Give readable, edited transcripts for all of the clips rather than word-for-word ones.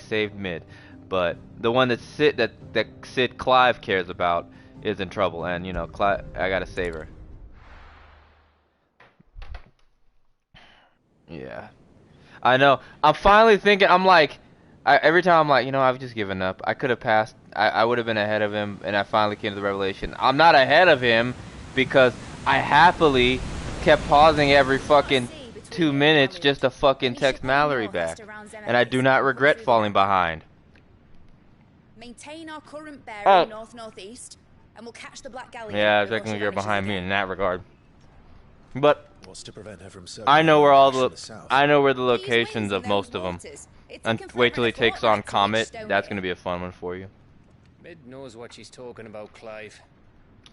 saved mid. But the one that Sid Clive cares about is in trouble, and you know, Clive, I gotta save her. Yeah, I know. I'm finally thinking. I'm like, every time I'm like, you know, I've just given up. I could have passed. I would have been ahead of him, and I finally came to the revelation. I'm not ahead of him because I happily kept pausing every fucking 2 minutes just to fucking text Mallory back, and I do not regret falling behind. Maintain our current bearing north-northeast, and we'll catch the Black Galleon. Yeah, technically you're behind me in that regard. But what's to prevent her from I know where all the locations of most of them. And wait till he takes on Comet. That's gonna be a fun one for you. Mid knows what she's talking about, Clive.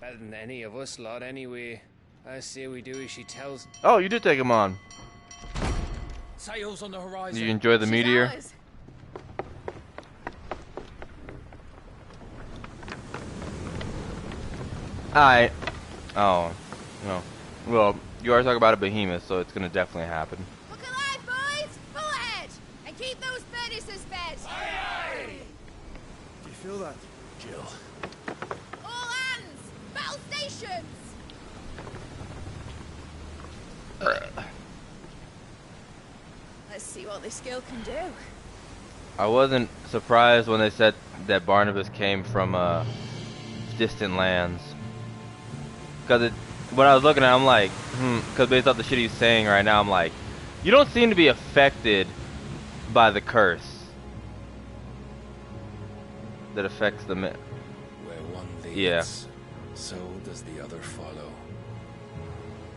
Better than any of us lot, anyway. I say we do as she tells. Oh, you did take him on. Sails on the horizon. Do you enjoy the meteor? Oh, no. Well, you are talking about a behemoth, so it's gonna definitely happen. Look alive, boys! Full ahead! And keep those furnaces fed! Aye, aye. Do you feel that, Jill? All hands! Battle stations! Let's see what this girl can do. I wasn't surprised when they said that Barnabas came from distant lands. Because when I was looking at it, I'm like, because based off the shit he's saying right now, I'm like, you don't seem to be affected by the curse that affects the Where one leads, yeah. So does the other follow.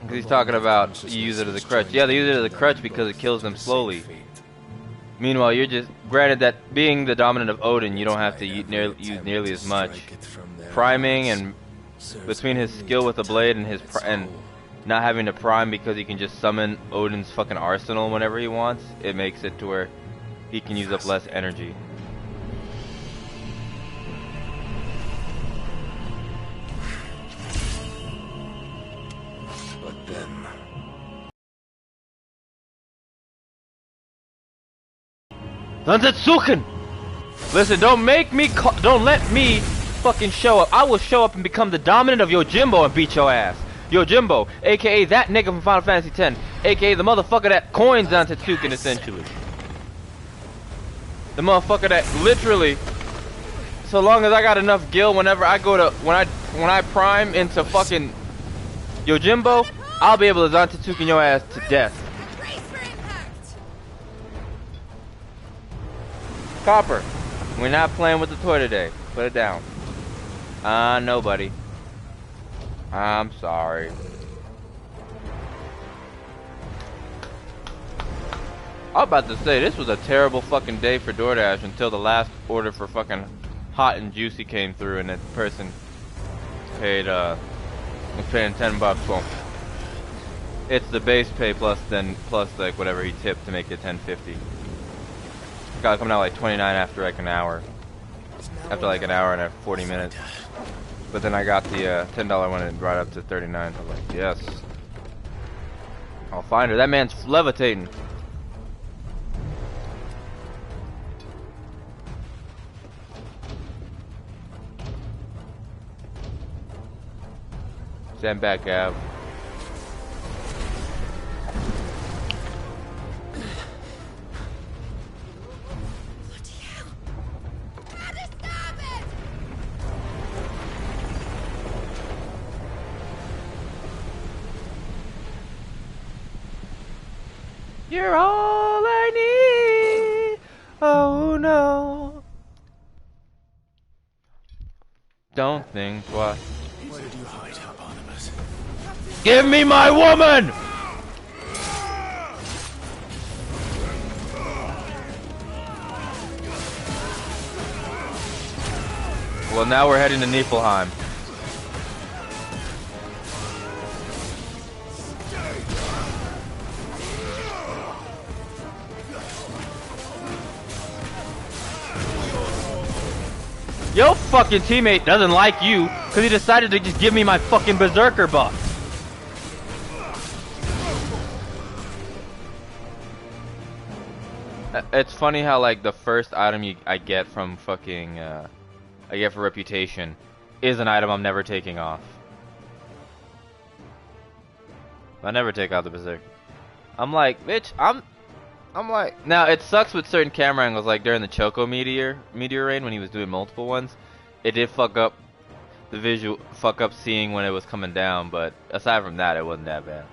Because he's talking about you use it as a crutch. Yeah, they use it as a crutch because it kills them slowly. Meanwhile, you're just, granted that being the dominant of Odin, you don't have to use nearly as much priming, and between his skill with the blade and his and not having to prime because he can just summon Odin's fucking arsenal whenever he wants, it makes it to where he can use up less energy. But then Zantetsuken! Listen, don't let me fucking show up. I will show up and become the dominant of Yojimbo and beat your ass. Yojimbo, aka that nigga from Final Fantasy X, aka the motherfucker that coins Zantetsuken essentially. The motherfucker that literally, so long as I got enough gil, whenever I go to when I prime into fucking Yojimbo, I'll be able to Zantetsuken your ass to death. Copper, we're not playing with the toy today. Put it down. Nobody. I'm sorry. I was about to say, this was a terrible fucking day for DoorDash until the last order for fucking hot and juicy came through and that person paid, was paying $10. Well, it's the base pay plus like whatever he tipped to make it $10.50. Got coming out like 29 after like an hour. After like an hour and 40 minutes. But then I got the $10 one and it brought up to 39. I was like, yes. I'll find her. That man's levitating. Stand back, Gav. You're all I need. Oh no. Don't think twice. Where did you hide, Barnabas? Give me my woman! Well, now we're heading to Niflheim. Your fucking teammate doesn't like you because he decided to just give me my fucking berserker buff. It's funny how like the first item I get from fucking I get for reputation is an item I'm never taking off. I never take out the berserk. I'm like, bitch, I'm like, now it sucks with certain camera angles, like during the Choco meteor rain when he was doing multiple ones. It did fuck up the visual, fuck up seeing when it was coming down, but aside from that, it wasn't that bad.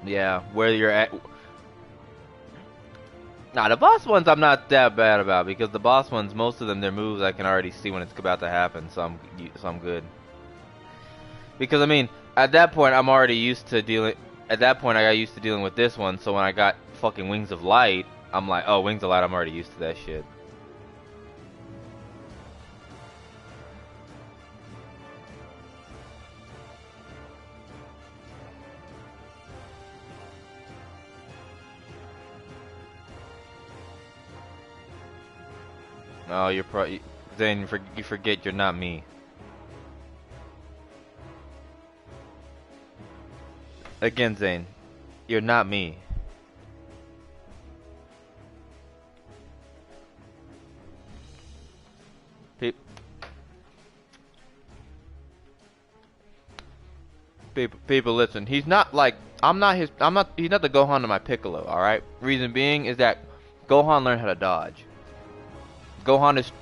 Yeah, where you're at. Nah, the boss ones I'm not that bad about because the boss ones, most of them, their moves I can already see when it's about to happen, so I'm good. Because I mean, at that point I'm already used to dealing. At that point I got used to dealing with this one, so when I got fucking Wings of Light, I'm like, oh, Wings of Light, I'm already used to that shit. Oh, then you forget you're not me. Again, Zane, you're not me. People, listen. He's not like he's not the Gohan to my Piccolo. All right. Reason being is that Gohan learned how to dodge. Gohan is.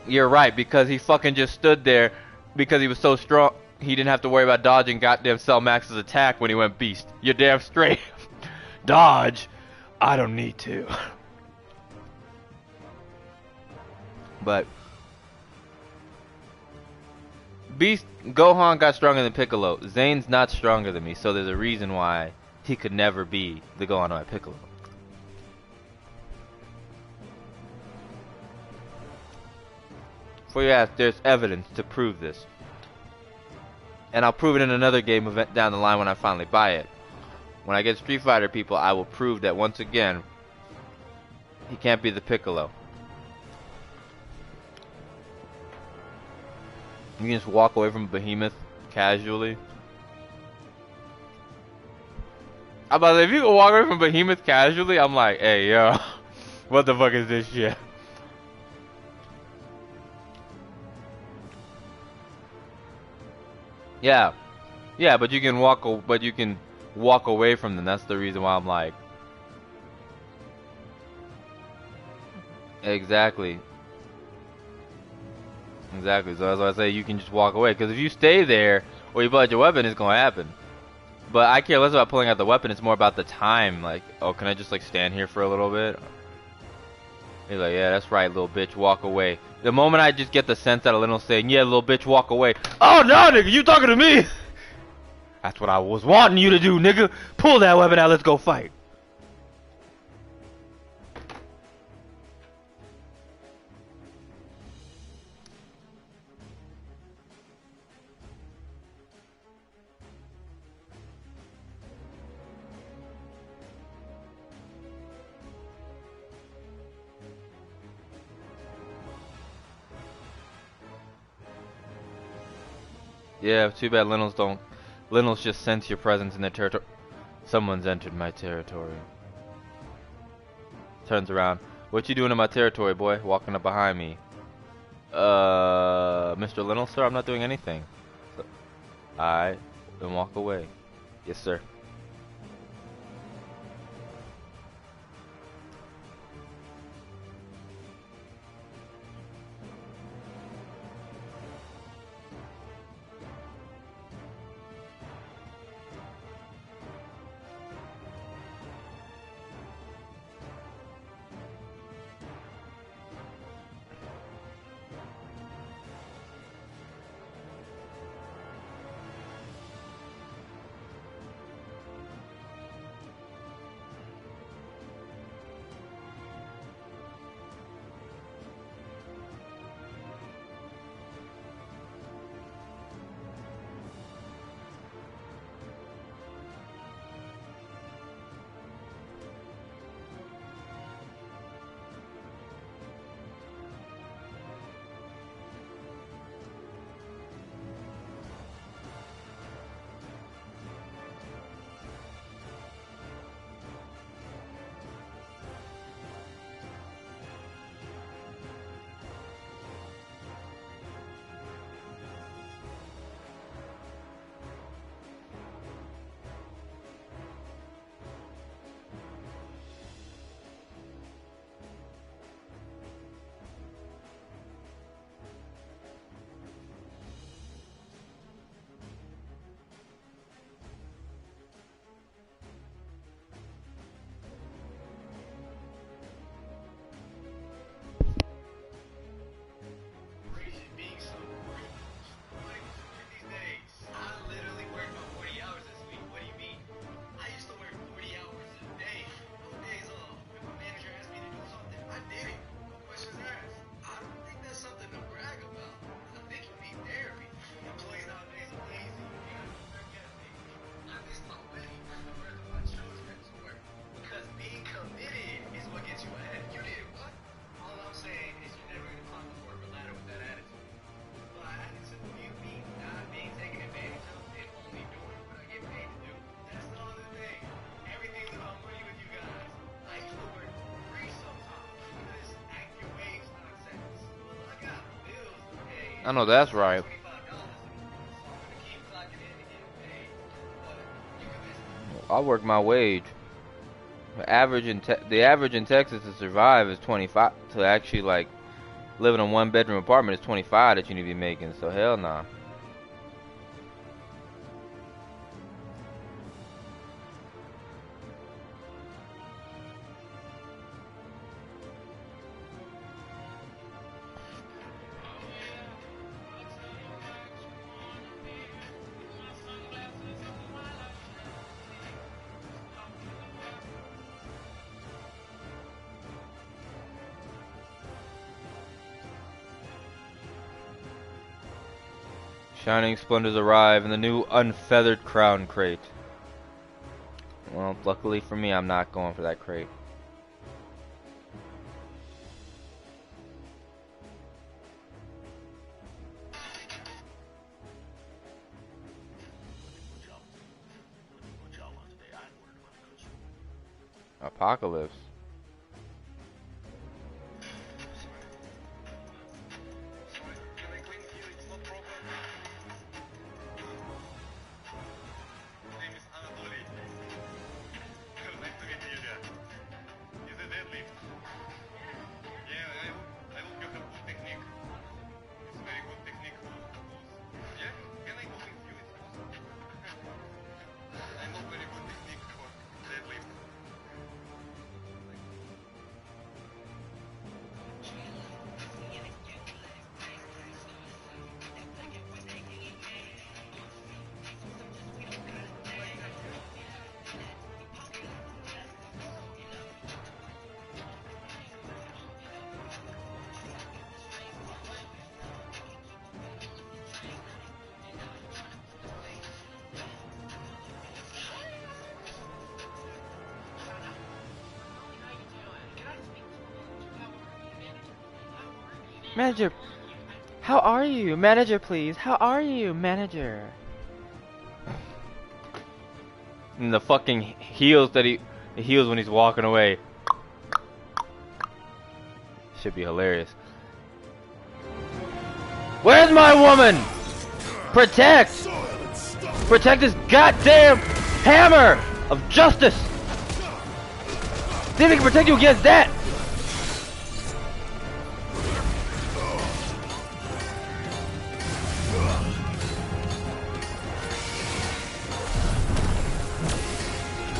You're right, because he fucking just stood there because he was so strong. He didn't have to worry about dodging goddamn Cell Max's attack when he went beast. You're damn straight. Dodge? I don't need to. But Beast Gohan got stronger than Piccolo. Zane's not stronger than me, so there's a reason why he could never be the Gohan of my Piccolo. For you ask, there's evidence to prove this. And I'll prove it in another game event down the line when I finally buy it. When I get Street Fighter, people, I will prove that once again, he can't be the Piccolo. You can just walk away from Behemoth casually. I'm about to say, if you can walk away from Behemoth casually, I'm like, hey, yo, what the fuck is this shit? Yeah, yeah, but you can walk away from them. That's the reason why I'm like, exactly. So that's why I say you can just walk away. Because if you stay there or you pull out your weapon, it's gonna happen. But I care less about pulling out the weapon. It's more about the time. Like, oh, can I just like stand here for a little bit? He's like, yeah, that's right, little bitch, walk away. The moment I just get the sense out of Lionel saying, yeah, little bitch, walk away. Oh, no, nigga, you talking to me? That's what I was wanting you to do, nigga. Pull that weapon out, let's go fight. Yeah, too bad Lionel's just sense your presence in their territory. Someone's entered my territory. Turns around. What you doing in my territory, boy? Walking up behind me. Mr. Lionel, sir, I'm not doing anything. Alright, then walk away. Yes, sir. I know that's right. I'll work my wage. The average in Texas to survive is 25. To actually like live in a one-bedroom apartment is 25 that you need to be making. So hell nah. Shining splendors arrive in the new unfeathered crown crate. Well, luckily for me, I'm not going for that crate. Apocalypse. Manager, how are you? Manager, please. How are you, manager? And the fucking heels that he heels when he's walking away. Should be hilarious. Where's my woman? Protect! Protect this goddamn hammer of justice! See if he can protect you against that!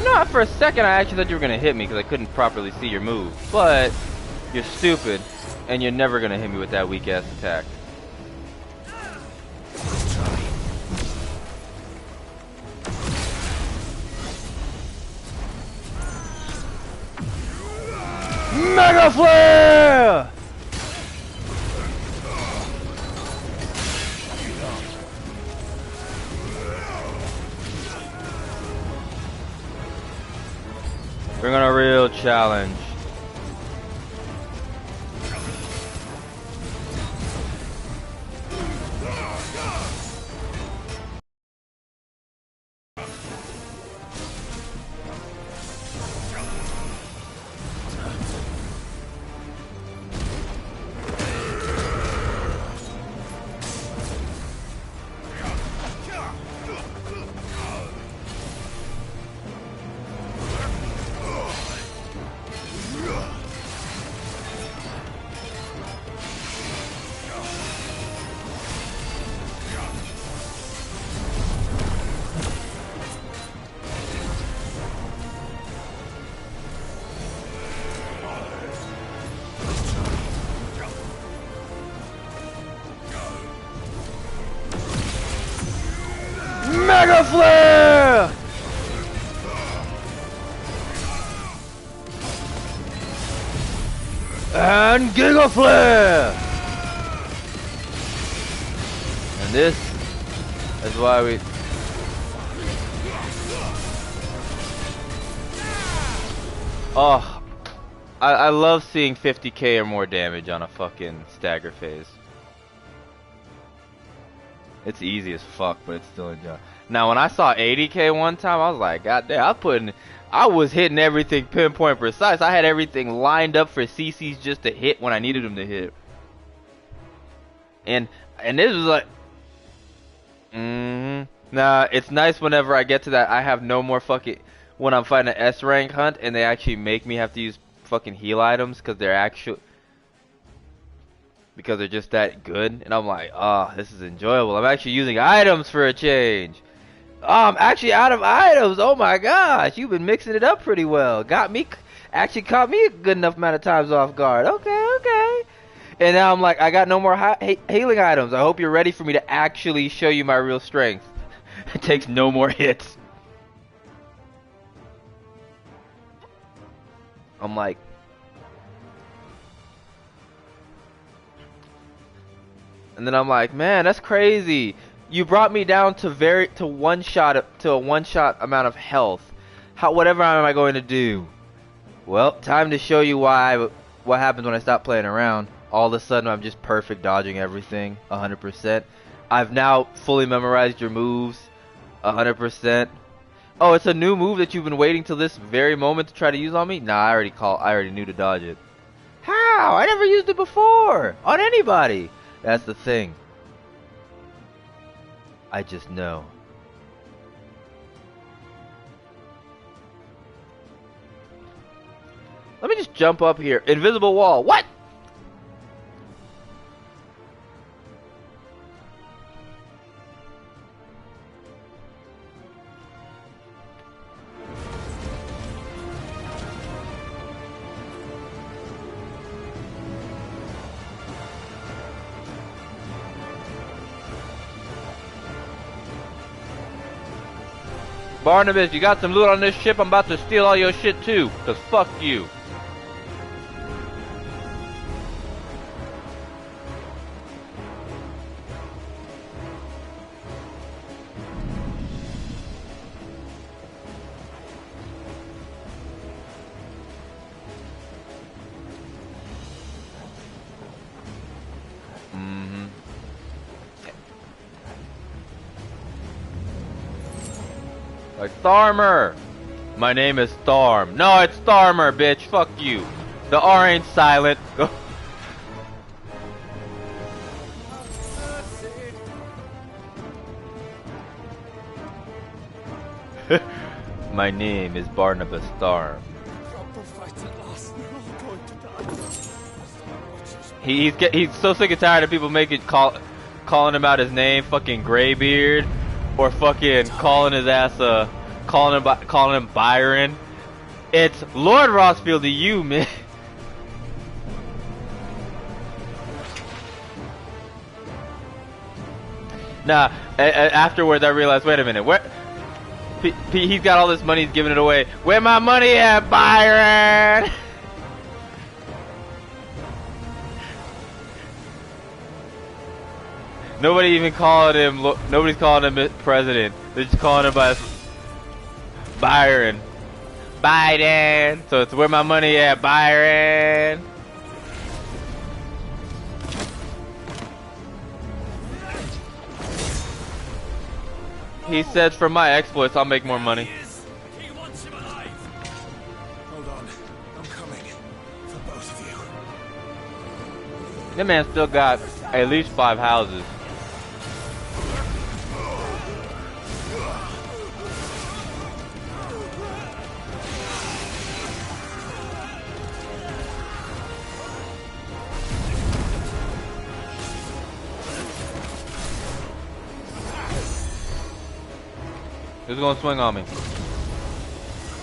No, for a second I actually thought you were gonna hit me because I couldn't properly see your move. But you're stupid, and you're never gonna hit me with that weak ass attack. Mega Flare! Bring on a real challenge. Mega Flare! And Giga Flare! And this is why we... Oh, I love seeing 50k or more damage on a fucking stagger phase. It's easy as fuck, but it's still enjoyable. Now, when I saw 80k one time, I was like, God damn, I was hitting everything pinpoint precise. I had everything lined up for CCs just to hit when I needed them to hit. And And this was like, nah, it's nice whenever I get to that. I have no more fucking, when I'm fighting an S rank hunt and they actually make me have to use fucking heal items because they're just that good. And I'm like, oh, this is enjoyable. I'm actually using items for a change. Oh, I'm actually out of items. Oh my gosh, you've been mixing it up pretty well. Actually caught me a good enough amount of times off guard. Okay. And now I'm like, I got no more healing items. I hope you're ready for me to actually show you my real strength. It takes no more hits. I'm like, and then I'm like, man, that's crazy. You brought me down to a one shot amount of health. Whatever am I going to do? Well, time to show you what happens when I stop playing around. All of a sudden, I'm just perfect dodging everything, 100%. I've now fully memorized your moves, 100%. Oh, it's a new move that you've been waiting till this very moment to try to use on me? Nah, I already knew to dodge it. How? I never used it before on anybody. That's the thing. I just know. Let me just jump up here. Invisible wall. What? Barnabas, you got some loot on this ship? I'm about to steal all your shit too, cause fuck you. Like Tharmr. My name is Tharm. No, it's tharmr, bitch. Fuck you. The R ain't silent. Go. My name is Barnabas Tharm. He's so sick and tired of people calling him out his name, fucking Graybeard, or fucking calling his ass calling him Byron. It's Lord Rossfield to you, man. Nah, afterwards I realized, wait a minute, he's got all this money, he's giving it away. Where my money at, Byron? Nobody's calling him president. They're just calling him by Byron. Biden. So it's where my money at, Byron. He said, for my exploits, I'll make more money. Hold on. I'm coming. For both of you. That man still got at least 5 houses. Who's gonna swing on me?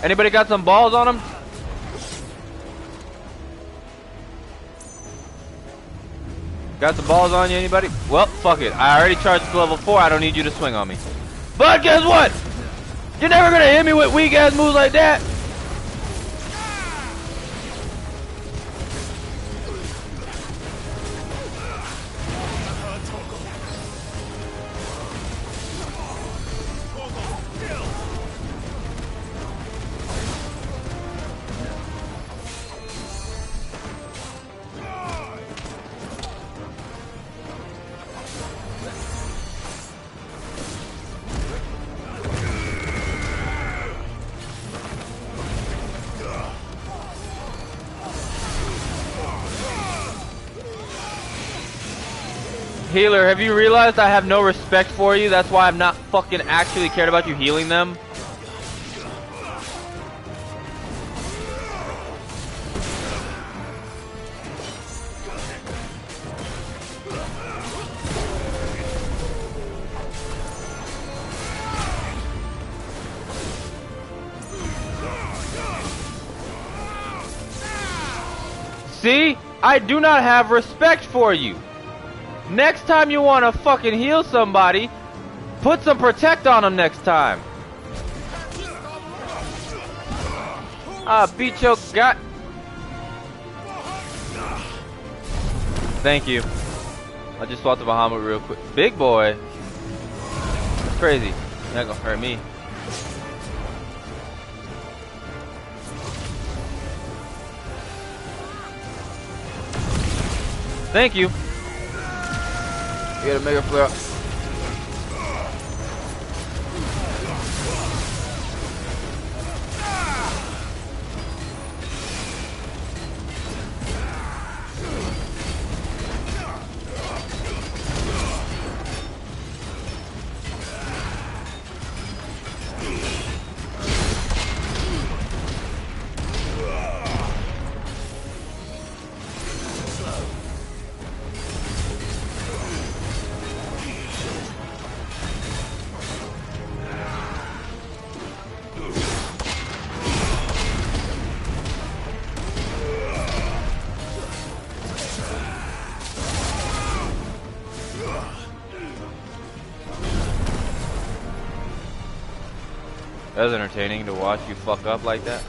Anybody got some balls on him? Got some balls on you, anybody? Well, fuck it. I already charged to level 4. I don't need you to swing on me. But guess what? You're never gonna hit me with weak ass moves like that. Healer, have you realized I have no respect for you? That's why I'm not fucking actually cared about you healing them? See? I do not have respect for you. Next time you want to fucking heal somebody, put some protect on them next time. Beat your gut. Thank you. I just swapped the Bahamut real quick. Big boy. That's crazy. Not gonna hurt me. Thank you. Get a mega flare up. That was entertaining to watch you fuck up like that.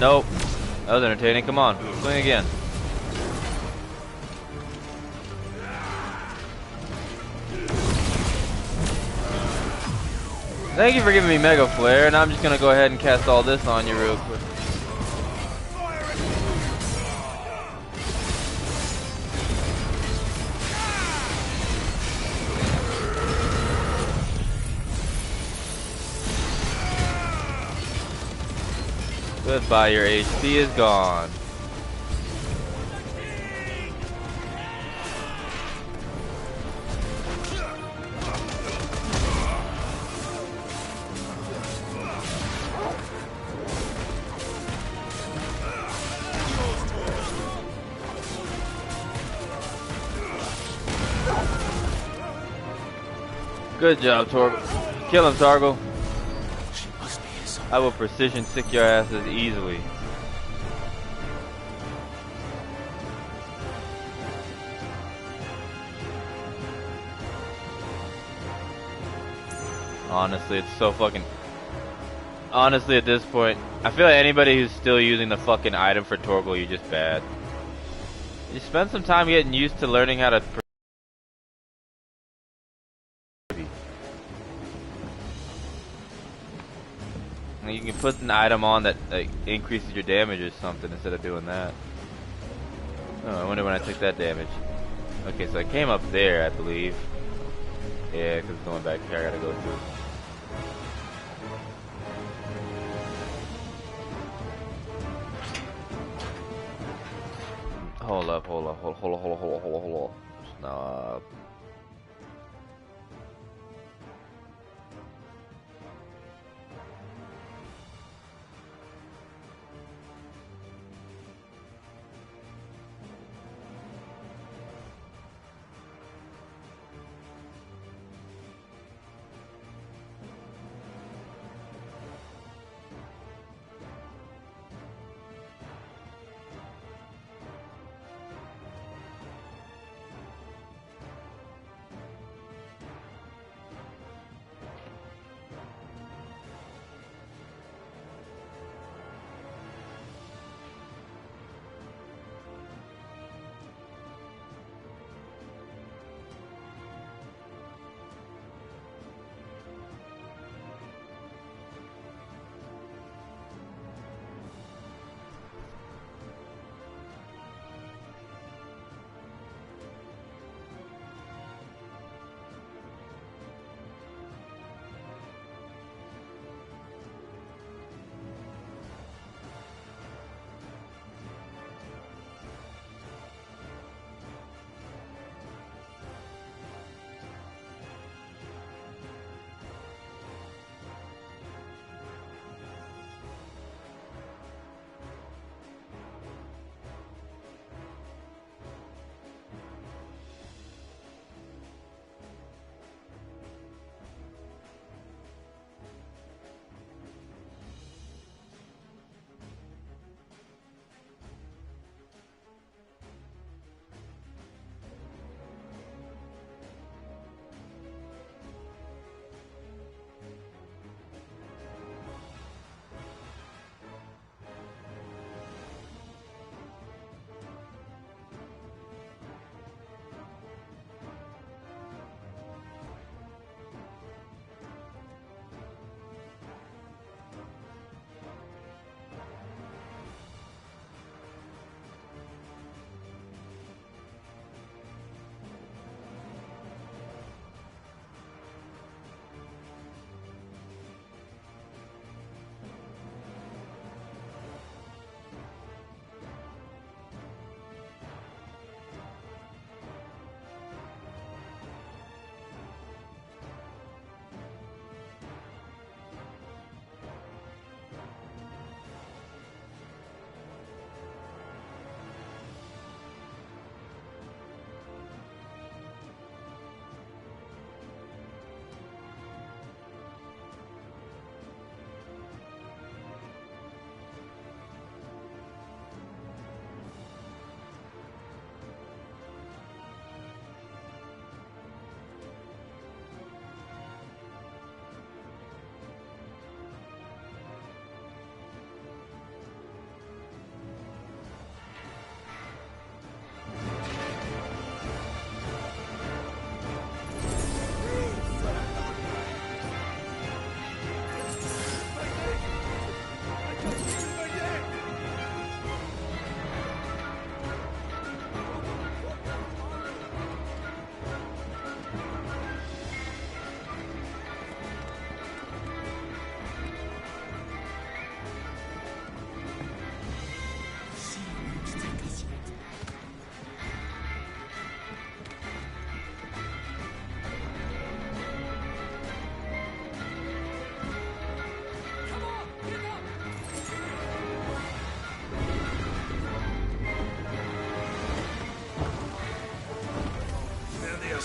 Nope. That was entertaining. Come on. Swing again. Thank you for giving me Mega Flare, and I'm just gonna go ahead and cast all this on you real quick. Goodbye, your HP is gone. Good job, Torgo. Kill him, Targo. I will precision sick your asses easily. Honestly, it's so fucking... Honestly, at this point, I feel like anybody who's still using the fucking item for Torgal, you're just bad. You spend some time getting used to learning how to... You can put an item on that like, increases your damage or something instead of doing that. Oh, I wonder when I took that damage. Okay, so I came up there, I believe. Yeah, because going back here, I gotta go through. Hold up. Stop.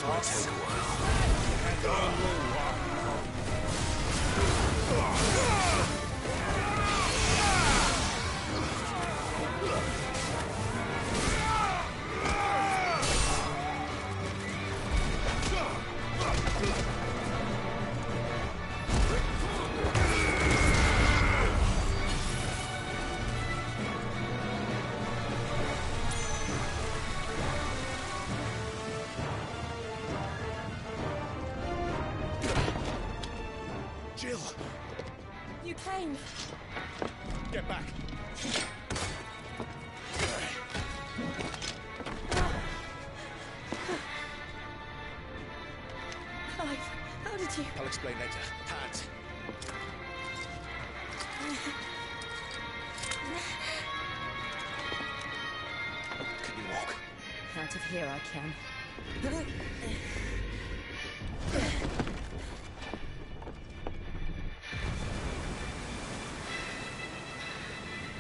gonna take a while. Jill! You came. Get back! Clive, how did you... I'll explain later. Hands! Can you walk? Out of here I can.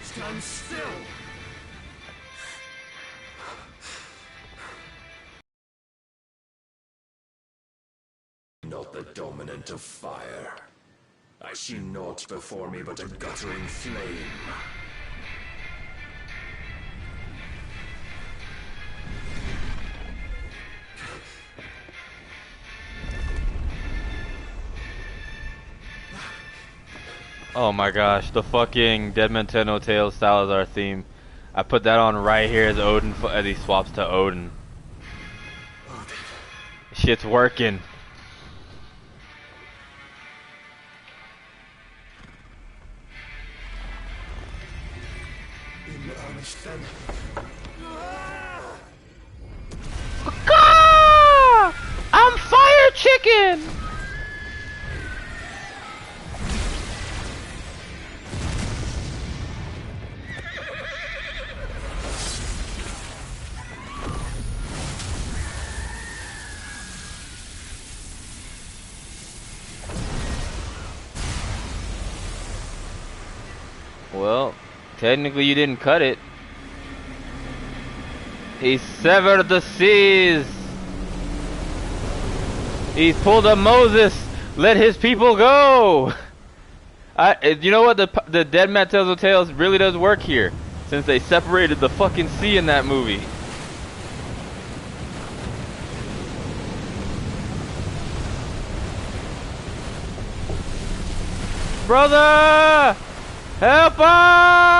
Stand still! Not the dominant of fire. I see naught before me but a guttering flame. Oh my gosh, the fucking Dead Man Tell No Tales Salazar theme. I put that on right here as Odin, as he swaps to Odin. Shit's working. In earnest then. I'm Fire Chicken! Well, technically you didn't cut it. He severed the seas. He pulled a Moses. Let his people go. You know what? The Dead Man Tells No Tales really does work here, since they separated the fucking sea in that movie. Brother! Help us!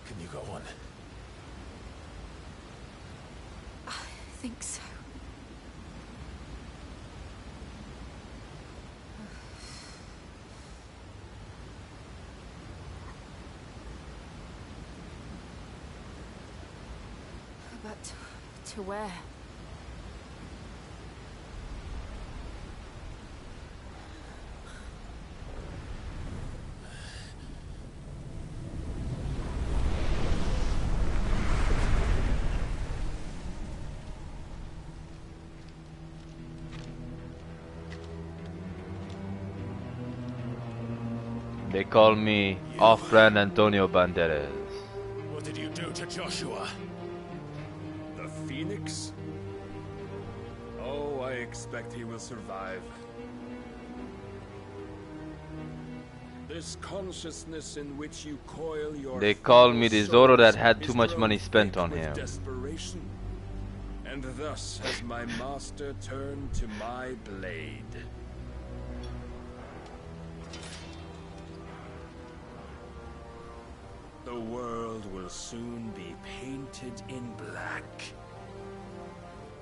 Can you go on? I think so. But to where? They call me Off-Brand Antonio Banderas. What did you do to Joshua? The Phoenix? Oh, I expect he will survive. This consciousness in which you coil your They call me the Zorro that souls had too is much grown money spent thick on with him. Desperation. And thus has my master turned to my blade. The world will soon be painted in black.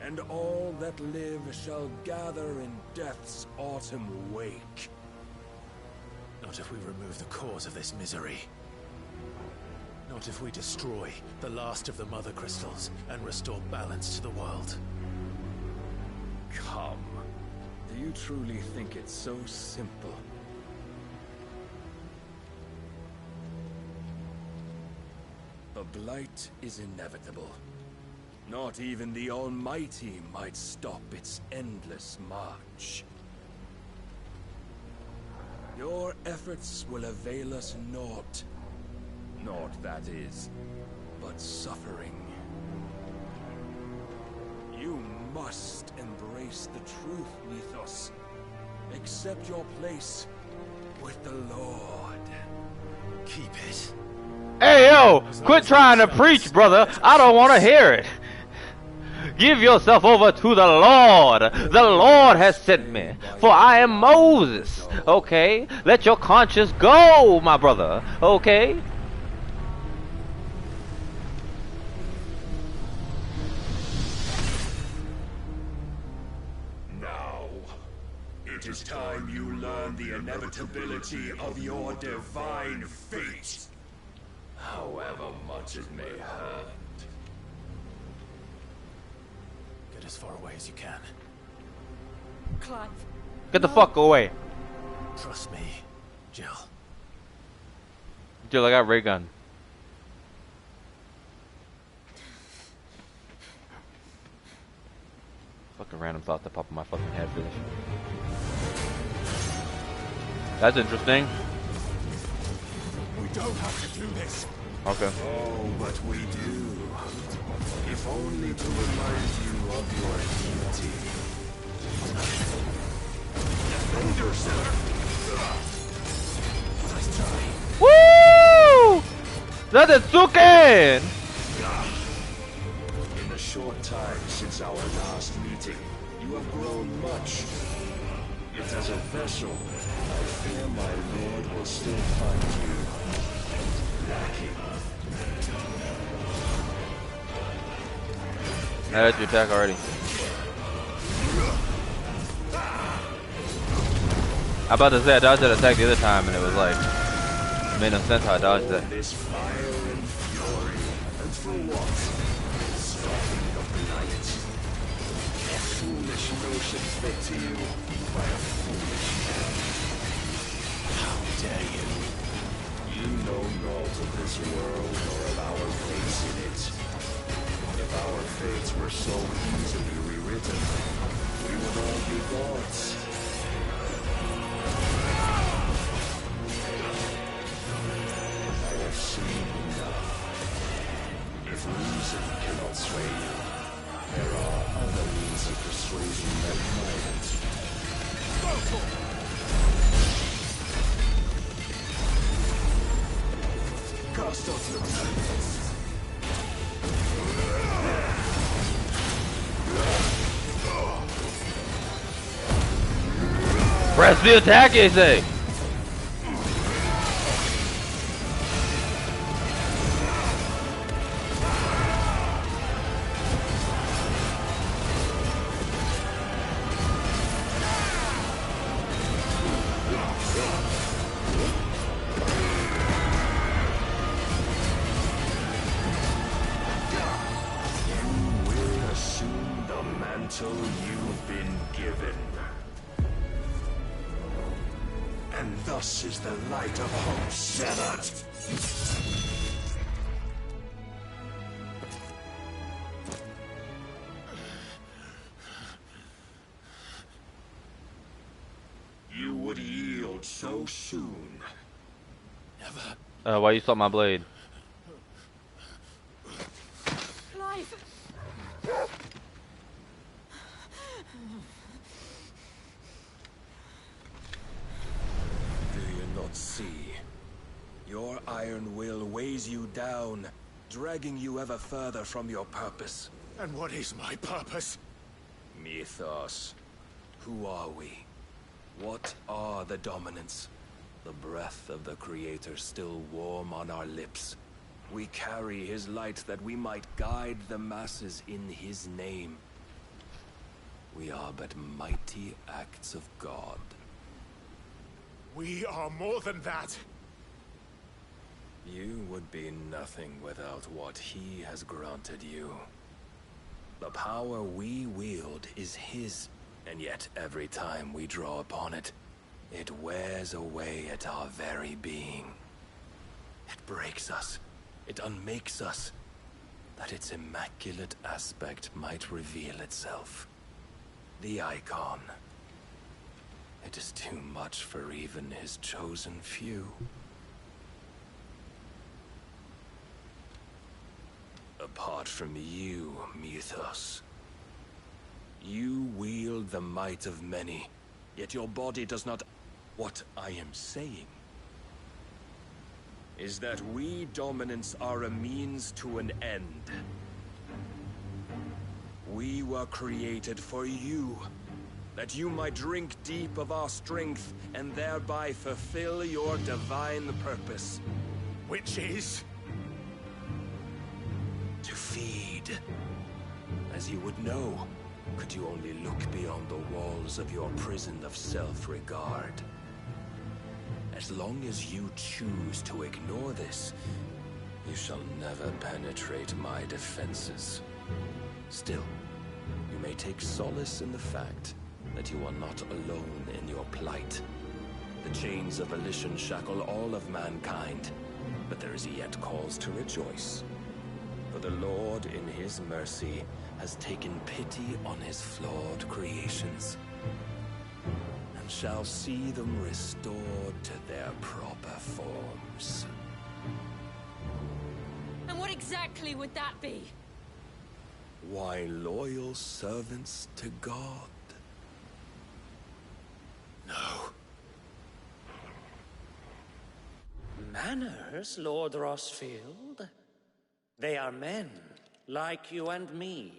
And all that live shall gather in death's autumn wake. Not if we remove the cause of this misery. Not if we destroy the last of the Mother Crystals and restore balance to the world. Come. Do you truly think it's so simple? The Blight is inevitable. Not even the Almighty might stop its endless march. Your efforts will avail us naught. Naught, that is, but suffering. You must embrace the truth, Mythos. Accept your place with the Lord. Keep it. Hey yo, quit trying to preach, brother. I don't want to hear it. Give yourself over to the Lord. The Lord has sent me, for I am Moses. Okay? Let your conscience go, my brother. Okay? Now, it is time you learn the inevitability of your divine fate. However much it may hurt. Get as far away as you can. Clive. Get the fuck away. Trust me, Jill. Dude, I got ray gun. Fucking random thought that popped in my fucking head for this. That's interesting. We don't have to do this. Okay. Oh, but we do. If only to remind you of your duty. Defend yourself. Nice try. Woo! That's Tsuken! In the short time since our last meeting, you have grown much. Yet as a vessel, I fear my lord will still find you lacking. I had to attack already. I'm about to say I dodged that attack the other time and it was like, it made no sense how I dodged that. This fire and fury, and for what? Stopping the blight. A foolish notion fit to you by a foolish man. How dare you? You know naught of this world or of our place in it. If our fates were so easily rewritten, we would all be gods. I have seen enough. If reason cannot sway you, there are other means of persuasion that might. Cast off your silence. Press the attack, you say! You've been given. And thus is the light of hope severed. You would yield so soon. Never. Why you saw my blade? Clive! Do you not see? Your iron will weighs you down, dragging you ever further from your purpose. And what is my purpose? Mythos. Who are we? What are the dominants? The breath of the Creator still warm on our lips. We carry his light that we might guide the masses in his name. We are but mighty acts of God. We are more than that. You would be nothing without what he has granted you. The power we wield is his, and yet every time we draw upon it, it wears away at our very being. It breaks us. It unmakes us, that its immaculate aspect might reveal itself. The icon. It is too much for even his chosen few. Apart from you, Mythos, you wield the might of many, yet your body does not. What I am saying is that we dominants are a means to an end. We were created for you, that you might drink deep of our strength and thereby fulfill your divine purpose. Which is? To feed. As you would know, could you only look beyond the walls of your prison of self-regard. As long as you choose to ignore this, you shall never penetrate my defenses. Still, you may take solace in the fact that you are not alone in your plight. The chains of volition shackle all of mankind, but there is yet cause to rejoice. For the Lord, in his mercy, has taken pity on his flawed creations, and shall see them restored to their proper forms. And what exactly would that be? Why, loyal servants to God. No. Manners, Lord Rossfield? They are men, like you and me.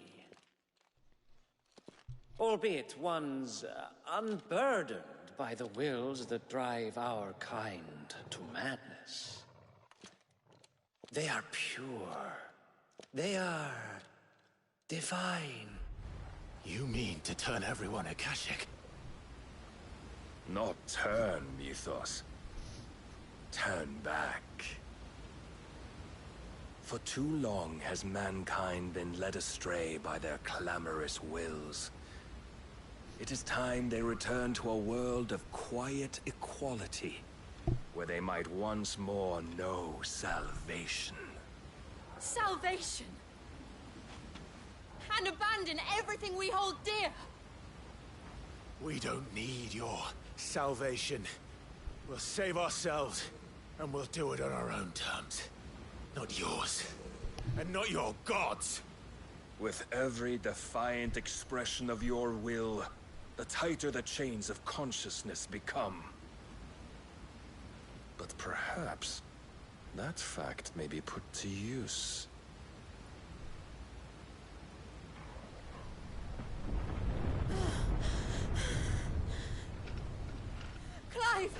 Albeit one's unburdened by the wills that drive our kind to madness. They are pure. They are divine. You mean to turn everyone Akashic? Not turn, Mythos. Turn back. For too long has mankind been led astray by their clamorous wills. It is time they return to a world of quiet equality, where they might once more know salvation. Salvation! And abandon everything we hold dear! We don't need your salvation. We'll save ourselves, and we'll do it on our own terms. Not yours. And not your gods! With every defiant expression of your will, the tighter the chains of consciousness become. But perhaps that fact may be put to use. Clive!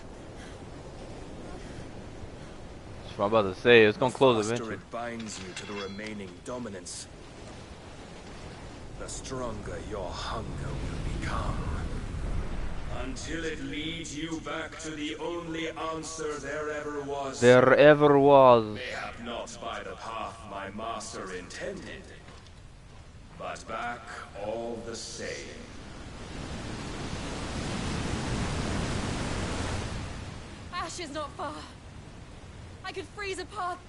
That's what I'm about to say. It's gonna close The faster eventually. it binds you to the remaining dominance, the stronger your hunger will become. Until it leads you back to the only answer there ever was. There ever was. Mayhap not by the path my master intended, but back all the same. Ash is not far. I could freeze a path.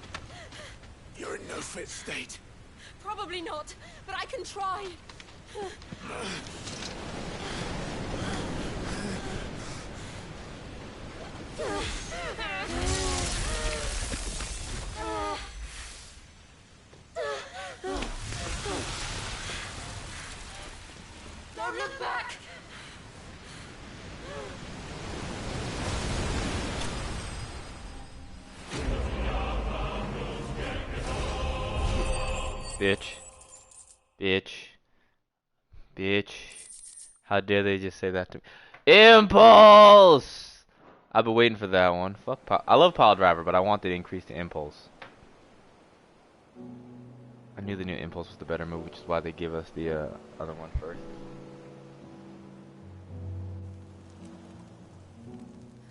You're in no fit state. Probably not, but I can try. Don't look back! Bitch. Bitch. Bitch. How dare they just say that to me? Impulse! I've been waiting for that one. Fuck I love Pile Driver, but I want the increase to Impulse. I knew the new Impulse was the better move, which is why they give us the other one first.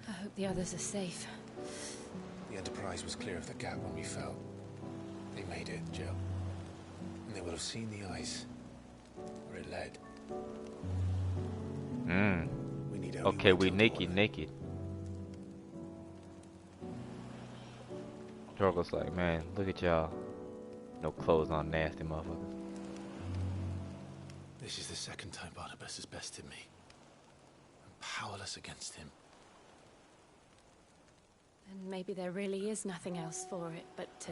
I hope the others are safe. The Enterprise was clear of the gap when we fell. They made it, Jill. And they would have seen the eyes where it led. We need only Okay, wait we till naked. Drogo's like, man, look at y'all. No clothes on, nasty motherfuckers. This is the second time Barnabas has bested me. I'm powerless against him. And maybe there really is nothing else for it but to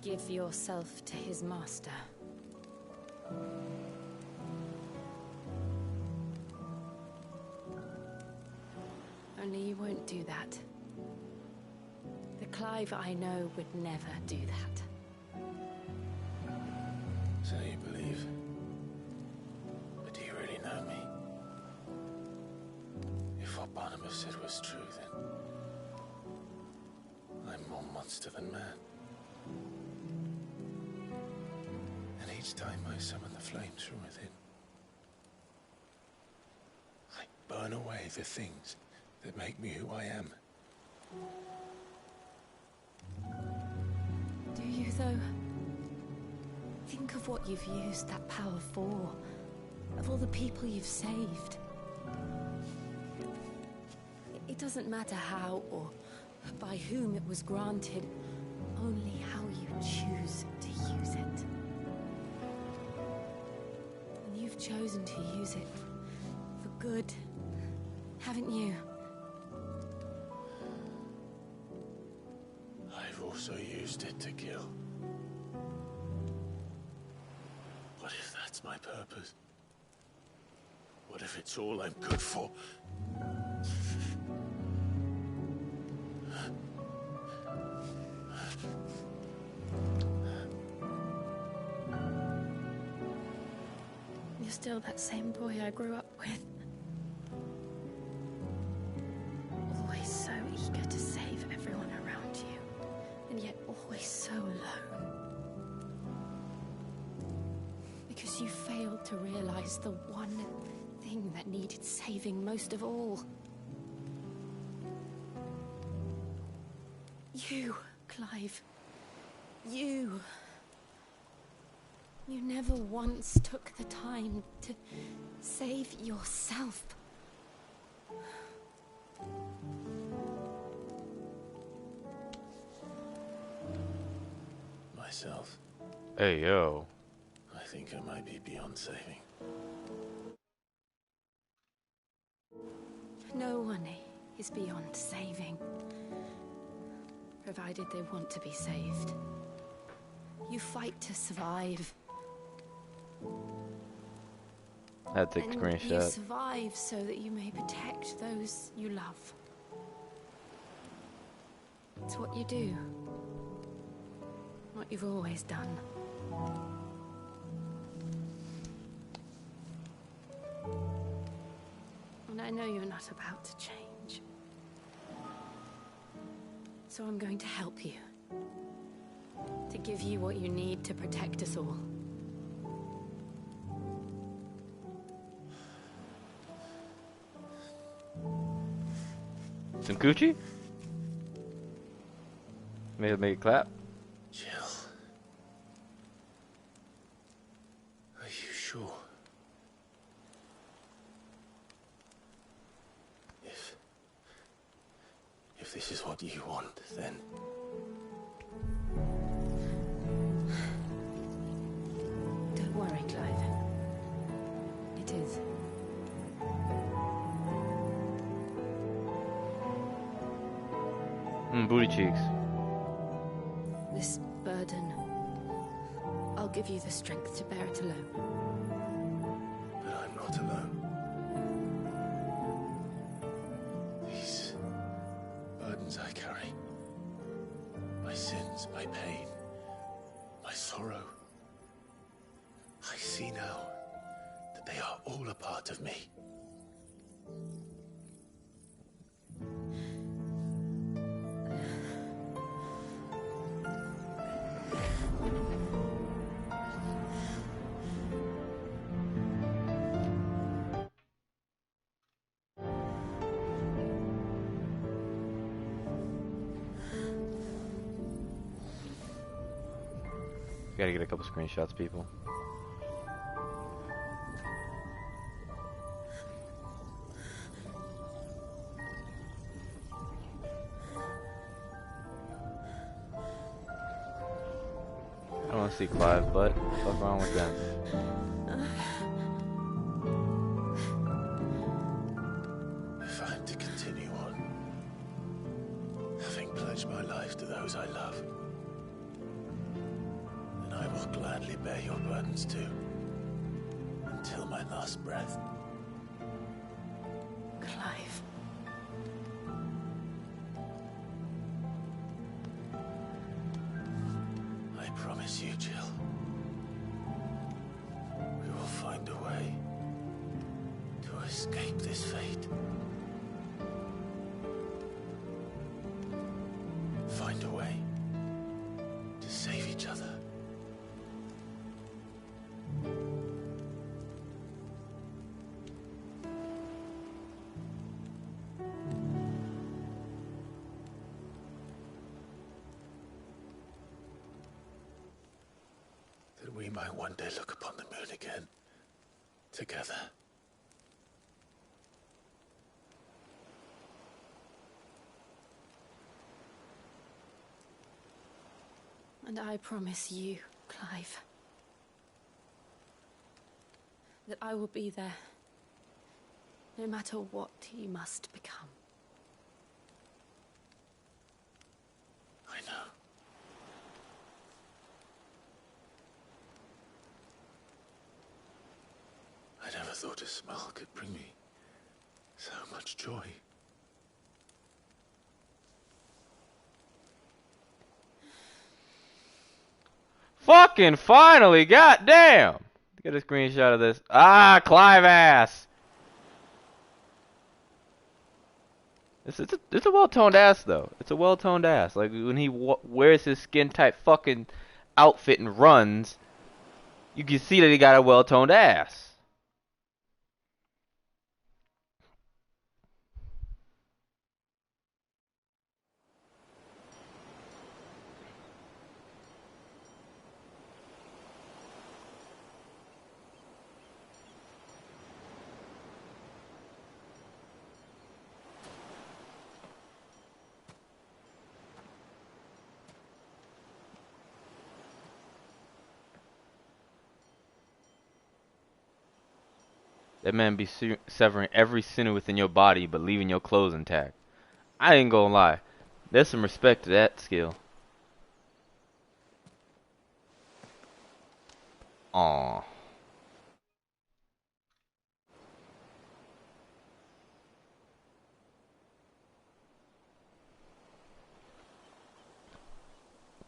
give yourself to his master. Only you won't do that. The Clive I know would never do that. So you believe? But do you really know me? If what Barnabas said was true, then I'm more monster than man. And each time I summon the flames from within, I burn away the things that make me who I am. Do you, though? Think of what you've used that power for. Of all the people you've saved. It doesn't matter how or by whom it was granted, only how you choose to use it. And you've chosen to use it for good, haven't you? I've also used it to kill. What if that's my purpose? What if it's all I'm good for? You're still that same boy I grew up with. Always so eager to save everyone around you, and yet always so alone. Because you failed to realize the one thing that needed saving most of all. You, Clive. You. You never once took the time to save yourself. Myself. Hey, yo. I think I might be beyond saving. No one is beyond saving. Provided they want to be saved. You fight to survive. I had to take a You screenshot. survive so that you may protect those you love. It's what you do. What you've always done. And I know you're not about to change. So I'm going to help you. To give you what you need to protect us all. Some coochie? Make it clap. Jill. Are you sure? If this is what you want, then... Don't worry, Clive. It is. Booty cheeks. This burden, I'll give you the strength to bear it alone. But I'm not alone. These burdens I carry, my sins, my pain, my sorrow, I see now that they are all a part of me. Gotta get a couple screenshots, people. I don't want to see Clive, but what's wrong with that? If I'm to continue on, having pledged my life to those I love, then I will gladly bear your burdens too, until my last breath. Clive. I promise you, Jill, we will find a way to escape this fate. Find a way to save each other. That we might one day look upon the moon again, together. And I promise you, Clive, that I will be there, no matter what you must become. I know. I never thought a smile could bring me so much joy. Fucking finally, goddamn! Get a screenshot of this. Ah, Clive ass. It's a well-toned ass though. It's a well-toned ass. Like when he wears his skin-tight fucking outfit and runs, you can see that he got a well-toned ass. That man be severing every sinew within your body, but leaving your clothes intact. I ain't gonna lie. There's some respect to that skill. Aww.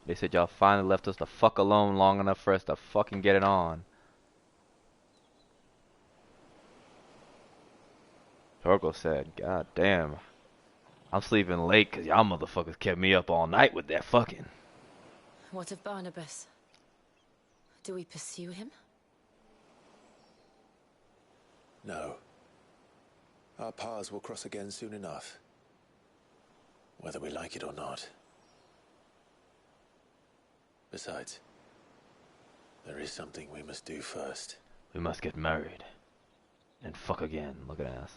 They said y'all finally left us the fuck alone long enough for us to fucking get it on. Torgo said, God damn. I'm sleeping late cause y'all motherfuckers kept me up all night with that fucking. What of Barnabas? Do we pursue him? No. Our paths will cross again soon enough. Whether we like it or not. Besides, there is something we must do first. We must get married. And fuck again. Look at ass.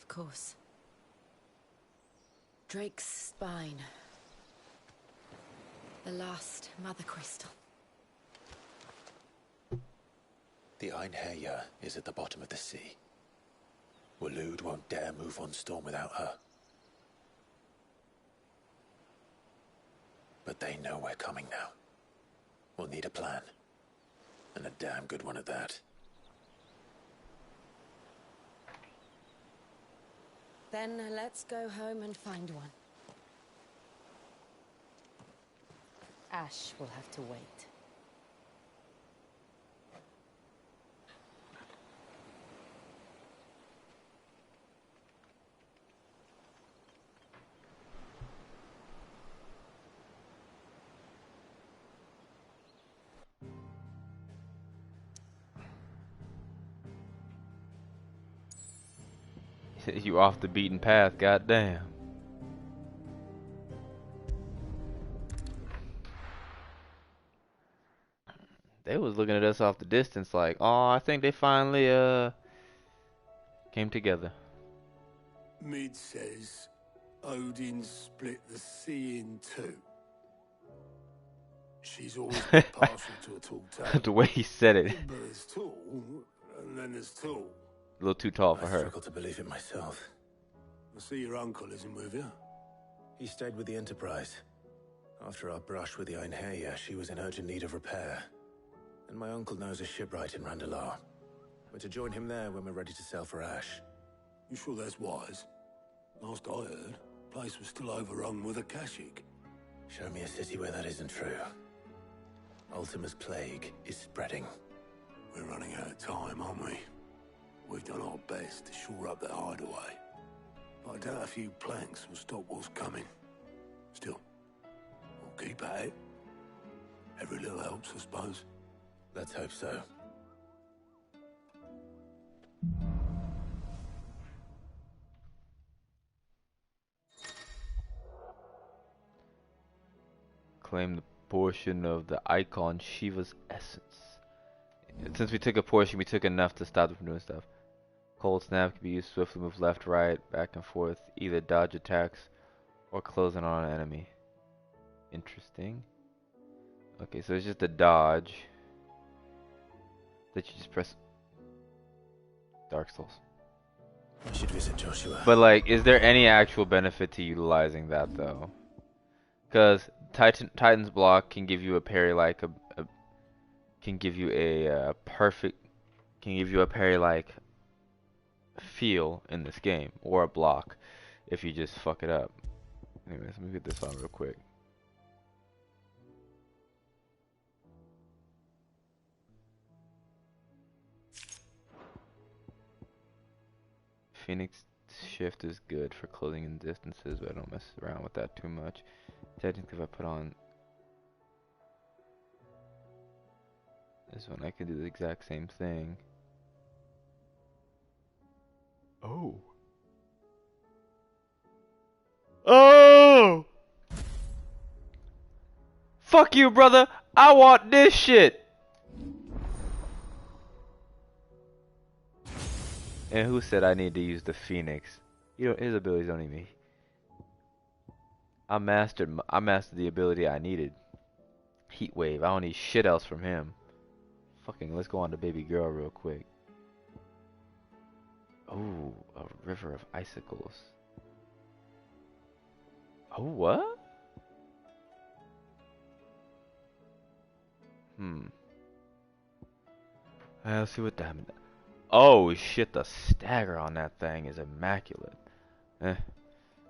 Of course. Drake's spine. The last mother crystal. The Einherja is at the bottom of the sea. Waloed won't dare move on Storm without her. But they know we're coming now. We'll need a plan. And a damn good one at that. Then let's go home and find one. Ash will have to wait. You off the beaten path, goddamn. They was looking at us off the distance like, oh, I think they finally came together. Mid says Odin split the sea in two. She's always been partial to a tall tale. The way he said it. But there's tall, and then there's tall. A little too tall for I her. struggle to believe it myself. I see your uncle isn't with you. He stayed with the Enterprise. After our brush with the Einherja, she was in urgent need of repair. And my uncle knows a shipwright in Randalar. We're to join him there when we're ready to sail for Ash. You sure that's wise? Last I heard, the place was still overrun with Akashic. Show me a city where that isn't true. Ultima's plague is spreading. We're running out of time, aren't we? We've done our best to shore up that hideaway. But I doubt a few planks will stop what's coming. Still, we'll keep at it. Every little helps, I suppose. Let's hope so. Claim the portion of the icon Shiva's essence. Since we took a portion, we took enough to stop them from doing stuff. Cold Snap can be used to swiftly move left, right, back and forth, either dodge attacks or close in on an enemy. Interesting. Okay, so it's just a dodge that you just press. Dark Souls. I should visit Joshua. But like, is there any actual benefit to utilizing that though? Because Titan's block can give you a parry like can give you a parry like feel in this game, or a block if you just fuck it up. Anyways, let me get this on real quick. Phoenix shift is good for closing in distances, but I don't mess around with that too much. Technically, if I put on this one, I can do the exact same thing. Oh. Oh! Fuck you, brother! I want this shit! And who said I need to use the Phoenix? You know, his abilities don't need me. I mastered the ability I needed. Heat Wave. I don't need shit else from him. Fucking, let's go on to Baby Girl real quick. Oh, a river of icicles. Oh, what? I'll see what damage. Oh shit, the stagger on that thing is immaculate. I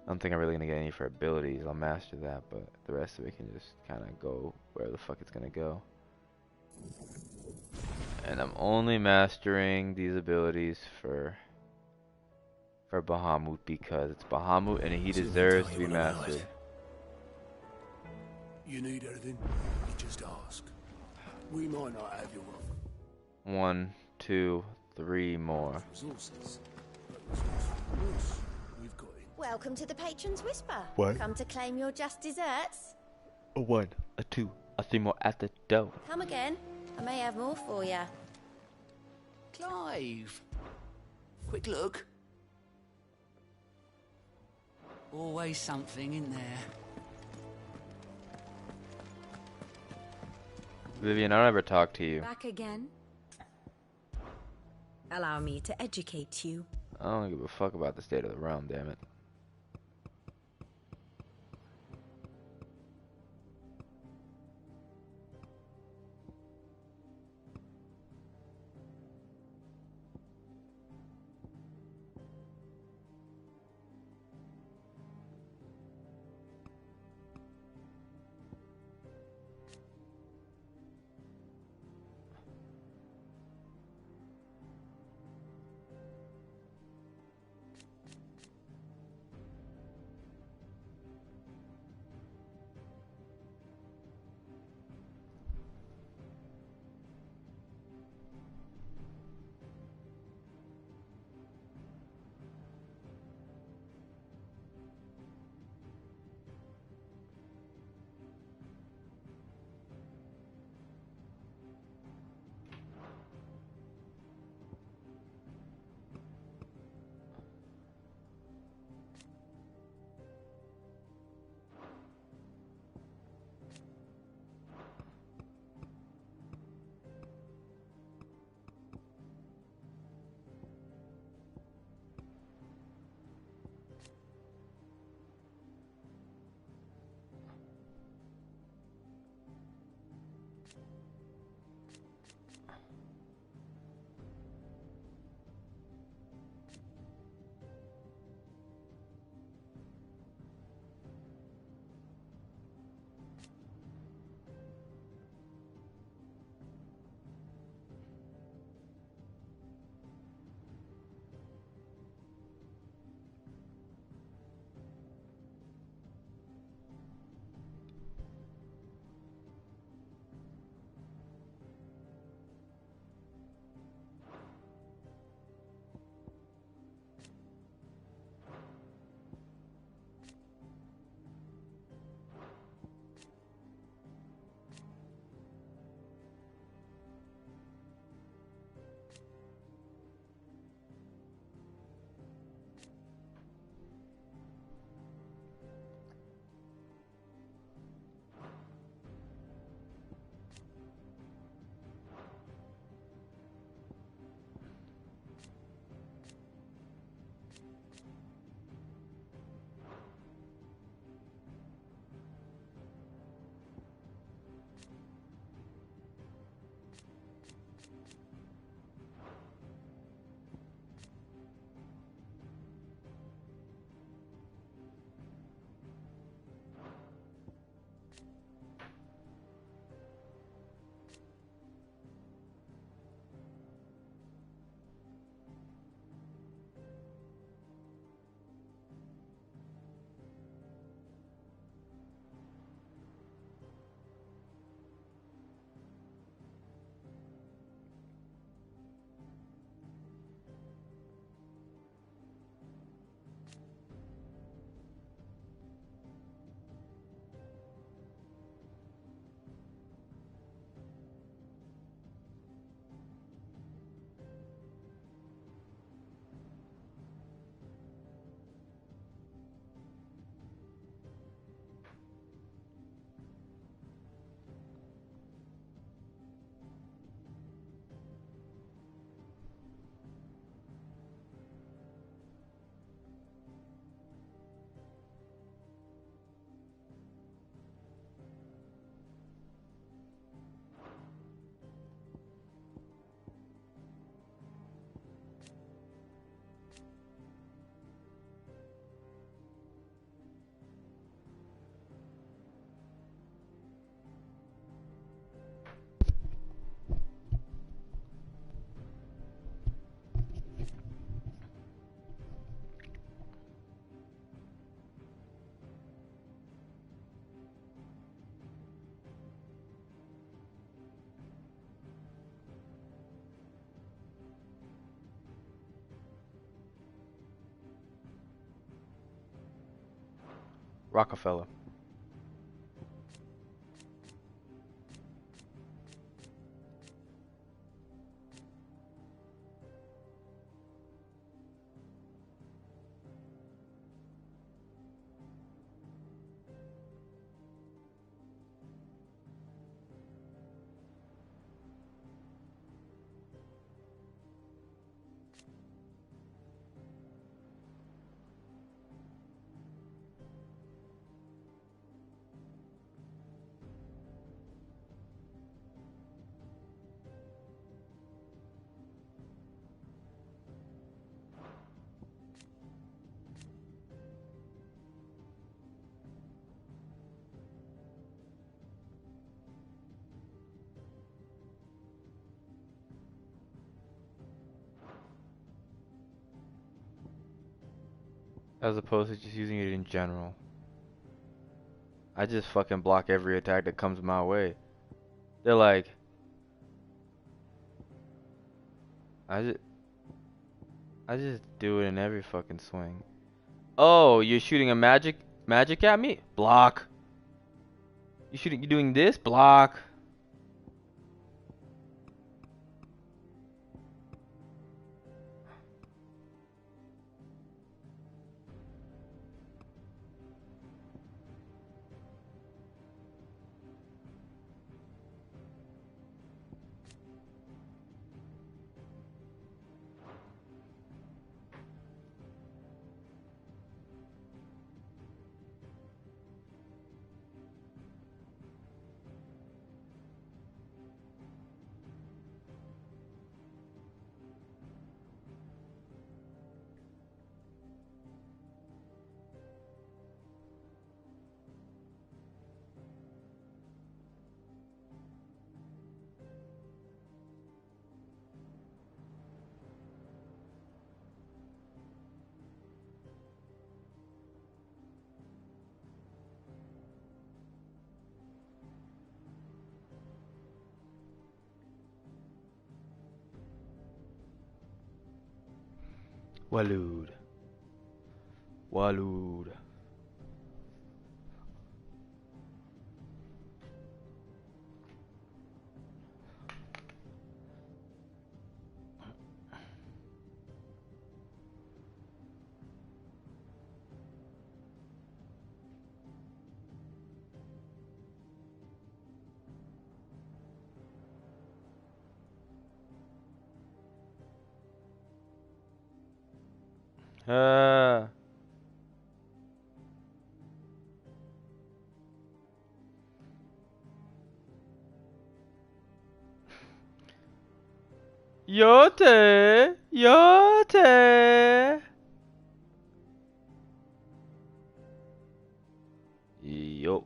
don't think I'm really gonna get any for abilities. I'll master that, but the rest of it can just kind of go where the fuck it's gonna go. And I'm only mastering these abilities for Bahamut because it's Bahamut and he deserves to be mastered. You need anything, you just ask. We might not have your 1, 2, 3 more. resources. We've got it. Welcome to the Patron's Whisper. What? Come to claim your just desserts. A 1, a 2, a 3 more at the door. Come again. I may have more for you. Clive! Quick look. Always something in there. Vivian, I don't ever talk to you. Back again? Allow me to educate you. I don't give a fuck about the state of the realm, damn it. Rockefeller. As opposed to just using it in general. I just fucking block every attack that comes my way. They're like, I just do it in every fucking swing. Oh, you're shooting a magic at me? Block. You doing this? Block. Walud. Walud. Yote. Yote. Yo.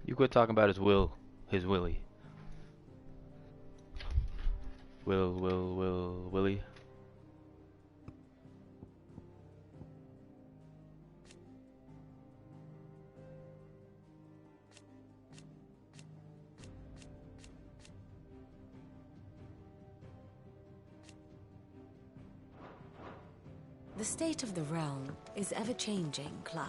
You quit talking about his Willie. Willie. The state of the realm is ever-changing, Clive.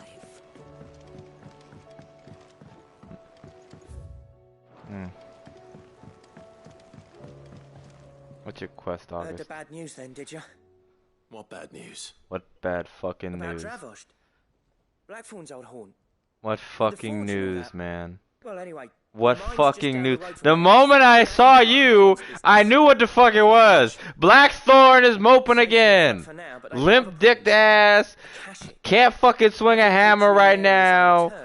What's your quest, Heard the August? bad news then, did you? What bad news? What bad fucking About news? Dravost. Blackthorn's old haunt. What fucking news, man? Well, anyway. What the mine's just fucking down news? the road from The my moment I house. saw you, I knew what the fuck it was. Blackthorn is moping again. For now, but they got other Limp-dicked problems. ass. Cash it. Can't fucking swing a Every hammer 3 right years now. I've returned.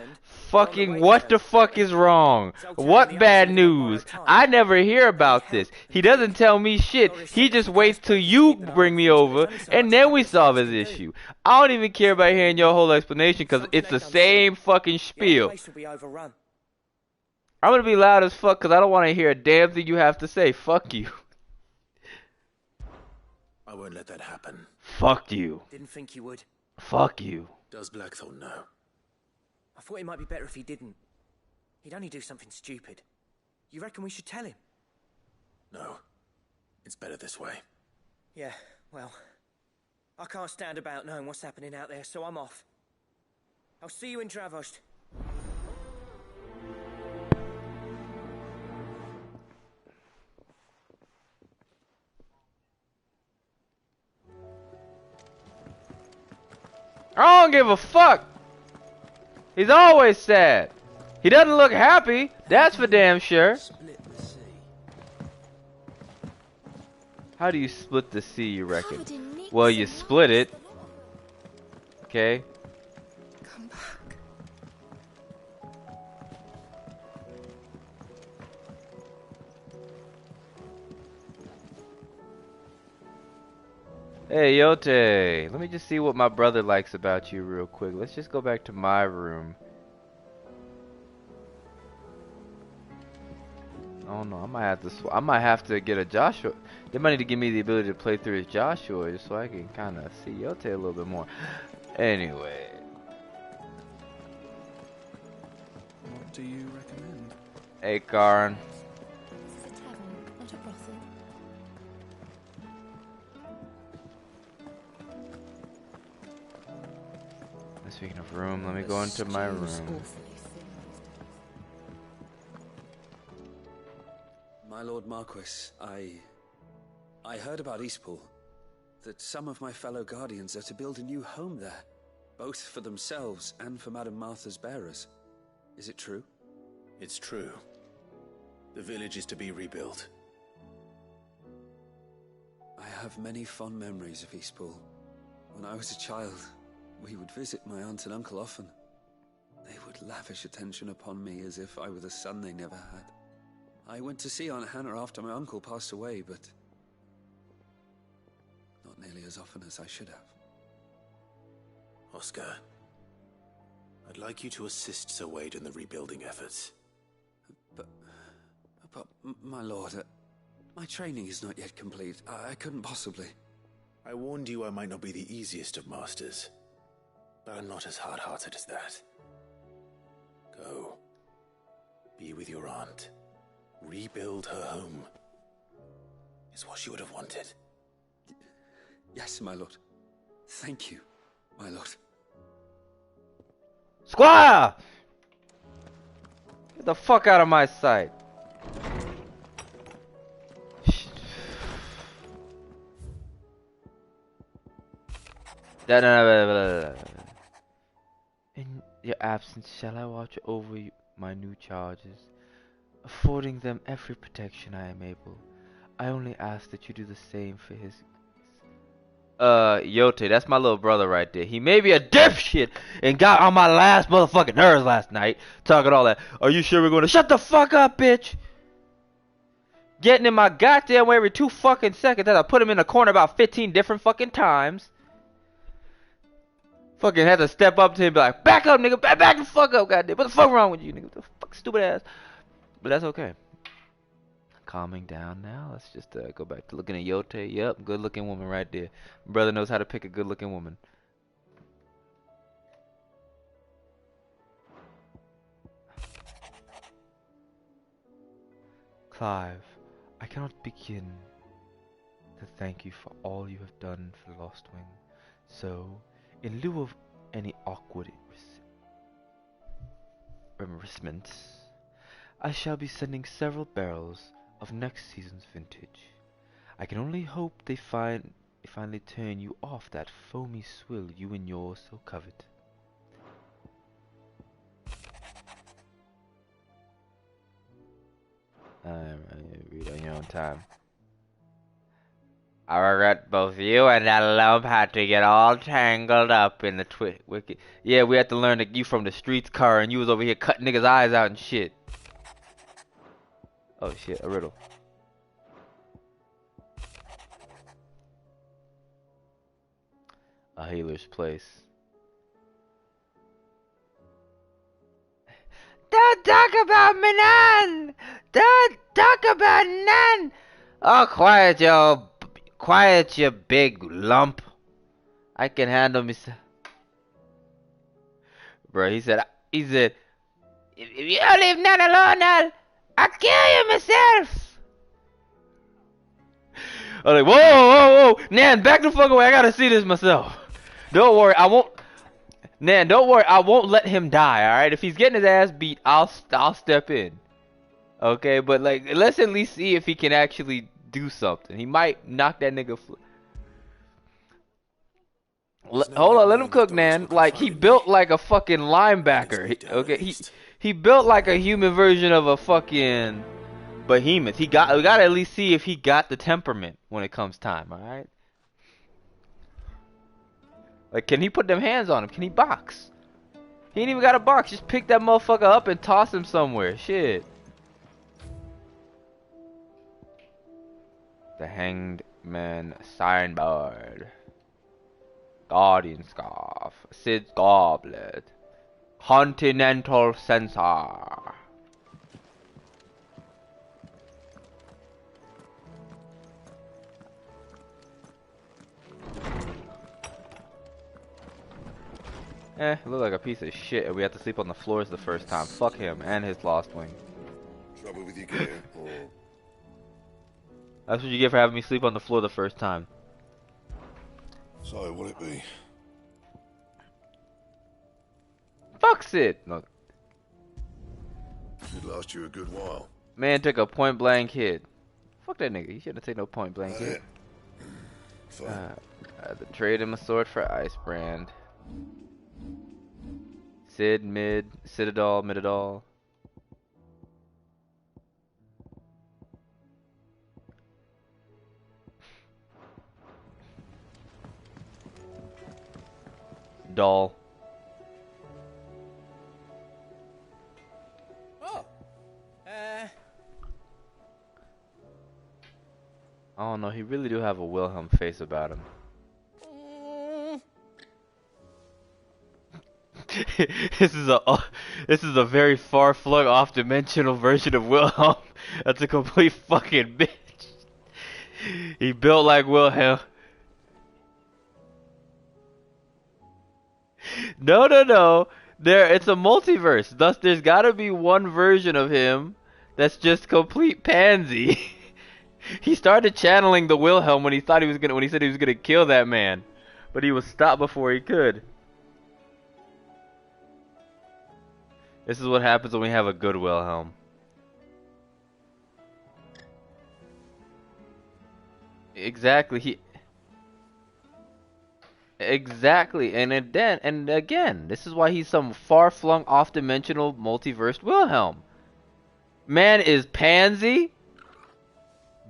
Fucking what the fuck is wrong? What bad news? I never hear about this. He doesn't tell me shit. He just waits till you bring me over, and then we solve his issue. I don't even care about hearing your whole explanation, because it's the same fucking The spiel. place will be overrun. I'm gonna be loud as fuck, because I don't want to hear a damn thing you have to say. Fuck you. I won't let that happen. Fuck you. Didn't think you would. Fuck you. Does Blackthorn know? I thought it might be better if he didn't. He'd only do something stupid. You reckon we should tell him? No. It's better this way. Yeah, well, I can't stand about knowing what's happening out there, so I'm off. I'll see you in Dravost. I don't give a fuck. He's always sad. He doesn't look happy. That's for damn sure. How do you split the sea, you reckon? Well, you split it. Okay. Come back. Hey, Yote. Let me just see what my brother likes about you real quick. Let's just go back to my room. Oh no, I might have to get a Joshua. They might need to give me the ability to play through as Joshua just so I can kind of see Yote a little bit more. Anyway. What do you recommend? Hey, Karin. This is a tavern, not a brothel. Speaking of room, let me go into my room. My Lord Marquis, I heard about Eastpool. That some of my fellow guardians are to build a new home there, both for themselves and for Madame Martha's bearers. Is it true? It's true. The village is to be rebuilt. I have many fond memories of Eastpool. When I was a child, we would visit my aunt and uncle often. They would lavish attention upon me as if I were the son they never had. I went to see Aunt Hannah after my uncle passed away, but not nearly as often as I should have. Oscar, I'd like you to assist Sir Wade in the rebuilding efforts. But my lord, my training is not yet complete. I couldn't possibly. I warned you I might not be the easiest of masters, but I'm not as hard-hearted as that. Go. Be with your aunt. Rebuild her home. Is what she would have wanted. Yes, my lord. Thank you, my lord. Squire! Get the fuck out of my sight. In your absence, shall I watch over my new charges, affording them every protection I am able. I only ask that you do the same for his... Yote, that's my little brother right there. He may be a dipshit and got on my last motherfucking nerves last night, talking all that. Are you sure we're gonna... Shut the fuck up, bitch! Getting in my goddamn way every 2 fucking seconds as I put him in the corner about 15 different fucking times. Fucking had to step up to him and be like, back up, nigga, back the fuck up, goddamn. What the fuck wrong with you, nigga? What the fuck, stupid ass. But that's okay. Calming down now. Let's just go back to looking at Yote. Yep, good looking woman right there. Brother knows how to pick a good looking woman. Clive, I cannot begin to thank you for all you have done for the Lost Wing. So, in lieu of any awkward embarrassments, I shall be sending several barrels of next season's vintage. I can only hope they finally turn you off that foamy swill you and yours so covet. Read on your own time. I regret both you and that lump had to get all tangled up in the wicked. Yeah, we had to learn that you from the streets, car, and you was over here cutting niggas' eyes out and shit. Oh shit, a riddle. A healer's place. Don't talk about me, Nan! Don't talk about Nan! Oh, quiet, you big lump. I can handle myself. Bro, he said, if you don't leave Nan alone, I'll kill you myself. I'm like, whoa, Nan, back the fuck away. I gotta see this myself. Don't worry, I won't. Nan, don't worry, I won't let him die. All right, if he's getting his ass beat, I'll step in. Okay, but like, let's at least see if he can actually do something. He might knock that nigga. Hold on, let him cook, Nan. Like, he built like a fucking linebacker. Okay, he built like a human version of a fucking behemoth. We gotta at least see if he got the temperament when it comes time. All right. Like, can he put them hands on him? Can he box? He ain't even got a box. Just pick that motherfucker up and toss him somewhere. Shit. The Hanged Man signboard. Guardian Scarf. Sid's Goblet. Continental Sensor. Look like a piece of shit, and we have to sleep on the floors the first time. Fuck him and his lost wing. Trouble with your gear, or... That's what you get for having me sleep on the floor the first time. So, what'll it be? Fuck Sid! Look. Should last you a good while. Man took a point blank hit. Fuck that nigga. He shouldn't take no point blank hit. The trade him a sword for Ice Brand. Sid, mid, Citadel, Midadol. Doll. Oh. Oh no, he really do have a Wilhelm face about him. This is a very far-flung, off-dimensional version of Wilhelm. That's a complete fucking bitch. He built like Wilhelm. No. It's a multiverse. Thus, there's gotta be one version of him that's just complete pansy. He started channeling the Wilhelm when he said he was gonna kill that man, but he was stopped before he could. This is what happens when we have a good Wilhelm. Exactly. Exactly. And again, this is why he's some far-flung, off-dimensional, multiverse Wilhelm. Man is pansy,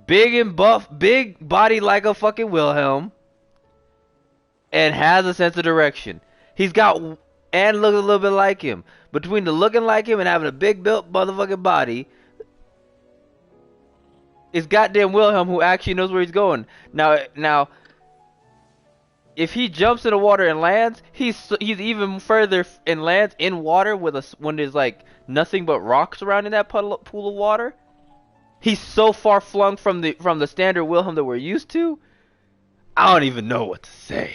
big and buff, big body like a fucking Wilhelm, and has a sense of direction. He's got and looks a little bit like him. Between the looking like him and having a big built motherfucking body, it's goddamn Wilhelm who actually knows where he's going. Now, if he jumps in the water and lands, he's even further and lands in water when there's like nothing but rocks around in that pool of water. He's so far flung from the standard Wilhelm that we're used to. I don't even know what to say.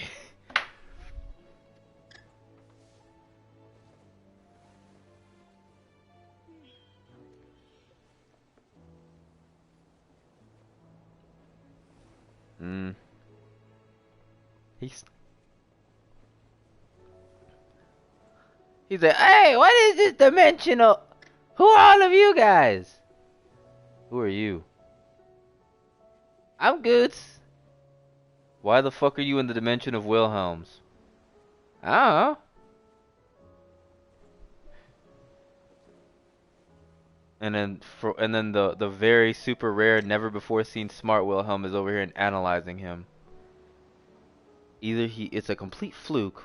He said, "Hey, what is this dimensional? Who are all of you guys? Who are you?" "I'm Goots." "Why the fuck are you in the dimension of Wilhelms?" "I don't know." And then the very super rare, never before seen smart Wilhelm is over here and analyzing him. Either it's a complete fluke.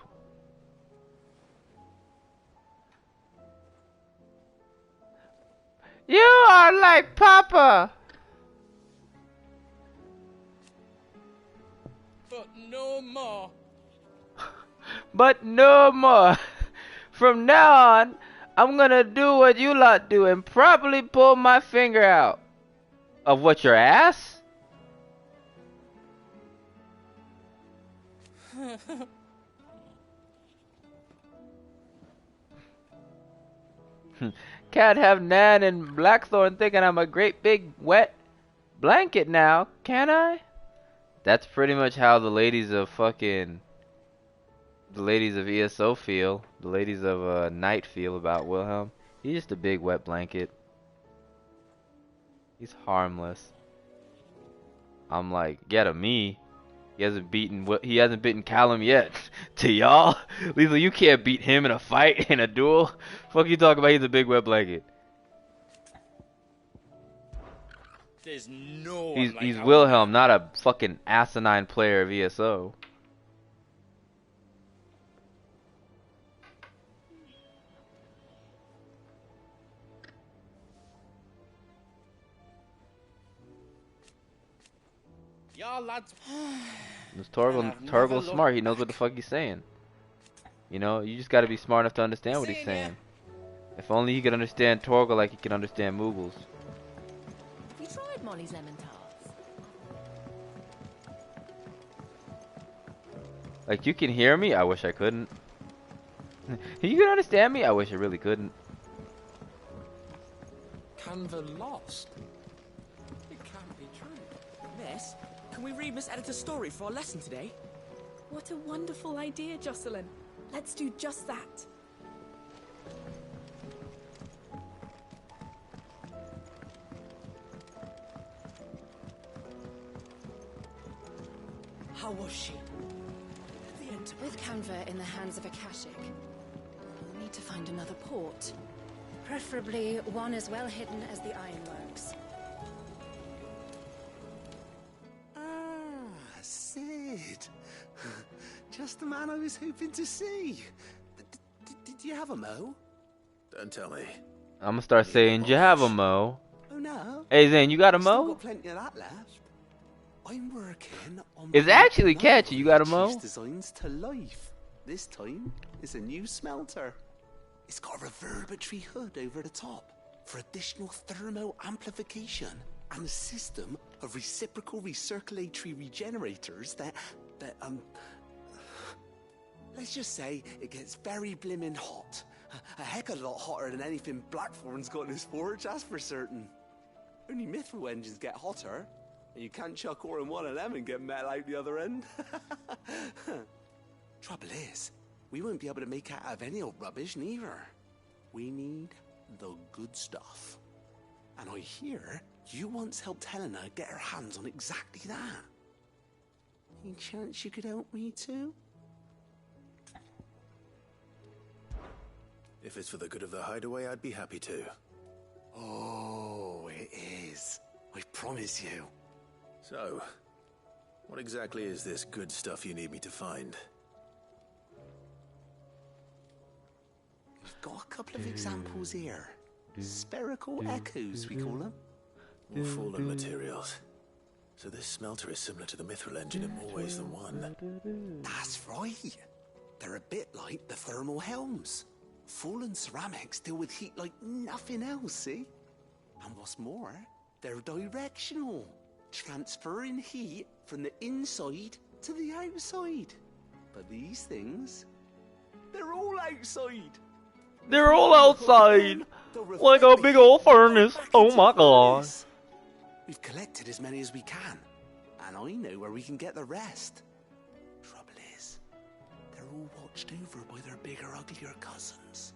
"You are like Papa." But no more. "But no more. From now on, I'm gonna do what you lot do and probably pull my finger out." "Of what, your ass?" "Can't have Nan and Blackthorn thinking I'm a great big wet blanket now, can I?" That's pretty much how the ladies of ESO feel. The ladies of Night feel about Wilhelm. He's just a big wet blanket. He's harmless. I'm like, get him, me. He hasn't beaten Callum yet. To y'all, Lethal, you can't beat him in a fight, in a duel. Fuck you talking about? He's a big wet blanket. There's no one He's like our Wilhelm, not a fucking asinine player of ESO. Y'all lads. This Well, I've never Torgal's looked smart. He knows back. what the fuck he's saying. You know, you just gotta be smart enough to understand what he's Seeing ya. saying. If only he could understand Torgal like he can understand Moobles. Have you tried Molly's lemon tarts? Like, you can hear me? I wish I couldn't. You can understand me? I wish I really couldn't. Canva lost? It can't be true. Miss, can we read Miss Editor's story for our lesson today? What a wonderful idea, Jocelyn. Let's do just that. How was she? The Enterprise. With Canva in the hands of Akashic, we'll need to find another port. Preferably one as well hidden as the Ironworks. Ah, Sid. Just the man I was hoping to see. Did you have a mo? Don't tell me. I'm gonna start saying, "Do you have a mo?" Oh no. Hey Zane, you got a Still mo? got plenty of that left. I'm working on It's actually catchy. You got a mo? Chief's designs to life. This time, it's a new smelter. It's got a reverberatory hood over the top for additional thermo amplification and a system of reciprocal recirculatory regenerators that let's just say it gets very blimmin' hot. A heck of a lot hotter than anything Blackthorn's got in his forge, that's for certain. Only mithril engines get hotter, and you can't chuck ore in one of them and get metal out the other end. Trouble is, we won't be able to make out of any old rubbish neither. We need the good stuff. And I hear you once helped Helena get her hands on exactly that. Any chance you could help me too? If it's for the good of the hideaway, I'd be happy to. Oh, it is. I promise you. So, what exactly is this good stuff you need me to find? We've got a couple of examples here. Spherical echoes, we call them. More fallen materials. So this smelter is similar to the mithril engine in more ways than one. That's right. They're a bit like the thermal helms. Fallen ceramics deal with heat like nothing else, see? And what's more, they're directional, transferring heat from the inside to the outside. But these things, they're all outside. They're all outside, like a big old furnace. Oh my god. We've collected as many as we can, and I know where we can get the rest. Trouble is, they're all watched over by their bigger, uglier cousins.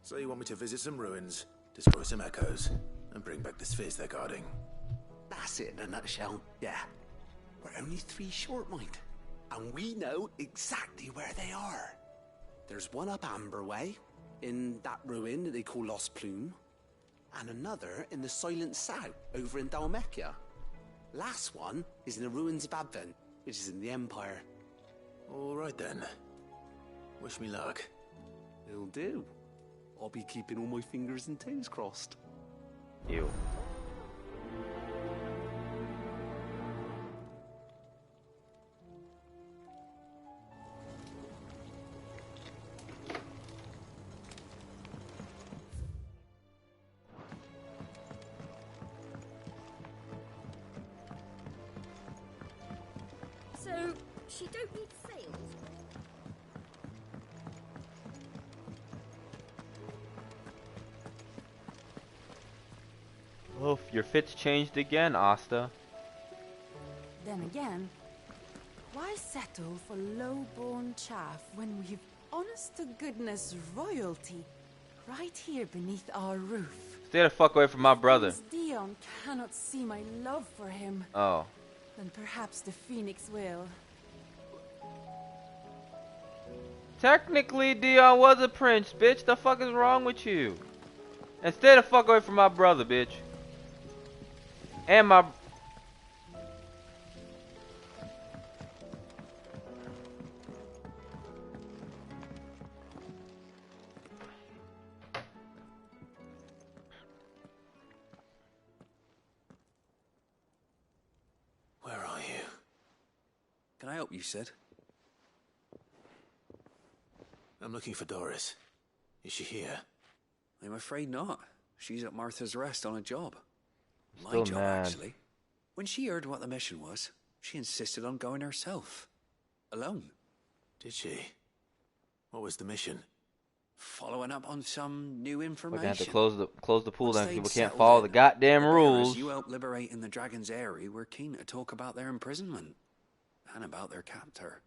So you want me to visit some ruins, destroy some echoes, and bring back the spheres they're guarding? That's it in a nutshell, yeah. We're only 3 short, mind. And we know exactly where they are. There's one up Amber Way, in that ruin that they call Lost Plume, and another in the Silent South, over in Dalmekia. Last one is in the ruins of Advent, which is in the Empire. All right then. Wish me luck. It'll do. I'll be keeping all my fingers and toes crossed. Ew. So, she don't need sails? Oof, your fit's changed again, Asta. Then again, why settle for low-born chaff when we've honest-to-goodness royalty right here beneath our roof? Stay the fuck away from my brother. Since Dion cannot see my love for him, Oh. then perhaps the Phoenix will. Technically, Dion was a prince, bitch. The fuck is wrong with you? And stay the fuck away from my brother, bitch. And my... Where are you? Can I help you, Sid? I'm looking for Doris. Is she here? I'm afraid not. She's at Martha's Rest on a job. My Still job, mad. actually. When she heard what the mission was, she insisted on going herself. Alone. Did she? What was the mission? Following up on some new We're information. gonna have to close the pool Once down they'd because we can't settled follow in, the goddamn the bearers rules. you helped liberate in the Dragon's Eyrie were keen to talk about their imprisonment. And about their captor.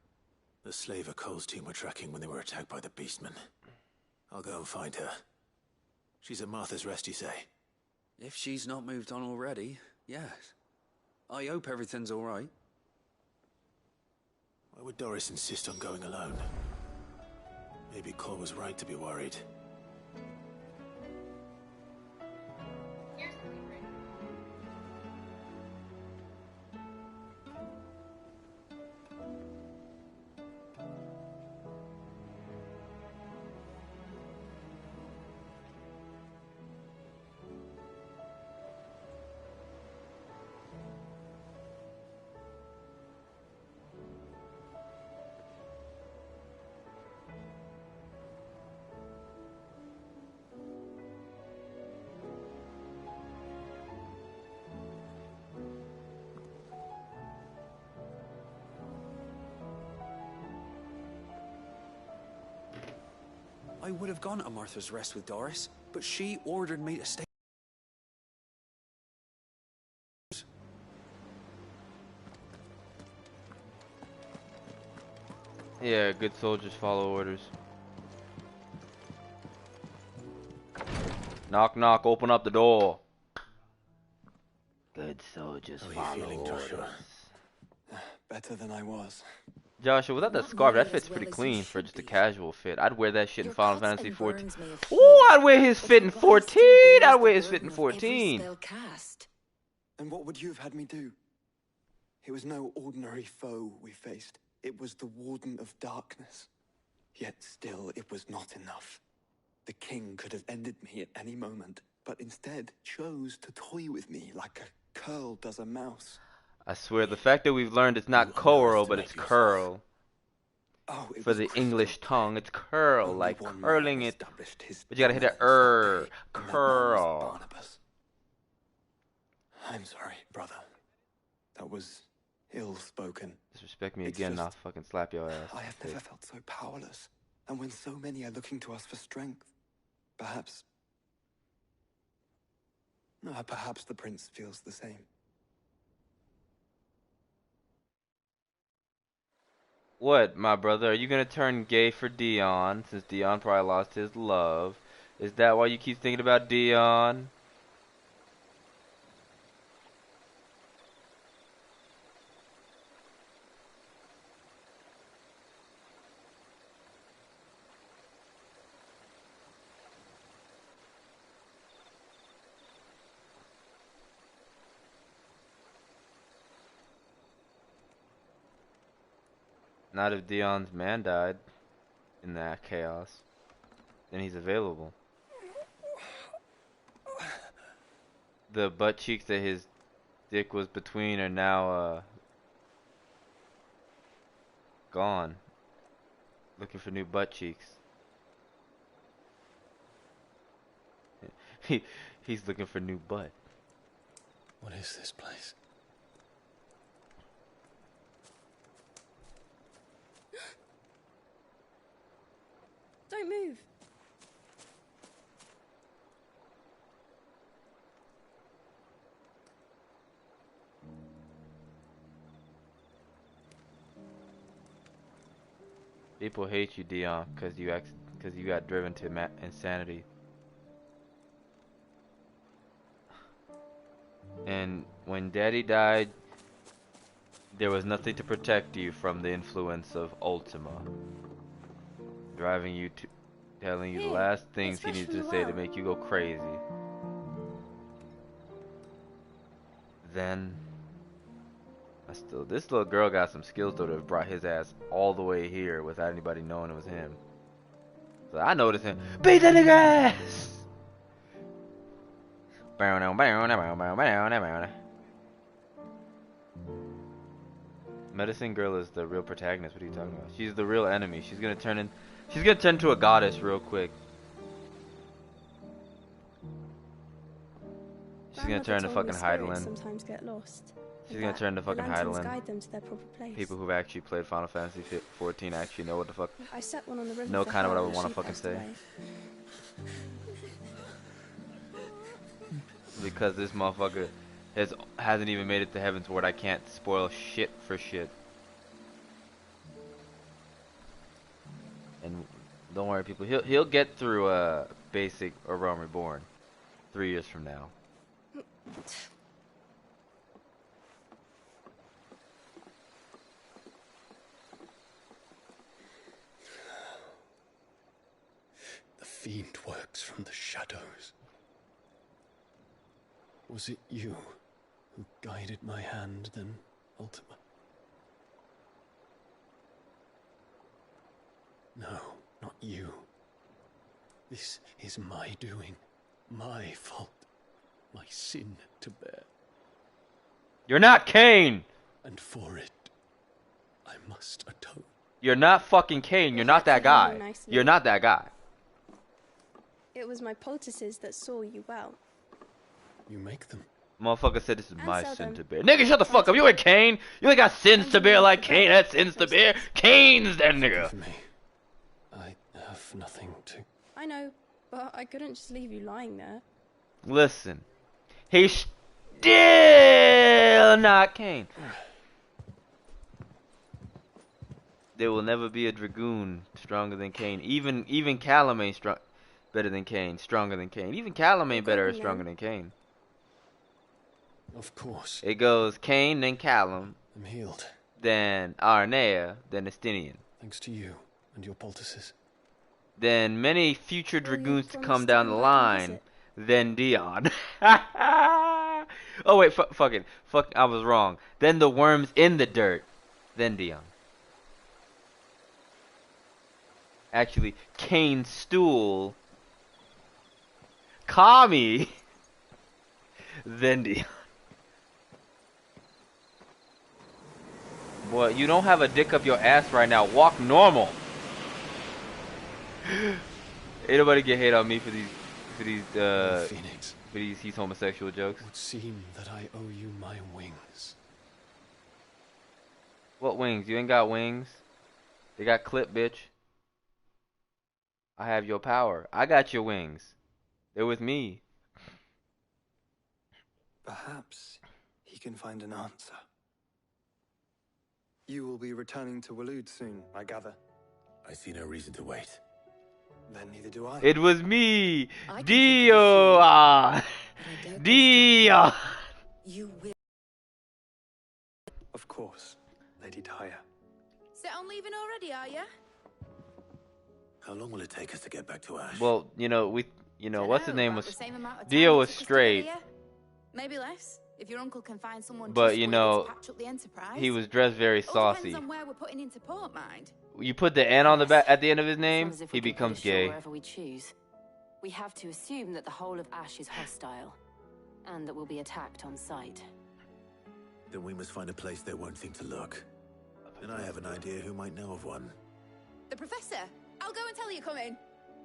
The slaver Cole's team were tracking when they were attacked by the Beastmen. I'll go and find her. She's at Martha's Rest, you say? If she's not moved on already, yes. I hope everything's all right. Why would Doris insist on going alone? Maybe Cole was right to be worried. I would have gone to Martha's Rest with Doris, but she ordered me to stay. Yeah, good soldiers follow orders. Knock, knock, open up the door. Good soldiers follow orders. Better than I was. Joshua, without that Not scarf, that nearly fits as pretty well as clean you for should just a be. casual fit. I'd wear that shit in Your Final cuts Fantasy and 14. burns may have Ooh, healed, I'd wear his but fit in your body 14. still bears I'd the wear his fit in burden of every 14. spell cast. And what would you have had me do? It was no ordinary foe we faced. It was the Warden of Darkness. Yet still, it was not enough. The king could have ended me at any moment, but instead chose to toy with me like a curl does a mouse. I swear, the fact that we've learned it's not curl, but it's curl. Oh, it For was the crystal English clear. tongue, it's curl, Only like one curling man it. established his But you gotta hit a dominance that day, and that man was curl. Barnabas. I'm sorry, brother. That was ill-spoken. Disrespect me It's again, just- I'll fucking slap your ass. I have never felt so powerless. And when so many are looking to us for strength, perhaps the prince feels the same. What, my brother? Are you gonna turn gay for Dion, since Dion probably lost his love? Is that why you keep thinking about Dion? Not if Dion's man died in that chaos. Then he's available. The butt cheeks that his dick was between are now gone. Looking for new butt cheeks. He's looking for new butt. What is this place? Don't move. People hate you, Dion, because you got driven to insanity. And when Daddy died, there was nothing to protect you from the influence of Ultima. Driving you to, telling you the last things he needed to say to make you go crazy. Then, this little girl got some skills though to have brought his ass all the way here without anybody knowing it was him. So I noticed him. Beat the nigga ass! Medicine Girl is the real protagonist. What are you talking about? She's the real enemy. She's gonna turn into a goddess real quick. She's gonna turn to fucking Heidelin. Sometimes get lost. She's gonna turn to fucking Heidelin. Guide them to their proper place. People who've actually played Final Fantasy 14 actually know what the fuck. I set one on the river. Know kind of what I would want to fucking say. Because this motherfucker hasn't even made it to Heaven's Ward. I can't spoil shit for shit. And don't worry, people. He'll get through basic or Realm Reborn 3 years from now. The fiend works from the shadows. Was it you who guided my hand then, Ultima? No, not you. This is my doing, my fault, my sin to bear. You're not Cain! And for it, I must atone. You're not fucking Cain. You're not that guy. You're not that guy. It was my poultices that saw you well. You make them. Motherfucker said this is my sin to bear. Nigga, shut the fuck up. You ain't Cain. You ain't got sins to bear like Cain had sins to bear. Cain's that nigga. I have nothing to... I know, but I couldn't just leave you lying there. Listen. He's still not Cain. There will never be a Dragoon stronger than Cain. Even Callum ain't better than Cain. Stronger than Cain. Even Callum ain't better or stronger than Cain. Of course. It goes Cain, then Callum. I'm healed. Then Arnea, then Estinian. Thanks to you and your poultices. Then many future Dragoons to come down the line. Then Dion. Oh wait, fuck it. Fuck, I was wrong. Then the worms in the dirt. Then Dion. Actually, Cain's stool. Kami. Then Dion. Boy, you don't have a dick up your ass right now. Walk normal. Ain't nobody get hate on me for these homosexual jokes. It would seem that I owe you my wings. What wings? You ain't got wings. They got clip, bitch. I have your power. I got your wings. They're with me. Perhaps he can find an answer. You will be returning to Waloed soon, I gather. I see no reason to wait. Then neither do I. It was me, Dio. Dio. You will. Of course, Lady Tyre. Set on leaving already, are you? How long will it take us to get back to Ash? Well, what's his name About was the same amount of time Dio it was took us to get straight, here. Maybe less, if your uncle can find someone but trustworthy to patch up the Enterprise. he was dressed very All saucy. depends on where we're putting into port, mind. You put the N on the back at the end of his name, It's not as if he we can becomes put ashore gay. wherever we choose. We have to assume that the whole of Ash is hostile, and that we'll be attacked on sight. Then we must find a place they won't think to look. And I have an idea who might know of one. The Professor! I'll go and tell you come in.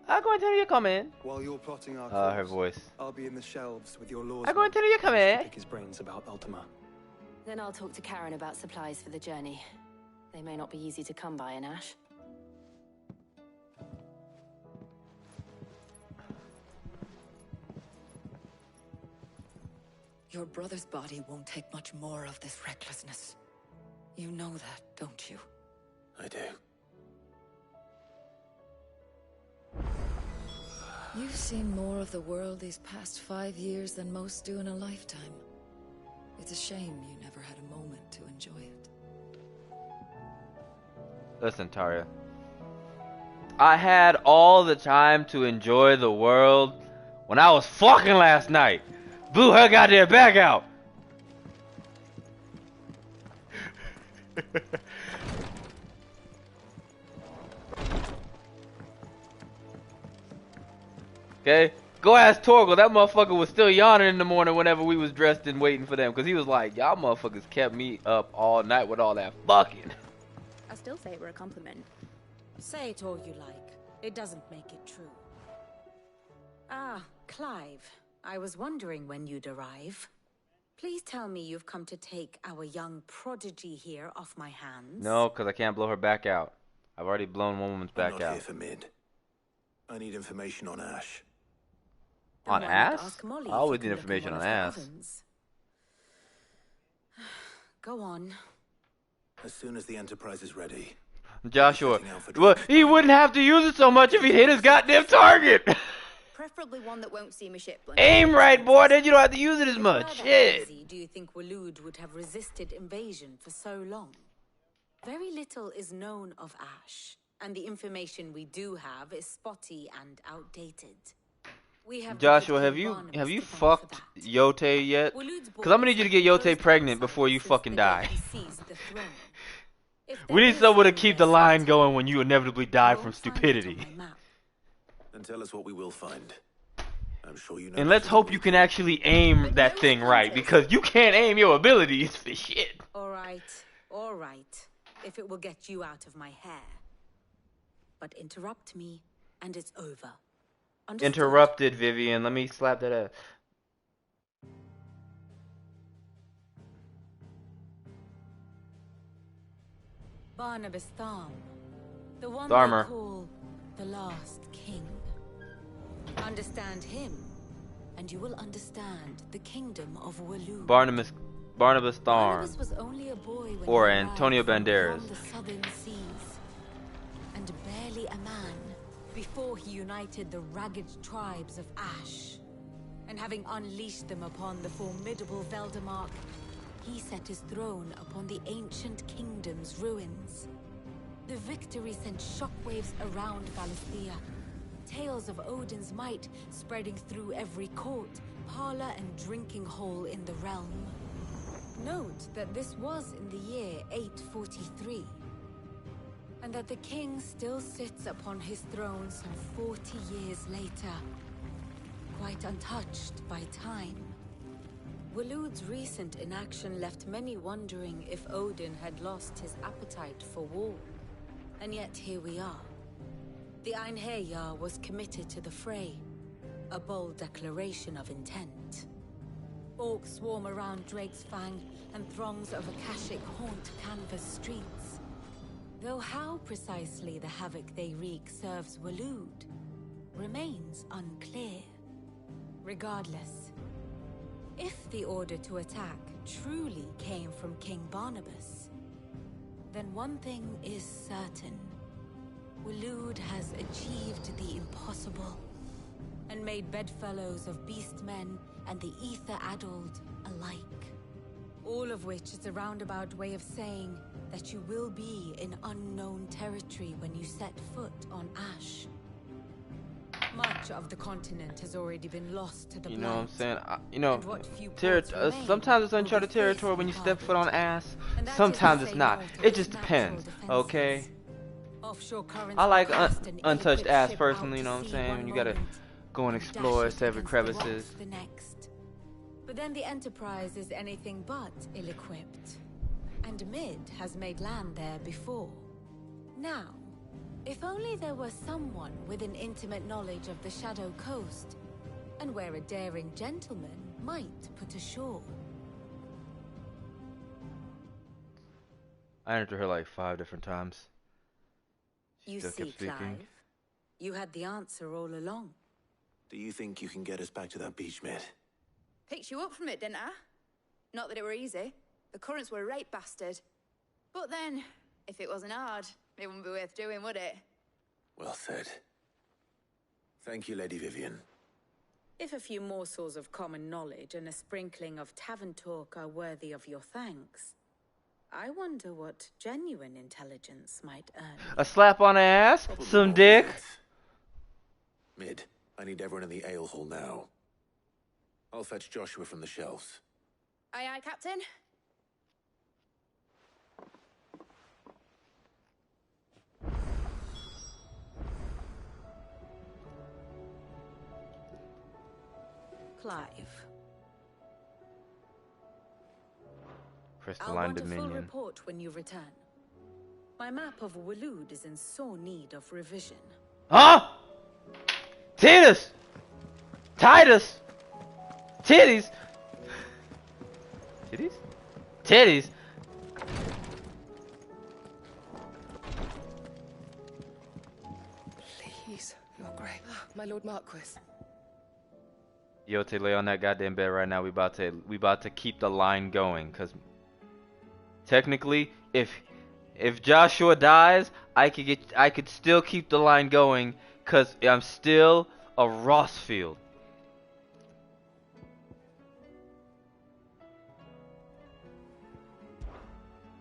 I'll go and tell you come in. While you're plotting our Her course, voice. I'll be in the shelves with your lords. I'll go and tell you come in. Pick his brains about Ultima. Then I'll talk to Karen about supplies for the journey. They may not be easy to come by in Ash. Your brother's body won't take much more of this recklessness. You know that, don't you? I do. You've seen more of the world these past 5 years than most do in a lifetime. It's a shame you never had a moment to enjoy it. Listen, Taria. I had all the time to enjoy the world when I was fucking last night. Blew her goddamn back out. Okay? Go ask Torgal. That motherfucker was still yawning in the morning whenever we was dressed and waiting for them. Because he was like, y'all motherfuckers kept me up all night with all that fucking. I still say it were a compliment. Say it all you like. It doesn't make it true. Ah, Clive. I was wondering when you'd arrive. Please tell me you've come to take our young prodigy here off my hands. No, because I can't blow her back out. I've already blown one woman's back I'm not out. here for mid. I need information on Ash. On Then why not ass? ask Molly I if always you need can look in information one on of her ass. ovens? Go on. As soon as the Enterprise is ready. Joshua. Well, he wouldn't have to use it so much if he hit his goddamn target. Preferably one that won't see me ship. Aim right, boy. Then you don't have to use it as much. Rather Shit. easy, do you think Waloed would have resisted invasion for so long? Very little is known of Ash, and the information we do have is spotty and outdated. We have Joshua, have you fucked Yote yet? Because I'm gonna need you to get Yote pregnant before you fucking die. We need someone to keep the line going when you inevitably die from stupidity. Then tell us what we will find. I'm sure you know. And let's hope you can actually aim that thing right, because you can't aim your abilities for shit. All right. If it will get you out of my hair. But interrupt me, and it's over. Understood? Interrupted, Vivian. Let me slap that ass. Barnabas Tharm, the one Tharmr. they call the last king. Understand him, and you will understand the kingdom of Waloed. Barnabas Barnabas Tharm. was only a boy when Or he Antonio arrived Banderas. from the southern seas, and barely a man before he united the ragged tribes of Ash. And having unleashed them upon the formidable Veldamark, he set his throne upon the ancient kingdom's ruins. The victory sent shockwaves around Valisthea. Tales of Odin's might spreading through every court, parlor, and drinking hole in the realm. Note that this was in the year 843, and that the king still sits upon his throne some 40 years later, quite untouched by time. Waloed's recent inaction left many wondering if Odin had lost his appetite for war. And yet here we are. The Einherjar was committed to the fray, a bold declaration of intent. Orcs swarm around Drake's Fang, and throngs of Akashic haunt Canvas streets. Though how precisely the havoc they wreak serves Waloed remains unclear. Regardless, if the order to attack truly came from King Barnabas, then one thing is certain. Waloed has achieved the impossible, and made bedfellows of beastmen and the ether-addled alike. All of which is a roundabout way of saying that you will be in unknown territory when you set foot on Ash. Much of the continent has already been lost to the You know what I'm Blight. saying? You know, And what few ports remain sometimes it's will be uncharted territory when you faithfully step foot on guarded. ass. And that is Sometimes to it's say not. naught of It its just natural depends. defenses. Okay. Offshore currents I like will cast an untouched ill-equipped ass ship personally. out You know to what I'm sea saying? one You gotta moment go and and explore dash it several against the rocks crevices. the next. But then the Enterprise is anything but ill-equipped. And Mid has made land there before. Now, if only there were someone with an intimate knowledge of the Shadow Coast, and where a daring gentleman might put ashore. I entered her like 5 different times. She You still see, kept speaking. Clive, you had the answer all along. Do you think you can get us back to that beach, mate? Picked you up from it, didn't I? Not that it were easy. The currents were a right bastard. But then, if it wasn't hard, it wouldn't be worth doing, would it? Well said. Thank you, Lady Vivian. If a few morsels of common knowledge and a sprinkling of tavern talk are worthy of your thanks, I wonder what genuine intelligence might earn. A slap on the ass, some dick. Mid, I need everyone in the ale hall now. I'll fetch Joshua from the shelves. Aye, aye, Captain. Clive. I'll Crystalline want a full Dominion. report when you return. My map of Waloed is in sore need of revision. Huh? Titus! Titus! Titties! Titties? Titties? Please, Your Grace. My Lord Marquis. Yo, Tay, lay on that goddamn bed right now. We about to keep the line going, cause technically, if Joshua dies, I could still keep the line going, cause I'm still a Rossfield.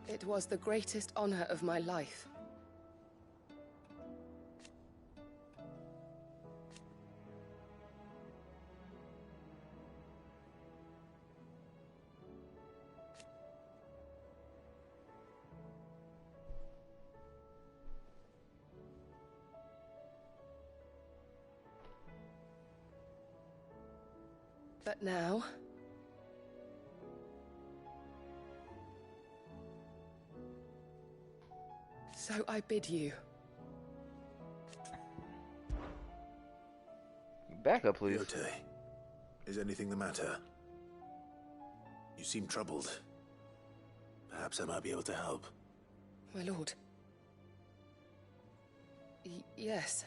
It was the greatest honor of my life. But now, so I bid you. Back up, please. Yote, is anything the matter? You seem troubled. Perhaps I might be able to help. My lord. Yes.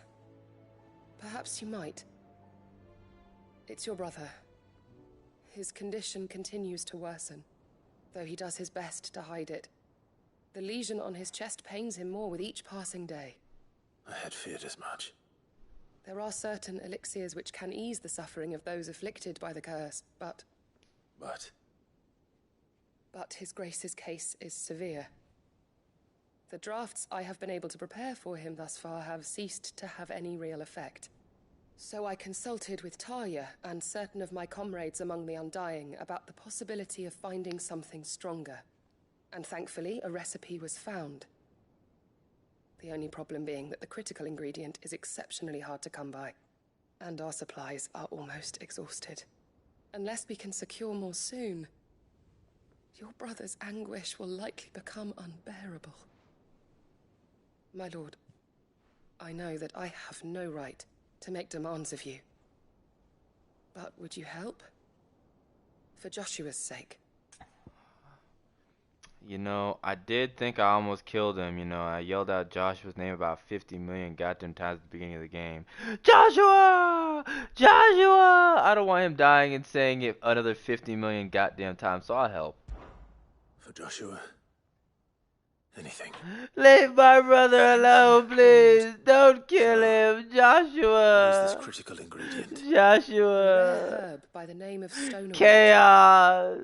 Perhaps you might. It's your brother. His condition continues to worsen, though he does his best to hide it. The lesion on his chest pains him more with each passing day. I had feared as much. There are certain elixirs which can ease the suffering of those afflicted by the curse, but his grace's case is severe. The drafts I have been able to prepare for him thus far have ceased to have any real effect. So I consulted with Tarja and certain of my comrades among the Undying about the possibility of finding something stronger. And thankfully, a recipe was found. The only problem being that the critical ingredient is exceptionally hard to come by, and our supplies are almost exhausted. Unless we can secure more soon, your brother's anguish will likely become unbearable. My lord, I know that I have no right to make demands of you. But would you help? For Joshua's sake. You know, I did think I almost killed him. You know, I yelled out Joshua's name about 50 million goddamn times at the beginning of the game. Joshua! Joshua! I don't want him dying and saying it another 50 million goddamn times, so I'll help. For Joshua Anything. Leave my brother alone, please. Don't kill him, Joshua. What is this critical ingredient? Joshua. A rare herb by the name of stoner. Chaos.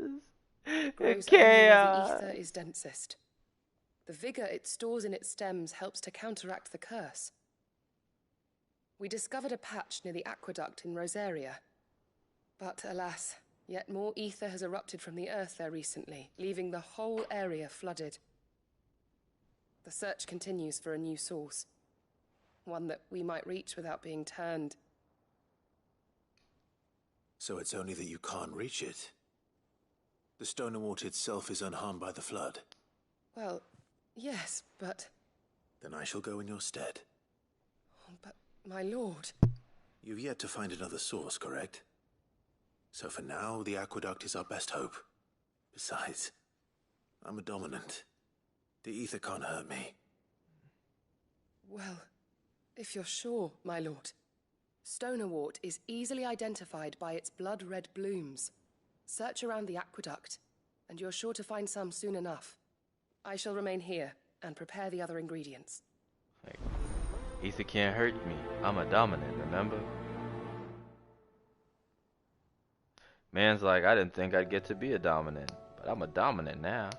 Grows Chaos. only where the ether is densest. The vigor it stores in its stems helps to counteract the curse. We discovered a patch near the aqueduct in Rosaria. But alas, yet more ether has erupted from the earth there recently, leaving the whole area flooded. The search continues for a new source. One that we might reach without being turned. So it's only that you can't reach it. The stoner water itself is unharmed by the flood. Well, yes, but... Then I shall go in your stead. Oh, but, my lord... You've yet to find another source, correct? So for now, the aqueduct is our best hope. Besides, I'm a dominant. The ether can't hurt me. Well, if you're sure, my lord. Stonerwort is easily identified by its blood-red blooms. Search around the aqueduct, and you're sure to find some soon enough. I shall remain here and prepare the other ingredients. Like, ether can't hurt me. I'm a dominant, remember? Man's like, I didn't think I'd get to be a dominant, but I'm a dominant now.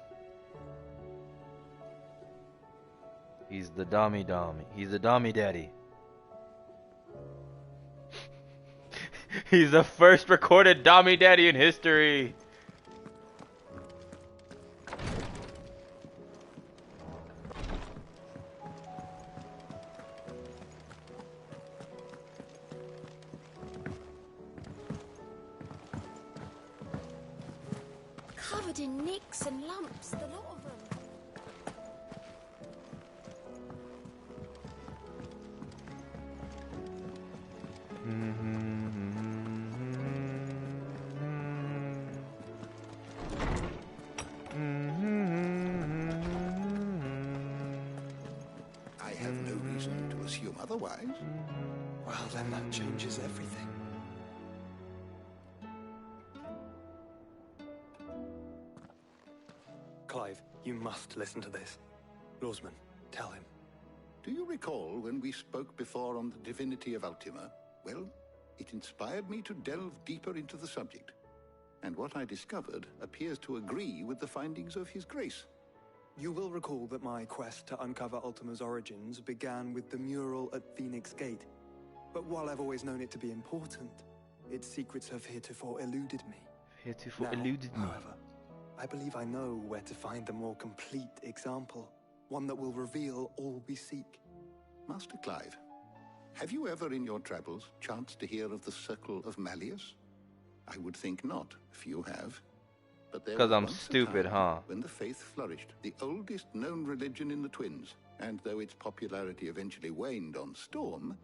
He's the dommy. He's the dommy daddy. He's the first recorded dommy daddy in history. Covered in nicks and lumps, the lot of them. I have no reason to assume otherwise. Well, then that changes everything. Clive, you must listen to this. Lawsman, tell him. Do you recall when we spoke before on the divinity of Ultima? Well, it inspired me to delve deeper into the subject. And what I discovered appears to agree with the findings of His Grace. You will recall that my quest to uncover Ultima's origins began with the mural at Phoenix Gate. But while I've always known it to be important, its secrets have heretofore eluded me. However, I believe I know where to find the more complete example. One that will reveal all we seek. Master Clive, have you ever in your travels chanced to hear of the Circle of Malleus? I would think not, if you have. But there 'Cause was I'm once a stupid, time huh? when the faith flourished, the oldest known religion in the Twins, and though its popularity eventually waned on Storm...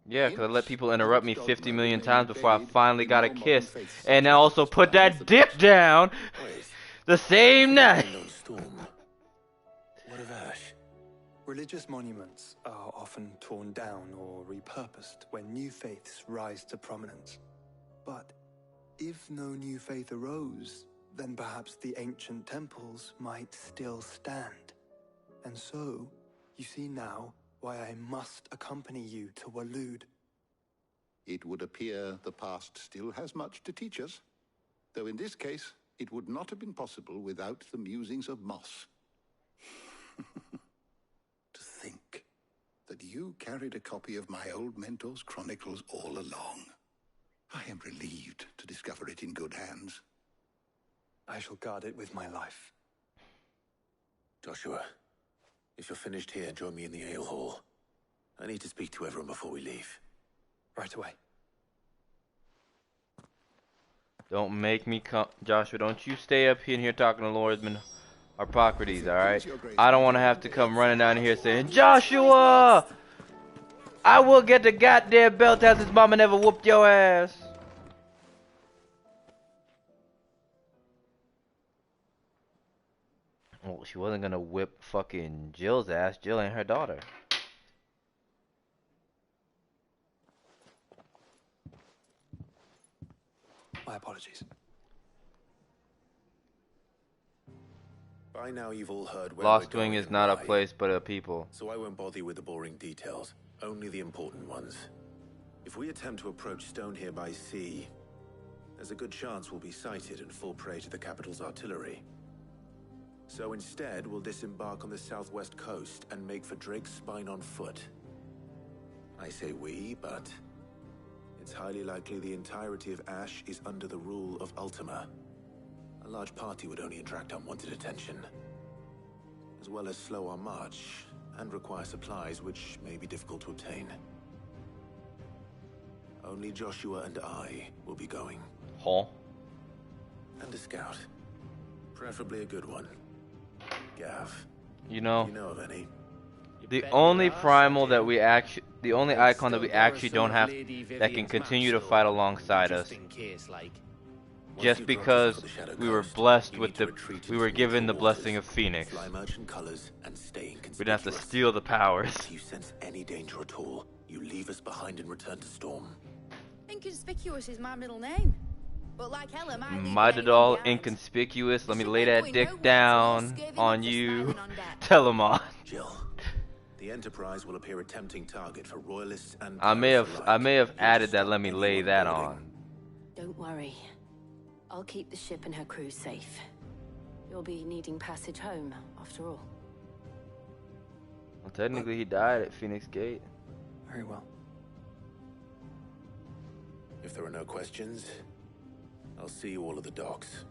Yeah, because I let people interrupt me 50 million times before I finally got a kiss. And I also put that dick down the same night. What of Ash? Religious monuments are often torn down or repurposed when new faiths rise to prominence. But if no new faith arose, then perhaps the ancient temples might still stand. And so, you see now why I must accompany you to Waloed. It would appear the past still has much to teach us, though in this case, it would not have been possible without the musings of Moss. To think that you carried a copy of my old mentor's chronicles all along. I am relieved to discover it in good hands. I shall guard it with my life. Joshua, if you're finished here, join me in the ale hall. I need to speak to everyone before we leave. Right away. Don't make me come, Joshua. Don't you stay up in here talking to Lordsman or Hippocrates, alright? I don't want to have to come running down here saying, Joshua! I will get the goddamn belt as his mama never whooped your ass. Well, she wasn't gonna whip fucking Jill's ass. Jill ain't her daughter. My apologies. By now you've all heard where Lost we're going Wing is and not a why, place, but a people. so I won't bother you with the boring details, only the important ones. If we attempt to approach Stone here by sea, there's a good chance we'll be sighted and fall prey to the capital's artillery. So instead, we'll disembark on the southwest coast and make for Drake's Spine on foot. I say we, but it's highly likely the entirety of Ash is under the rule of Ultima. A large party would only attract unwanted attention, as well as slow our march and require supplies which may be difficult to obtain. Only Joshua and I will be going. Huh? And a scout. Preferably a good one. Gav. You know of any? the only primal that we actually, the only icon that we actually don't have that can continue to fight alongside us. Just because we were blessed with we were given the blessing of Phoenix. We didn't have to steal the powers. If you sense any danger at all, you leave us behind and return to Storm. Inconspicuous is my middle name. But like Ella, Might it all inconspicuous? Let me lay that dick down on you. Telemon. Jill, the Enterprise will appear a tempting target for royalists and I may have added that. Let me lay that on. Don't worry. I'll keep the ship and her crew safe. You'll be needing passage home, after all. Well, technically he died at Phoenix Gate. Very well. If there are no questions, I'll see you all at the docks.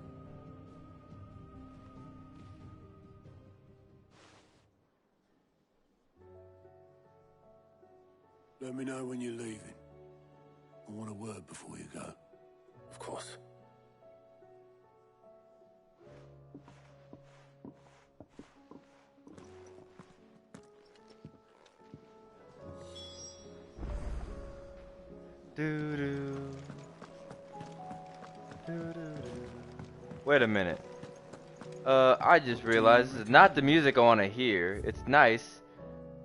Let me know when you're leaving. I want a word before you go. Of course. Wait a minute. I just realized this is not the music I want to hear. It's nice,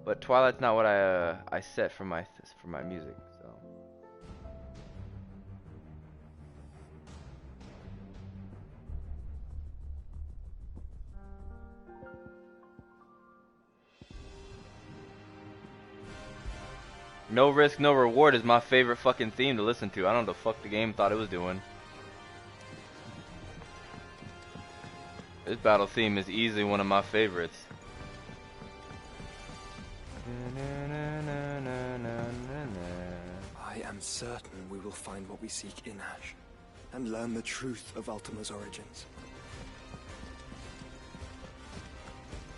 but Twilight's not what I set for my music. So. No risk, no reward is my favorite fucking theme to listen to. I don't know what the fuck the game thought it was doing. This battle theme is easily one of my favorites. I am certain we will find what we seek in Ash, and learn the truth of Ultima's origins.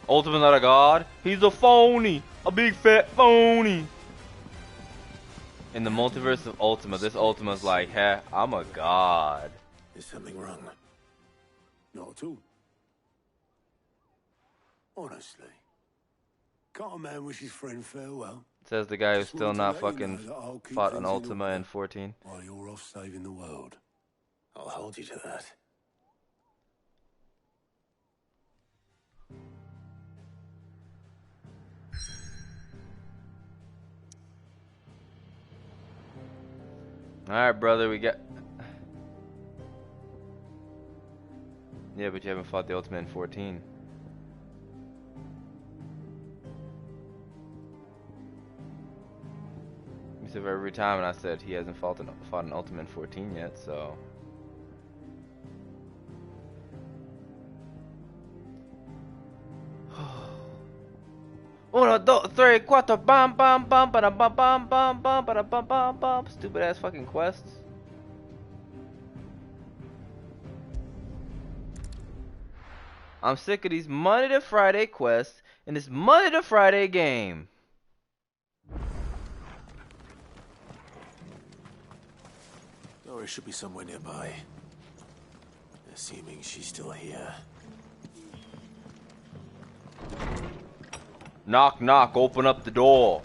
Ultima's not a god. He's a phony. A big fat phony. In the multiverse of Ultima, this Ultima's like, hey, I'm a god. Is something wrong? Not at all. Honestly. Can't a man wish his friend farewell? Says the guy who's still not fucking fought on Ultima in 14. While you're off saving the world. I'll hold you to that. Alright, brother, we got... Yeah, but you haven't fought the Ultima in 14. You said every time, and I said he hasn't fought an Ultima in 14 yet, so... Uno, dos, tres, cuatro, bam, bam, bam, bada, bam, bam, bam, bam, bada, bam, bam, bam. Stupid ass fucking quests. I'm sick of these Monday to Friday quests in this Monday to Friday game. Doris should be somewhere nearby. Assuming she's still here. Knock, knock, open up the door.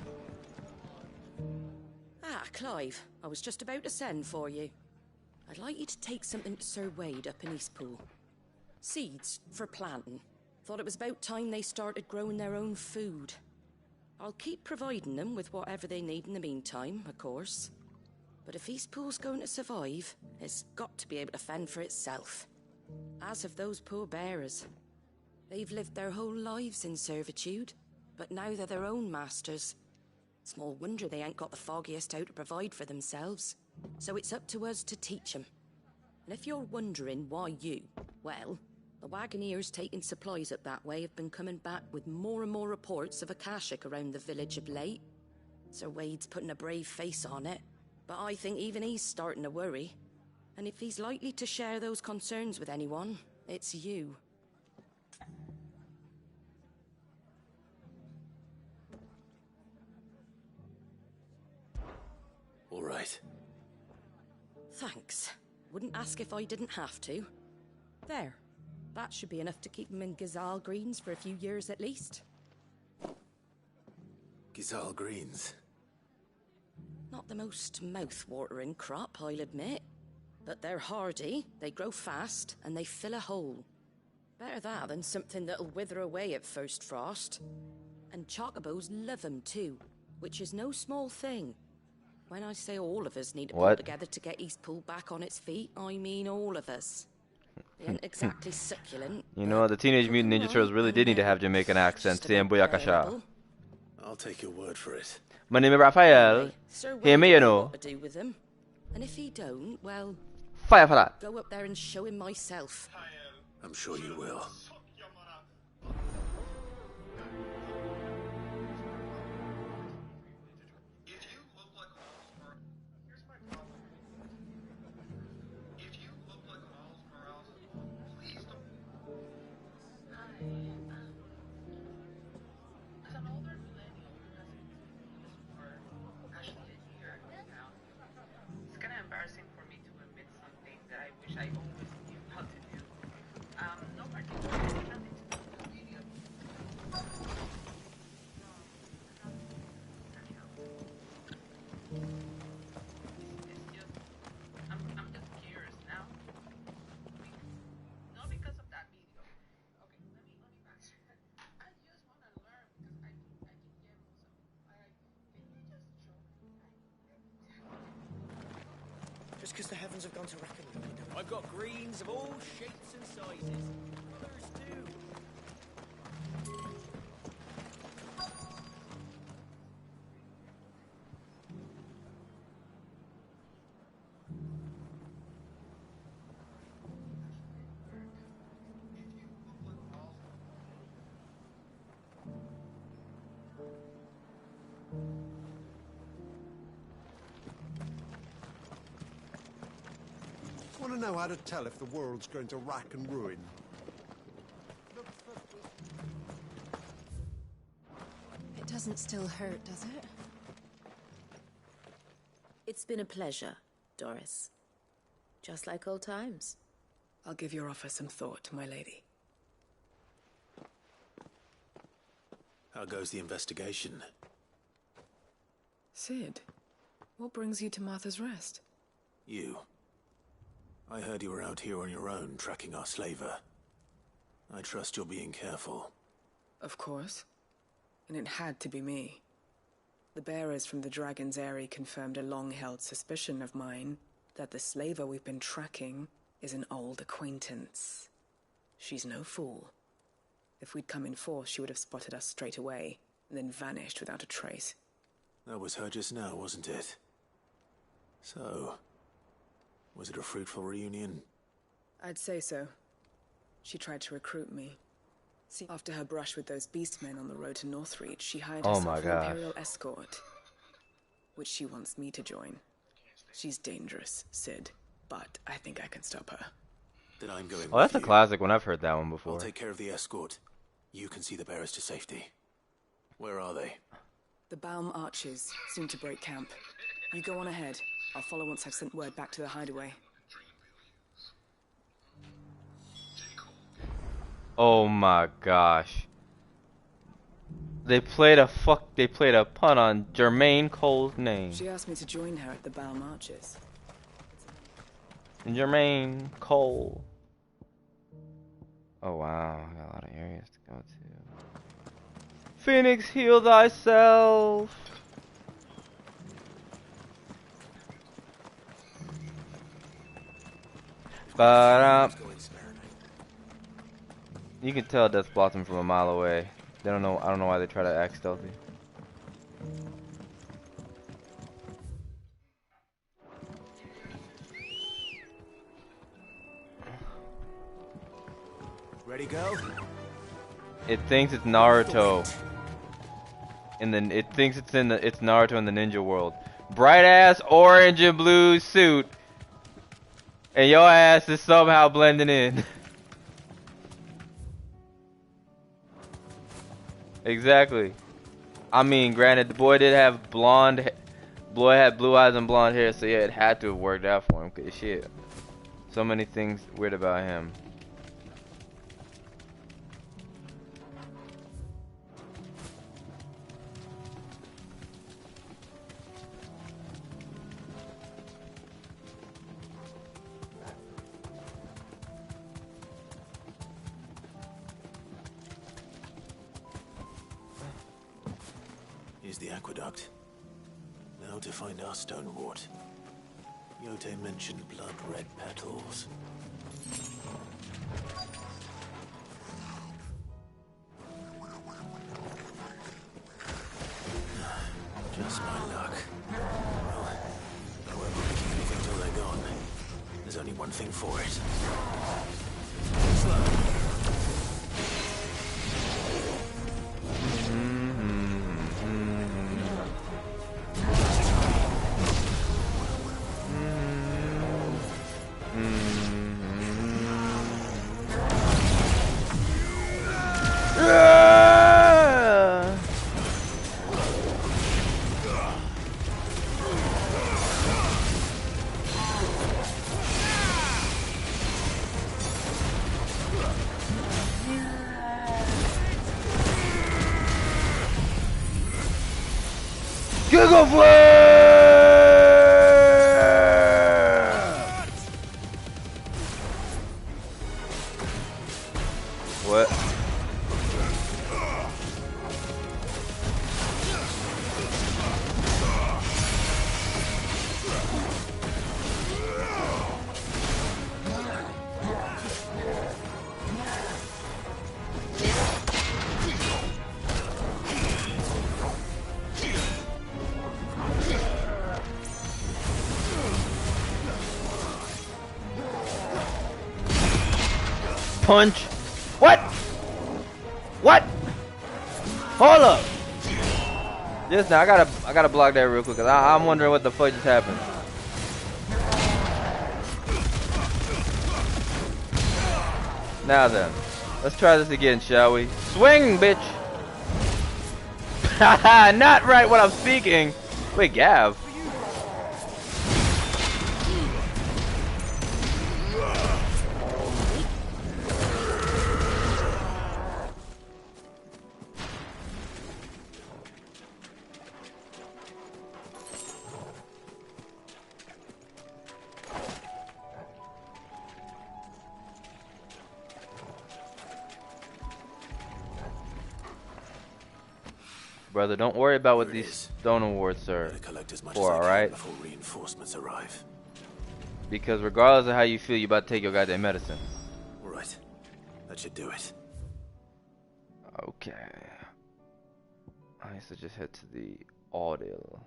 Ah, Clive, I was just about to send for you. I'd like you to take something to Sir Wade up in Eastpool. Seeds for planting. Thought it was about time they started growing their own food. I'll keep providing them with whatever they need in the meantime, of course. But if Eastpool's going to survive, it's got to be able to fend for itself. As have those poor bearers. They've lived their whole lives in servitude, but now they're their own masters. Small wonder they ain't got the foggiest how to provide for themselves. So it's up to us to teach them. And if you're wondering why you, well, the Wagoneers taking supplies up that way have been coming back with more and more reports of Akashic around the village of late. Sir Wade's putting a brave face on it, but I think even he's starting to worry. And if he's likely to share those concerns with anyone, it's you. All right. Thanks. Wouldn't ask if I didn't have to. There. That should be enough to keep him in Gazal Greens for a few years at least. Gazal Greens. Not the most mouth-watering crop, I'll admit. But they're hardy, they grow fast, and they fill a hole. Better that than something that'll wither away at first frost. And chocobos love them too, which is no small thing. When I say all of us need to pull together to get Eastpool back on its feet, I mean all of us. They ain't exactly succulent. You know, the Teenage Mutant Ninja Turtles really did need to have Jamaican accents. Saying Booyakasha. I'll take your word for it. My name is Raphael. Hear me, you know. To do with him. And if he don't, well, fire for that. Go up there and show him myself. I'm sure you will. Just because the heavens have gone to reckon with me, I've got greens of all shapes and sizes. Others do. Want to know how to tell if the world's going to rack and ruin? It doesn't still hurt, does it? It's been a pleasure, Doris. Just like old times. I'll give your offer some thought, my lady. How goes the investigation? Sid, what brings you to Martha's Rest? You. I heard you were out here on your own, tracking our slaver. I trust you're being careful. Of course. And it had to be me. The bearers from the Dragon's Eyrie confirmed a long-held suspicion of mine that the slaver we've been tracking is an old acquaintance. She's no fool. If we'd come in force, she would have spotted us straight away, and then vanished without a trace. That was her just now, wasn't it? So, was it a fruitful reunion? I'd say so. She tried to recruit me. See, after her brush with those beastmen on the road to Northreach, she hired herself an Imperial escort, which she wants me to join. She's dangerous, Sid, but I think I can stop her. Then I'm going Oh, that's with a you. classic one. I've heard that one before. I'll take care of the escort. You can see the bearers to safety. Where are they? The Baum Archers, soon to break camp. You go on ahead. I'll follow once I've sent word back to the hideaway. Oh my gosh. They played a pun on Jermaine Cole's name. She asked me to join her at the Baum Archers. Jermaine Cole. Oh wow, got a lot of areas to go to. Phoenix, heal thyself. You can tell Death Blossom from a mile away. They don't know. I don't know why they try to act stealthy. Ready, go? It thinks it's Naruto. And then it thinks it's Naruto in the ninja world. Bright ass orange and blue suit. And your ass is somehow blending in. Exactly. I mean, granted, the boy did have boy had blue eyes and blonde hair, so yeah, it had to have worked out for him. Cause shit, so many things weird about him. Here's the aqueduct. Now to find our stonewort. Yote mentioned blood-red petals. Just my luck. Well, I won't be picking anything till they're gone. There's only one thing for it. Slow. Giggle Flare! What? Punch. What? What? Hold up. Just now, I gotta block that real quick, cause I'm wondering what the fuck just happened. Now then, let's try this again, shall we? Swing, bitch. Haha, not right when I'm speaking. Wait, Gav. Brother, don't worry about what these stone awards are for, alright? Before reinforcements arrive. Because regardless of how you feel, you about to take your goddamn medicine. Right. That should do it. Okay. I used to just head to the audio.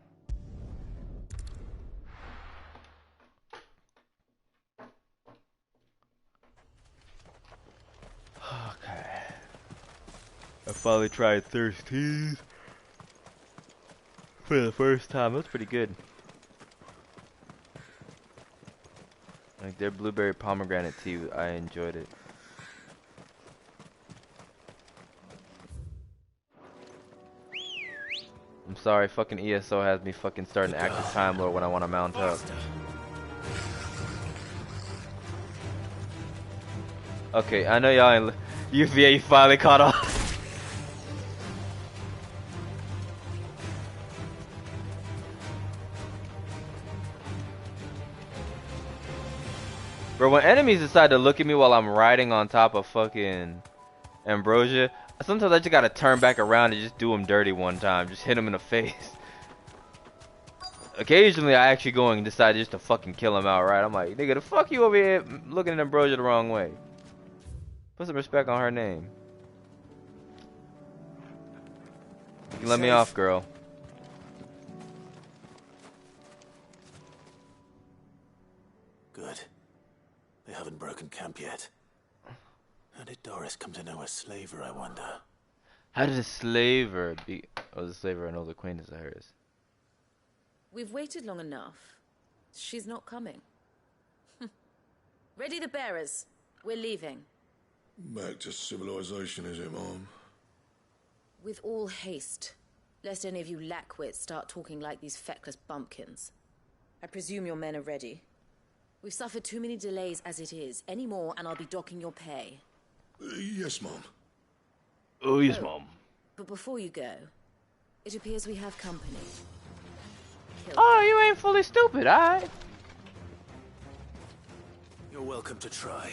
Okay. I finally tried Thirsties for the first time. It was pretty good. Like their blueberry pomegranate tea, I enjoyed it. I'm sorry, fucking ESO has me fucking starting active time lord when I want to mount up. Okay, I know y'all ain't. You finally caught on. Bro, when enemies decide to look at me while I'm riding on top of fucking Ambrosia, sometimes I just gotta turn back around and just do them dirty one time. Just hit them in the face. Occasionally, I actually go and decide just to fucking kill him outright. I'm like, nigga, the fuck you over here looking at Ambrosia the wrong way. Put some respect on her name. You can let me off, girl. Good. They haven't broken camp yet. How did Doris come to know a slaver, I wonder? How did a slaver be... Oh, the slaver, an old acquaintance of hers. We've waited long enough. She's not coming. Ready the bearers. We're leaving. Back to civilization, is it, Mom? With all haste. Lest any of you lackwits start talking like these feckless bumpkins. I presume your men are ready. We've suffered too many delays as it is. Any more and I'll be docking your pay. Yes, Mom. Oh, yes, Mom. But before you go, it appears we have company. Oh, you ain't fully stupid, alright? You're welcome to try.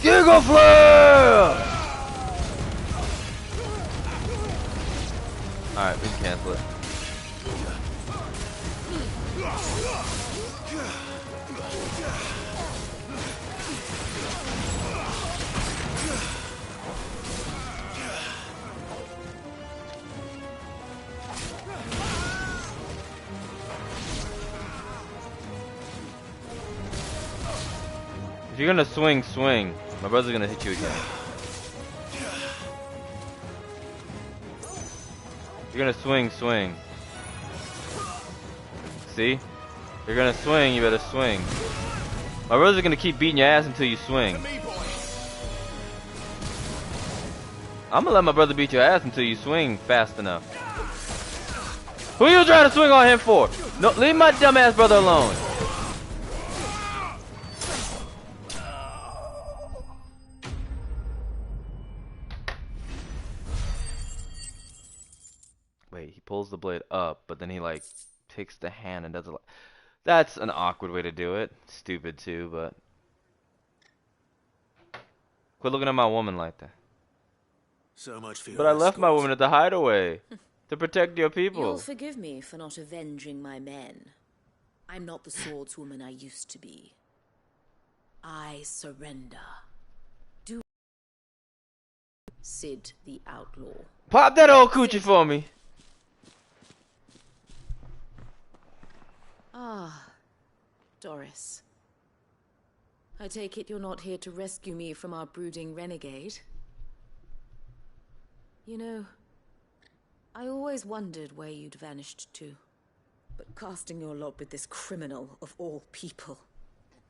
Giggle flare! Alright, we can cancel it. If you're gonna swing, swing. My brother's gonna hit you again. You're gonna swing, swing. See? You're gonna swing, you better swing. My brother's gonna keep beating your ass until you swing. I'm gonna let my brother beat your ass until you swing fast enough. Who you trying to swing on him for? No, leave my dumb ass brother alone. Wait, he pulls the blade up, but then he like takes the hand and does it. That's an awkward way to do it. Stupid too, but quit looking at my woman like that. So much for your But I left my escort. woman at the hideaway to protect your people. You'll forgive me for not avenging my men. I'm not the swordswoman I used to be. I surrender. Do Sid the Outlaw. Pop that old coochie for me. Ah, Doris. I take it you're not here to rescue me from our brooding renegade? You know, I always wondered where you'd vanished to. But casting your lot with this criminal of all people.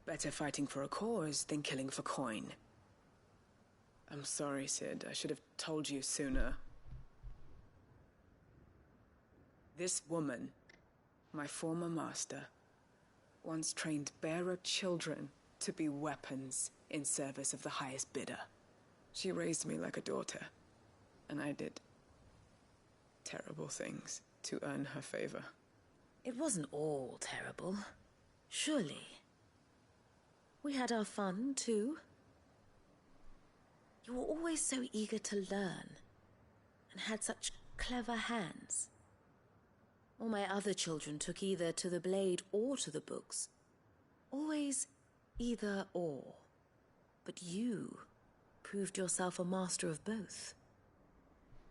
Better fighting for a cause than killing for coin. I'm sorry, Sid. I should have told you sooner. This woman, my former master, once trained bearer children to be weapons in service of the highest bidder. She raised me like a daughter, and I did terrible things to earn her favor. It wasn't all terrible, surely. We had our fun, too. You were always so eager to learn, and had such clever hands. All my other children took either to the blade or to the books. Always either or. But you proved yourself a master of both.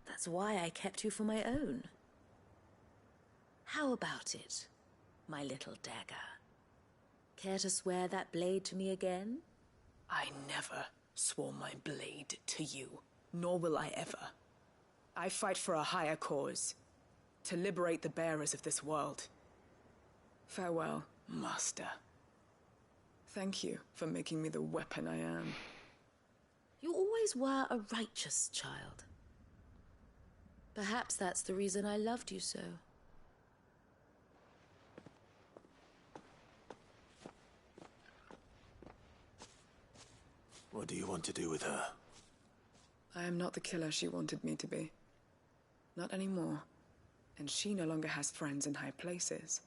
That's why I kept you for my own. How about it, my little dagger? Care to swear that blade to me again? I never swore my blade to you, nor will I ever. I fight for a higher cause, to liberate the bearers of this world. Farewell, Master. Thank you for making me the weapon I am. You always were a righteous child. Perhaps that's the reason I loved you so. What do you want to do with her? I am not the killer she wanted me to be. Not anymore. And she no longer has friends in high places.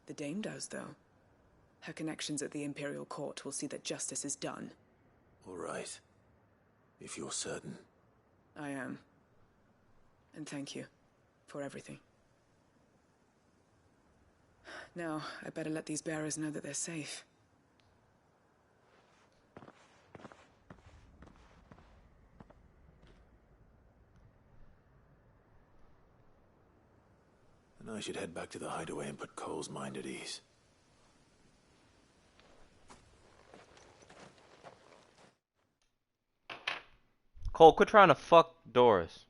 The Dame does, though. Her connections at the Imperial Court will see that justice is done. All right. If you're certain. I am. And thank you for everything. Now, I better let these bearers know that they're safe. And I should head back to the hideaway and put Cole's mind at ease. Cole, quit trying to fuck Doris.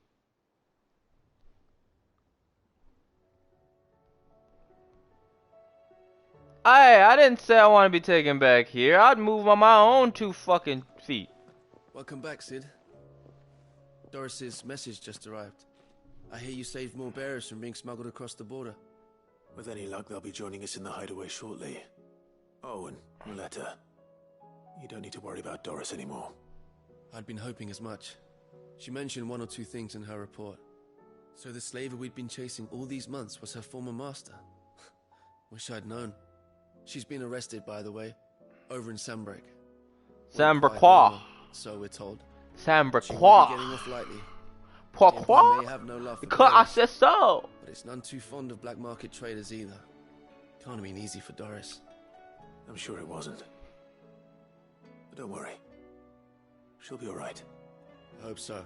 I didn't say I want to be taken back here. I'd move on my own 2 fucking feet. Welcome back, Sid. Doris's message just arrived. I hear you saved more bearers from being smuggled across the border. With any luck, they'll be joining us in the hideaway shortly. Oh, and letter. You don't need to worry about Doris anymore. I'd been hoping as much. She mentioned 1 or 2 things in her report. So the slaver we'd been chasing all these months was her former master. Wish I'd known. She's been arrested, by the way, over in Sambrek. Sambrequois. So we're told. Sambrequois. Getting off lightly. Pourquoi? May have no love for Because I bearers, said so. But it's none too fond of black market traders either. Can't have been easy for Doris. I'm sure it wasn't. But don't worry. She'll be all right. I hope so.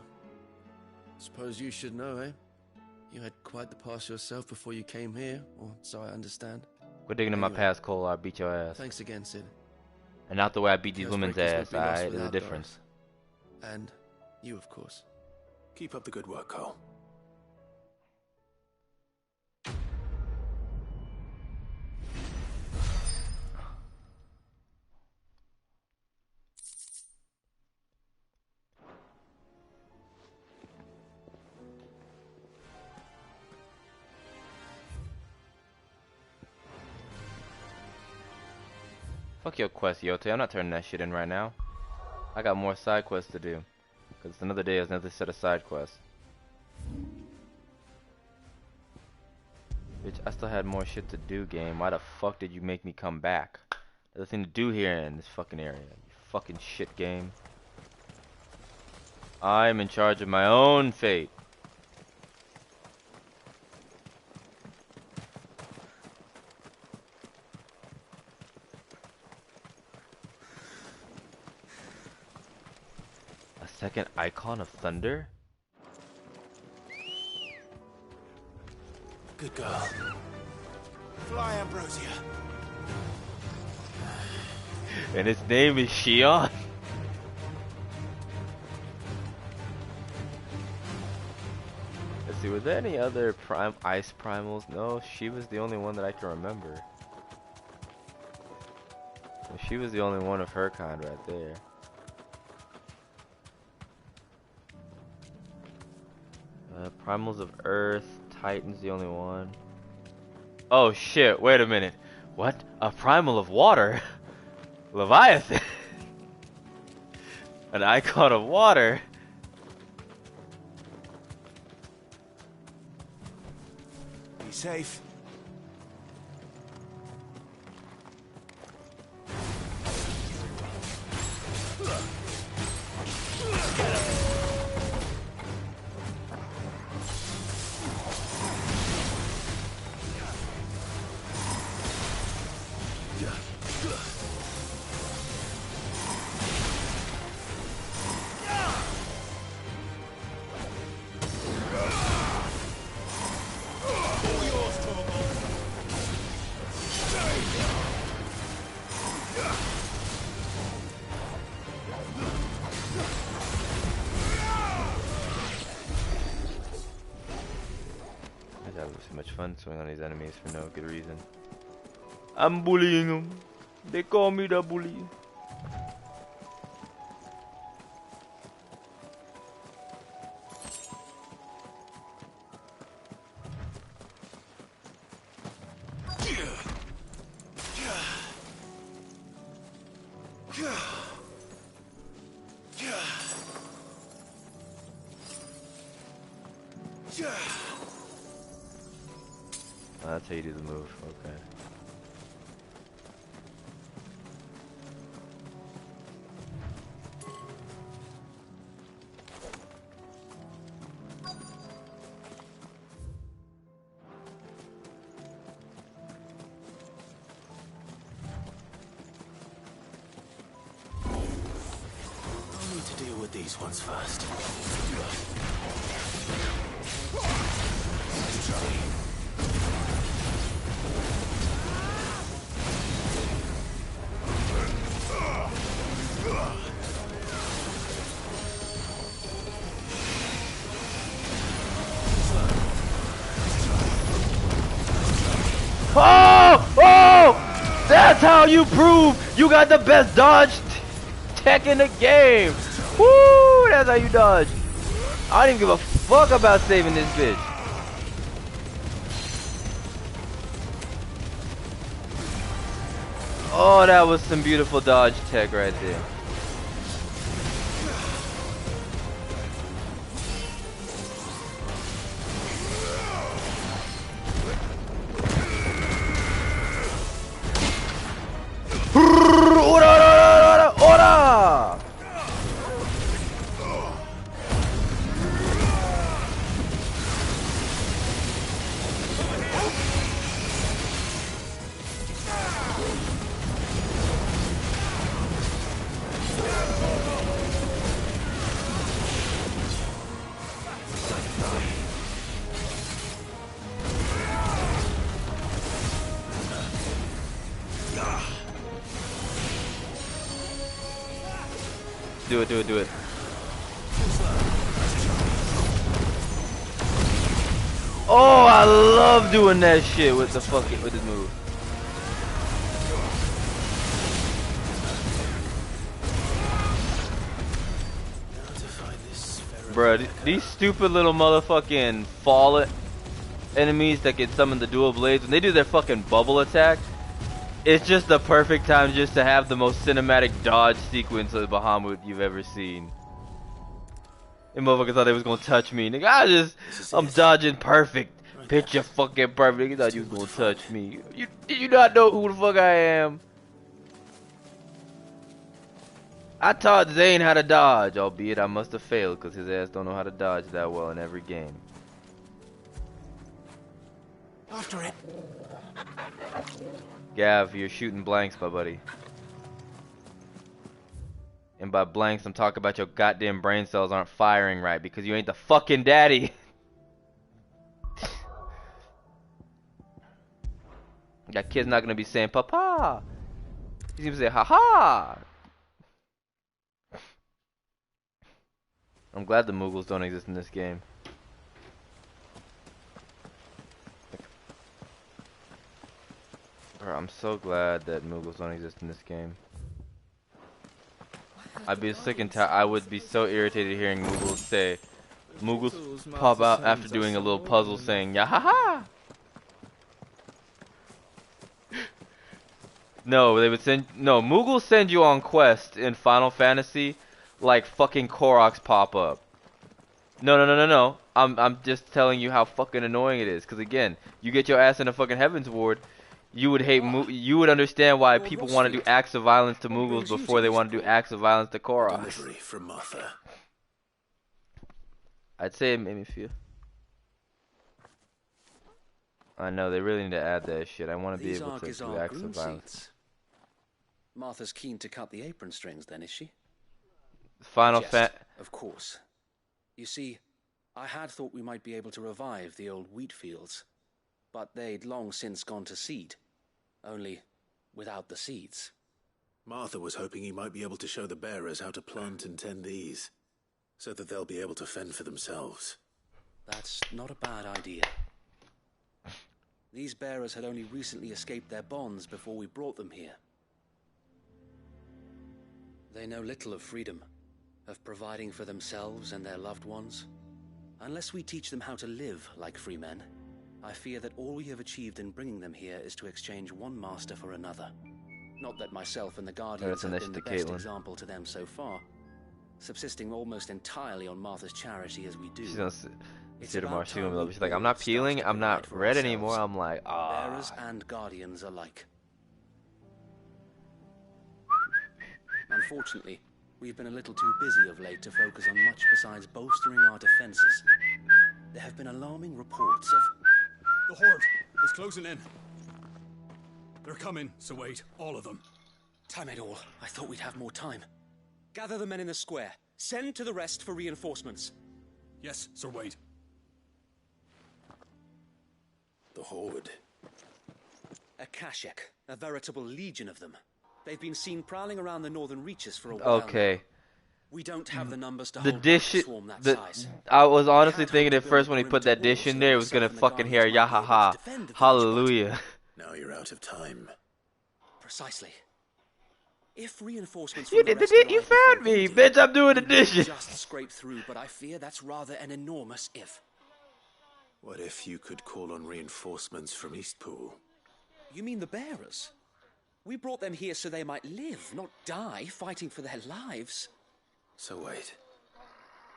Suppose you should know, eh? You had quite the past yourself before you came here, or so I understand. Quit digging in my past, Cole. I'll beat your ass. Thanks again, Sid. And not the way I beat these women's ass, Chaos Breakers would be lost alright? There's a without difference. Doris. And you, of course. Keep up the good work, Cole. Fuck your quest, Yote. I'm not turning that shit in right now. I got more side quests to do. Because it's another day, there's another set of side quests. Bitch, I still had more shit to do, game. Why the fuck did you make me come back? There's nothing to do here in this fucking area. You fucking shit game. I'm in charge of my own fate. Second icon of thunder? Good girl. Fly, Ambrosia. And its name is Shion. Let's see, were there any other ice primals? No, she was the only one that I can remember. She was the only one of her kind right there. Primals of Earth, Titan's the only one. Oh shit, wait a minute. What? A primal of water? Leviathan? An icon of water? Be safe. So much fun swinging on these enemies for no good reason. I'm bullying them. They call me the bully. Oh, that's how you do the move. Okay. I'll need to deal with these ones first. Oh! Oh! That's how you prove you got the best dodge tech in the game! Woo! That's how you dodge. I don't even give a fuck about saving this bitch. Oh, that was some beautiful dodge tech right there. Ora! Do it, do it, do it. Oh, I love doing that shit with the fucking with this move. Bruh, these stupid little motherfucking fall enemies that can summon the dual blades, when they do their fucking bubble attack, it's just the perfect time just to have the most cinematic dodge sequence of Bahamut you've ever seen. And motherfuckers thought they was gonna touch me. Nigga, I'm dodging perfect. Picture fucking perfect. You thought you was gonna touch me. Did you not know who the fuck I am? I taught Zane how to dodge, albeit I must have failed because his ass don't know how to dodge that well in every game. After it. Gav, you're shooting blanks, my buddy. And by blanks, I'm talking about your goddamn brain cells aren't firing right because you ain't the fucking daddy. That kid's not gonna be saying papa. He's gonna say haha. I'm glad the Mughals don't exist in this game. Bro, I'm so glad that Mughals don't exist in this game. I'd be sick and tired. I would be so irritated hearing Mughals pop out after doing a little puzzle saying yahaha. No, they would Mughals send you on quests in Final Fantasy like fucking Koroks pop up. No. I'm just telling you how fucking annoying it is. Cause again, you get your ass in a fucking Heaven's Ward, you would hate. You would understand why people want to do acts of violence to Mughals before they want to do acts of violence to Koroks. Delivery from Martha. I'd say it made me feel. I know they really need to add that shit. I want to be able to do acts of violence. Martha's keen to cut the apron strings, then, is she? Final Of course. You see, I had thought we might be able to revive the old wheat fields, but they'd long since gone to seed, only without the seeds. Martha was hoping he might be able to show the bearers how to plant and tend these, so that they'll be able to fend for themselves. That's not a bad idea. These bearers had only recently escaped their bonds before we brought them here. They know little of freedom, of providing for themselves and their loved ones. Unless we teach them how to live like free men, I fear that all we have achieved in bringing them here is to exchange one master for another. Not that myself and the Guardians have been the best example to them so far, subsisting almost entirely on Martha's charity as we do. She's gonna see tomorrow. She's gonna be like, I'm not peeling, I'm not red anymore. I'm like, ah. Bearers and Guardians alike. Unfortunately, we've been a little too busy of late to focus on much besides bolstering our defenses. There have been alarming reports of... The Horde is closing in. They're coming, so wait, all of them. Time it all. I thought we'd have more time. Gather the men in the square. Send to the rest for reinforcements. Yes, Sir Wade. The Horde. A Kashek, a veritable legion of them. They've been seen prowling around the northern reaches for a while. Okay. Now. We don't have the numbers to the hold dish, back a swarm that the, size. I was honestly thinking at first when he put that dish in there, it was gonna fucking hear Yahaha. Hallelujah. Now you're out of time. Precisely. If reinforcements You did the dish, you found me, bitch. I'm doing the dishes. Just scrape through, but I fear that's rather an enormous if. What if you could call on reinforcements from Eastpool? You mean the bearers? We brought them here so they might live, not die, fighting for their lives. So wait.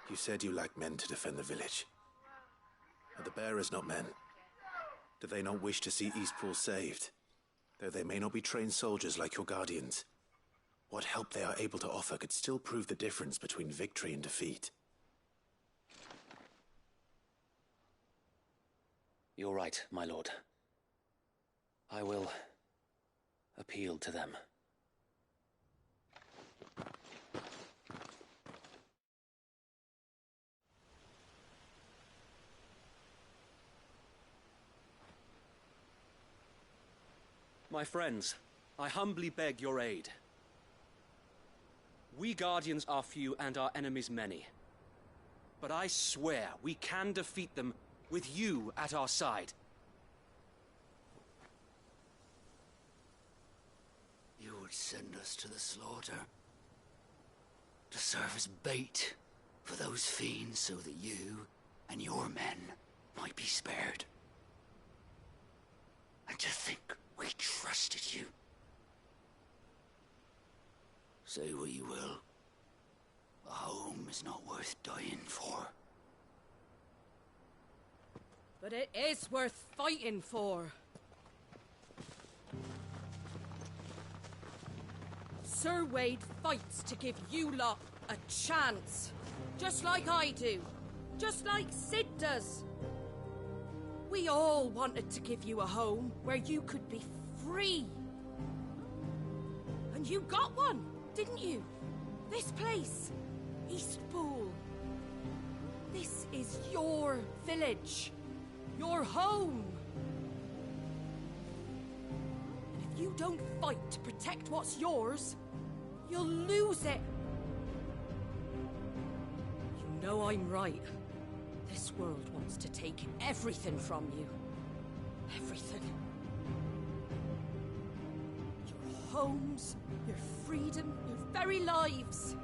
You said you lacked men to defend the village. Are the bearers not men? Do they not wish to see Eastpool saved? Though they may not be trained soldiers like your guardians. What help they are able to offer could still prove the difference between victory and defeat. You're right, my lord. I will appeal to them. My friends, I humbly beg your aid. We Guardians are few and our enemies many. But I swear we can defeat them with you at our side. You would send us to the slaughter, to serve as bait for those fiends so that you and your men might be spared. And to think we trusted you. Say what you will, a home is not worth dying for. But it is worth fighting for. Sir Wade fights to give you lot a chance. Just like I do. Just like Sid does. We all wanted to give you a home where you could be free. And you got one, didn't you? This place, Eastpool. This is your village. Your home. And if you don't fight to protect what's yours, you'll lose it. You know I'm right. This world wants to take everything from you. Everything. Your homes, your freedom, your very lives.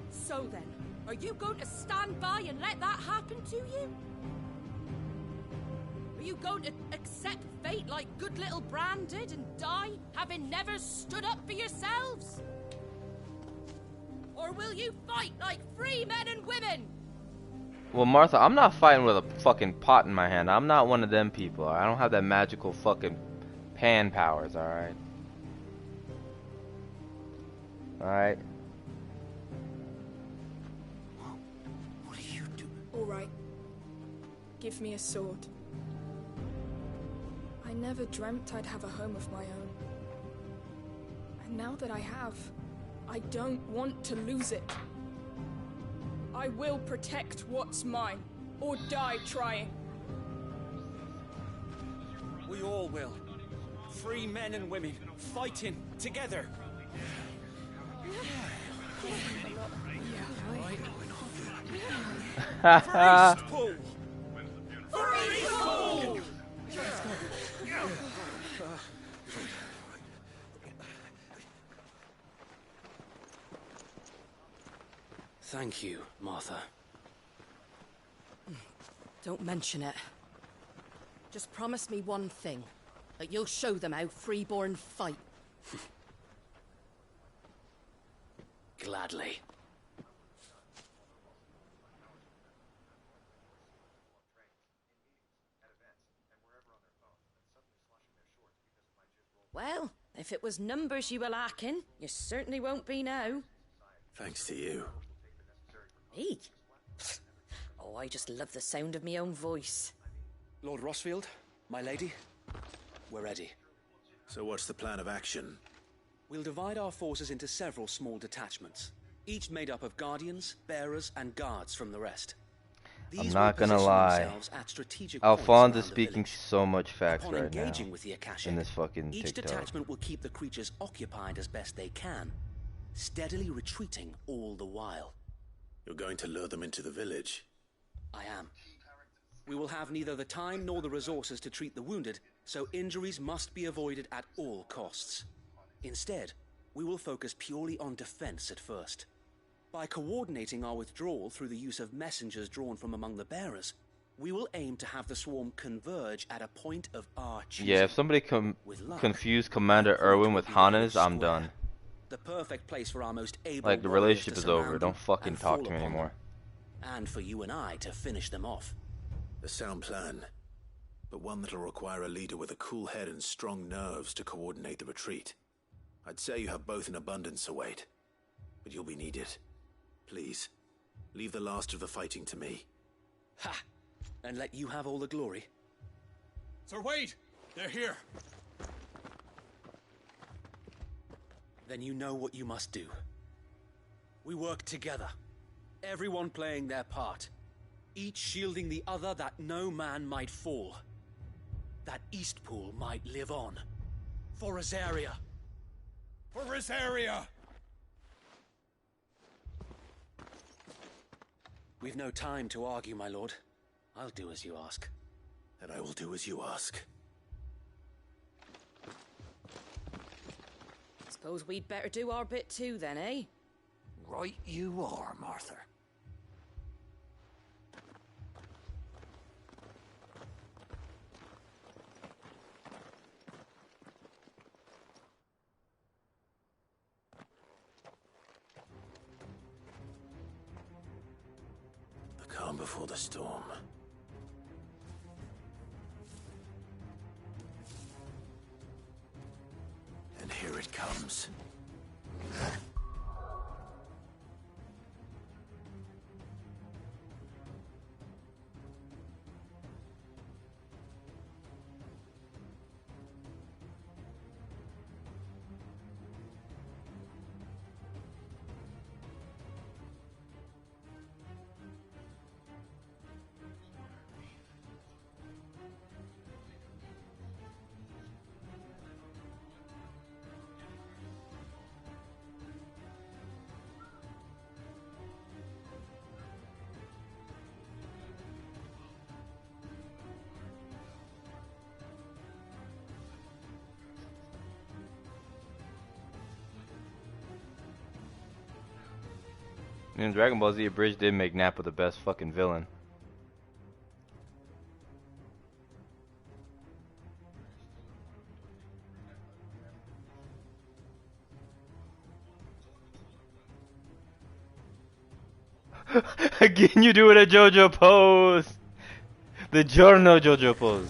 So then, are you going to stand by and let that happen to you? Are you going to accept fate like good little Bran did and die, having never stood up for yourselves? Or will you fight like free men and women? Well, Martha, I'm not fighting with a fucking pot in my hand. I'm not one of them people. I don't have that magical fucking pan powers, alright? Alright? What are you doing? All right. Give me a sword. I never dreamt I'd have a home of my own. And now that I have, I don't want to lose it. I will protect what's mine, or die trying. We all will. Free men and women, fighting together. Haha. Thank you, Martha. Don't mention it. Just promise me one thing. That you'll show them how freeborn fight. Gladly. Well, if it was numbers you were lacking, you certainly won't be now. Thanks to you. Me? Oh, I just love the sound of my own voice. Lord Rossfield, my lady, we're ready. So what's the plan of action? We'll divide our forces into several small detachments, each made up of guardians, bearers, and guards from the rest. I'm not gonna lie. Alphonse is speaking so much facts right now in this fucking Each TikTok. detachment will keep the creatures occupied as best they can, steadily retreating all the while. You're going to lure them into the village? I am. We will have neither the time nor the resources to treat the wounded, so injuries must be avoided at all costs. Instead, we will focus purely on defense at first. By coordinating our withdrawal through the use of messengers drawn from among the bearers, we will aim to have the swarm converge at a point of our choosing. Yeah, if somebody confused Commander Irwin with Hannes, I'm done. The perfect place for our most able Like, the relationship is over. Don't fucking talk to me anymore. And for you and I to finish them off. A sound plan, but one that'll require a leader with a cool head and strong nerves to coordinate the retreat. I'd say you have both in abundance, Wade, but you'll be needed. Please, leave the last of the fighting to me. Ha! And let you have all the glory. Sir Wade! They're here! Then you know what you must do. We work together, everyone playing their part, each shielding the other that no man might fall, that Eastpool might live on. For Rosaria! For Rosaria! We've no time to argue, my lord. I'll do as you ask. And I will do as you ask. Suppose we'd better do our bit too then, eh? Right you are, Martha. The calm before the storm. And here it comes. In Dragon Ball Z, Abridged did make Nappa the best fucking villain. Again, you do it at JoJo pose. The Giorno JoJo pose.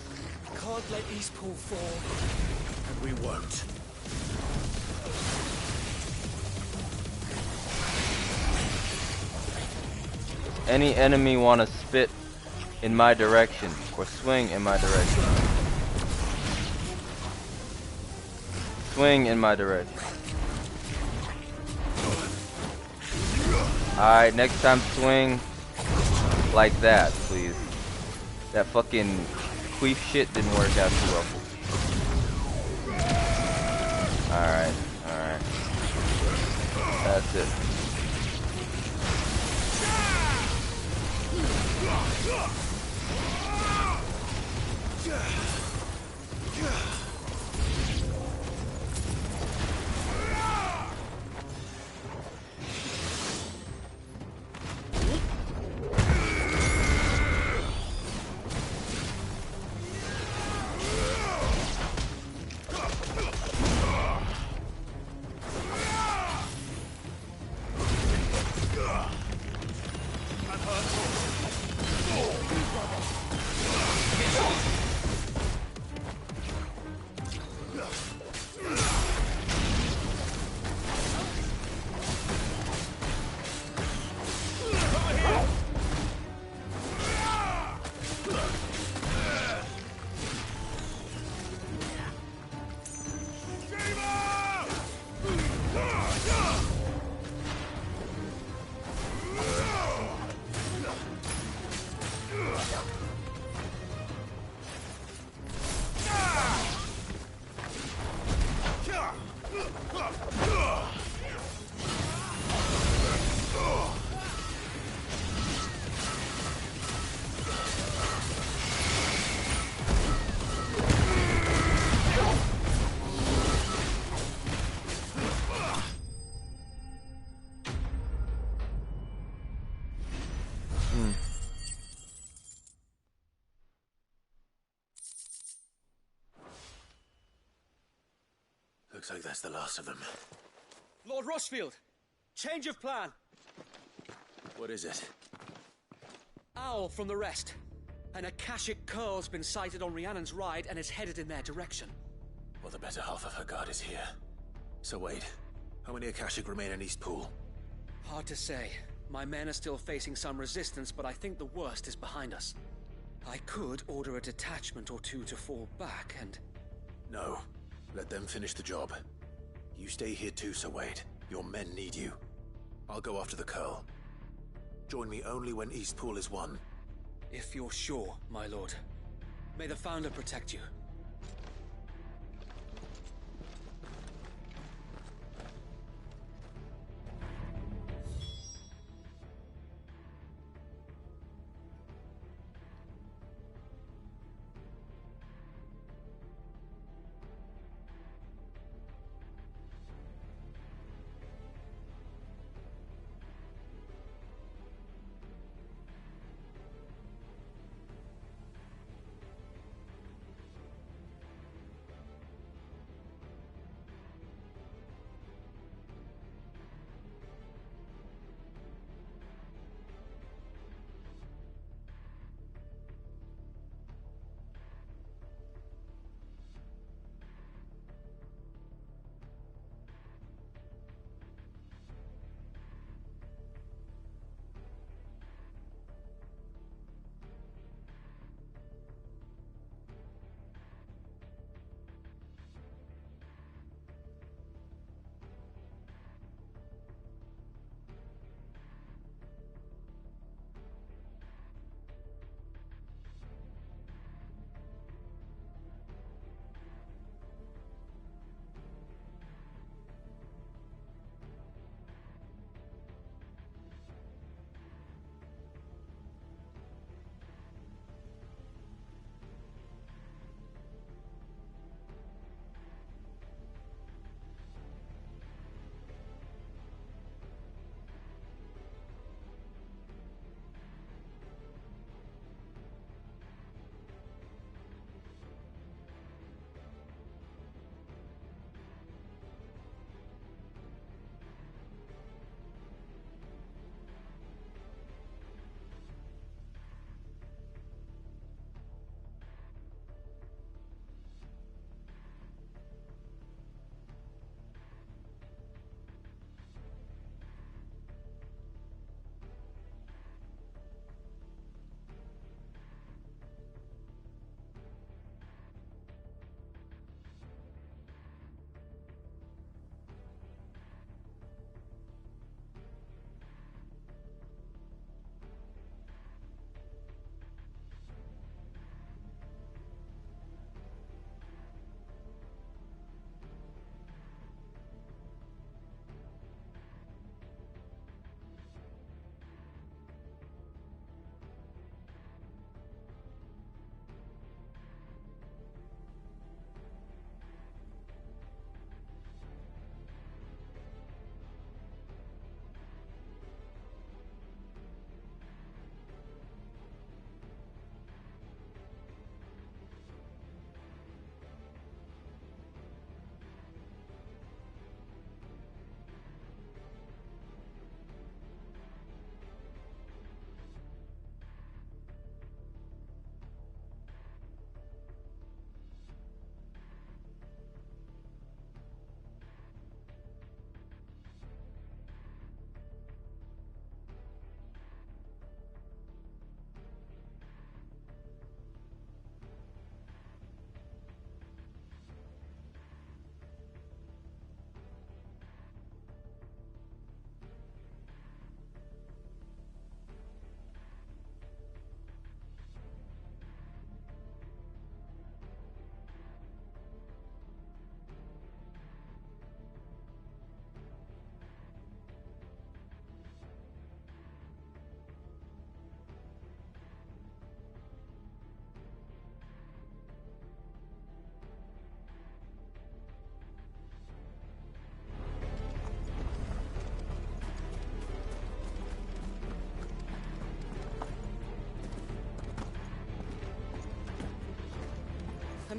Can't let Eastpool fall. And we won't. Any enemy wanna spit in my direction or swing in my direction? Swing in my direction. Alright, next time swing like that, please. That fucking queef shit didn't work out too well. Alright, alright. That's it. Looks like that's the last of them. Lord Rushfield! Change of plan! What is it? Owl from the rest. An Akashic curl's been sighted on Rhiannon's ride and is headed in their direction. Well, the better half of her guard is here. So wait, how many Akashic remain in East Pool? Hard to say. My men are still facing some resistance, but I think the worst is behind us. I could order a detachment or two to fall back and... No. Let them finish the job. You stay here too, Sir Wade. Your men need you. I'll go after the Curl. Join me only when East Pool is won. If you're sure, my lord. May the Founder protect you.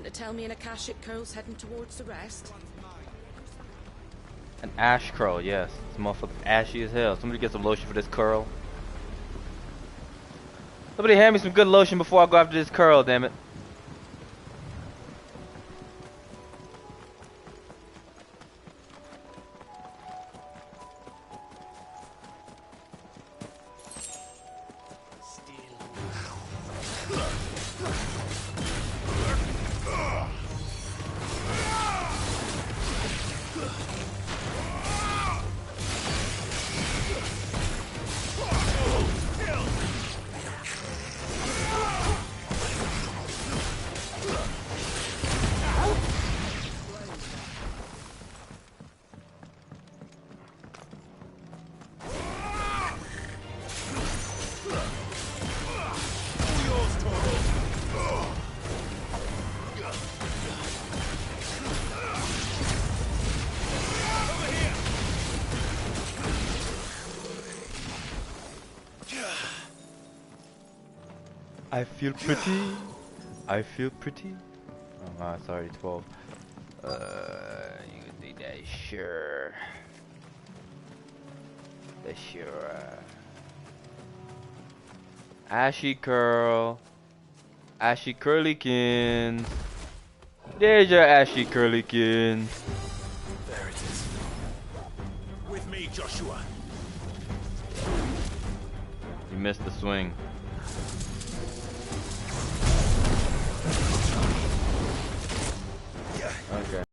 Something to tell me an Akashic curl's heading towards the rest? An ash curl, yes. This motherfucker's ashy as hell. Somebody get some lotion for this curl. Somebody hand me some good lotion before I go after this curl, damn it. I feel pretty. I feel pretty. Oh, sorry, 12. You can do that, sure. Sure. Ashy curl. Ashy curlykins. There's your ashy curlykins. There it is. With me, Joshua. You missed the swing. Okay.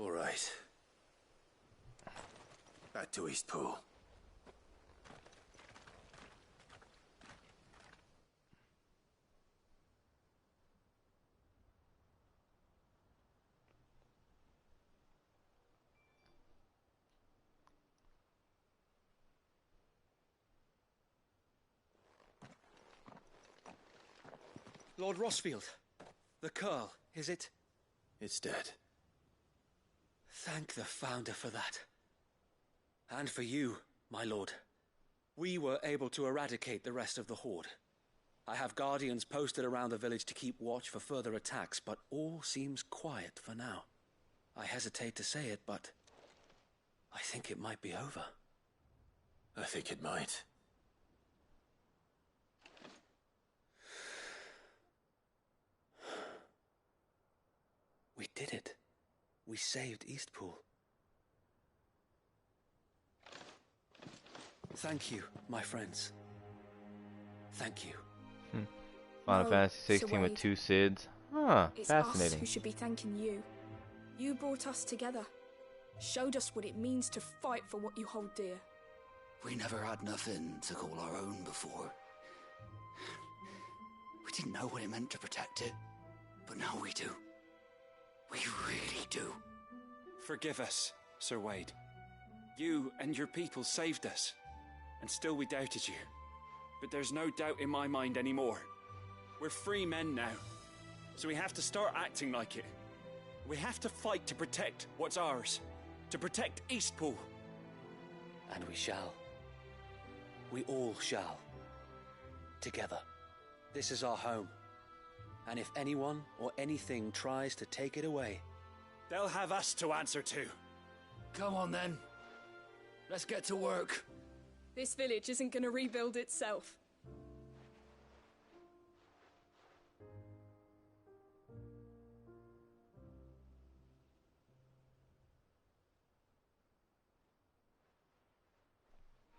All right. Back to Eastpool. Lord Rossfield, the Curl, is it? It's dead. Thank the Founder for that. And for you, my lord. We were able to eradicate the rest of the Horde. I have guardians posted around the village to keep watch for further attacks, but all seems quiet for now. I hesitate to say it, but I think it might be over. I think it might. We did it. We saved Eastpool. Thank you, my friends. Thank you. Final No, Fantasy 16 with Wade. 2 Sids. Huh, It's us fascinating. who should be thanking you. You brought us together. Showed us what it means to fight for what you hold dear. We never had nothing to call our own before. We didn't know what it meant to protect it, but now we do. We really do. Forgive us, Sir Wade. You and your people saved us, and still we doubted you. But there's no doubt in my mind anymore. We're free men now, so we have to start acting like it. We have to fight to protect what's ours, to protect Eastpool. And we shall. We all shall. Together. This is our home. And if anyone or anything tries to take it away, they'll have us to answer to. Come on then. Let's get to work. This village isn't gonna rebuild itself.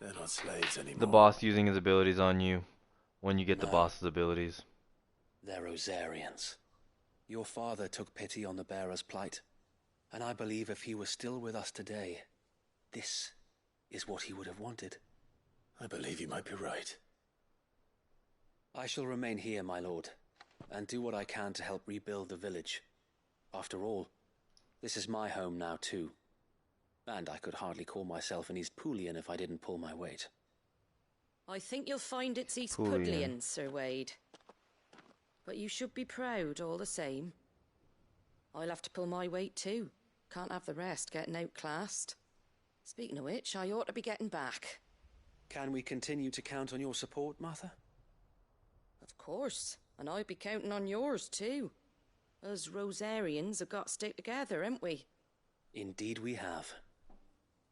They're not slaves anymore. The boss using his abilities on you when you get the No. boss's abilities. They're Rosarians. Your father took pity on the bearer's plight, and I believe if he were still with us today, this is what he would have wanted. I believe you might be right. I shall remain here, my lord, and do what I can to help rebuild the village. After all, this is my home now too, and I could hardly call myself an East Poolian if I didn't pull my weight. I think you'll find it's East Poolian. Pudlian, Sir Wade. But you should be proud all the same. I'll have to pull my weight too. Can't have the rest getting outclassed. Speaking of which, I ought to be getting back. Can we continue to count on your support, Martha? Of course, and I'd be counting on yours too. Us Rosarians have got to stick together, haven't we? Indeed we have.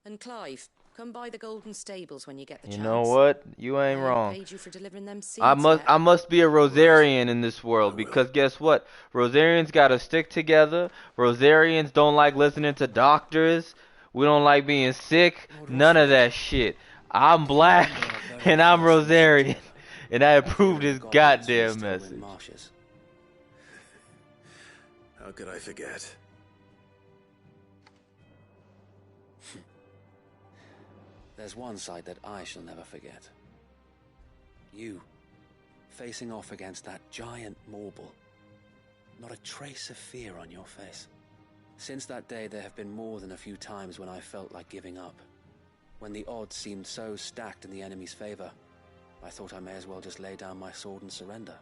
And Clive, come by the Golden Stables when you get the chance. You know what? You ain't wrong. Paid you for delivering them seeds I must be a Rosarian in this world, because guess what? Rosarians gotta stick together. Rosarians don't like listening to doctors. We don't like being sick. None of that shit. I'm black and I'm Rosarian, and I approve this goddamn message. How could I forget? There's one sight that I shall never forget. You, facing off against that giant Morble. Not a trace of fear on your face. Since that day, there have been more than a few times when I felt like giving up. When the odds seemed so stacked in the enemy's favor, I thought I may as well just lay down my sword and surrender.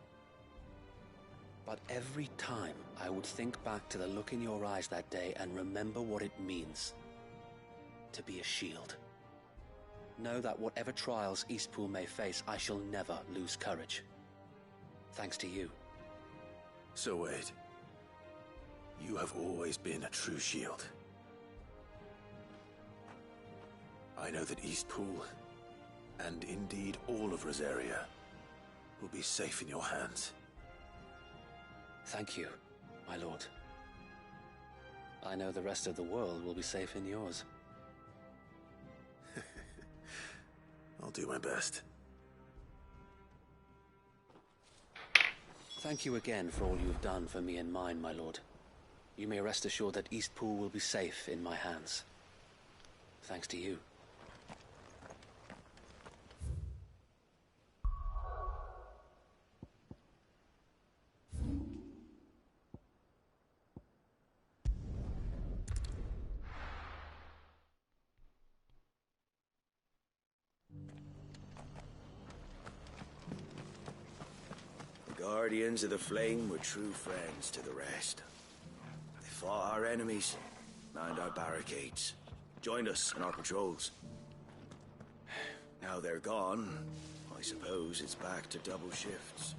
But every time, I would think back to the look in your eyes that day and remember what it means to be a shield. Know that whatever trials Eastpool may face, I shall never lose courage. Thanks to you. Sir Wade, you have always been a true shield. I know that Eastpool, and indeed all of Rosaria, will be safe in your hands. Thank you, my lord. I know the rest of the world will be safe in yours. I'll do my best. Thank you again for all you've done for me and mine, my lord. You may rest assured that Eastpool will be safe in my hands. Thanks to you. Guardians of the Flame were true friends to the rest. They fought our enemies, manned our barricades, joined us in our patrols. Now they're gone, I suppose it's back to double shifts.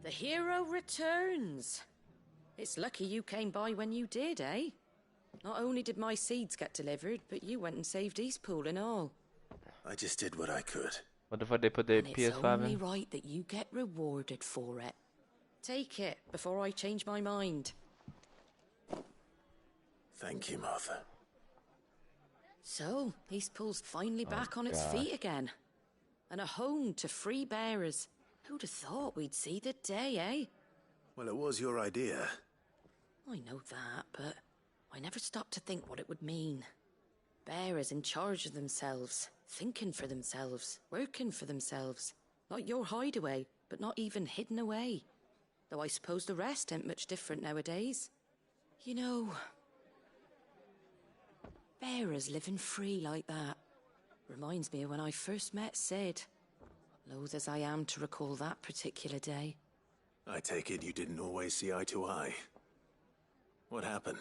The hero returns. It's lucky you came by when you did, eh? Not only did my seeds get delivered, but you went and saved Eastpool and all. I just did what I could. What the fuck they put their And it's PS5 only in? right that you get rewarded for it. Take it before I change my mind. Thank you, Martha. So, Eastpool's finally back on its God. feet again. And a home to free bearers. Who'd have thought we'd see the day, eh? Well, it was your idea. I know that, but I never stopped to think what it would mean. Bearers in charge of themselves, thinking for themselves, working for themselves. Like your hideaway, but not even hidden away. Though I suppose the rest ain't much different nowadays. You know, bearers living free like that reminds me of when I first met Sid. Loath as I am to recall that particular day. I take it you didn't always see eye to eye. What happened?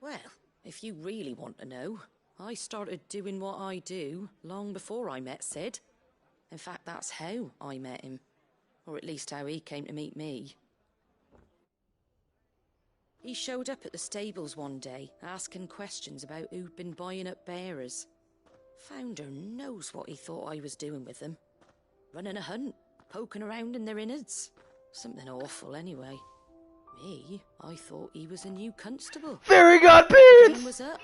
Well, if you really want to know, I started doing what I do long before I met Sid. In fact, that's how I met him. Or at least how he came to meet me. He showed up at the stables one day, asking questions about who'd been buying up bearers. Founder knows what he thought I was doing with them. Running a hunt, poking around in their innards. Something awful, anyway. Me, I thought he was a new constable. Fairy God The pants! game was up.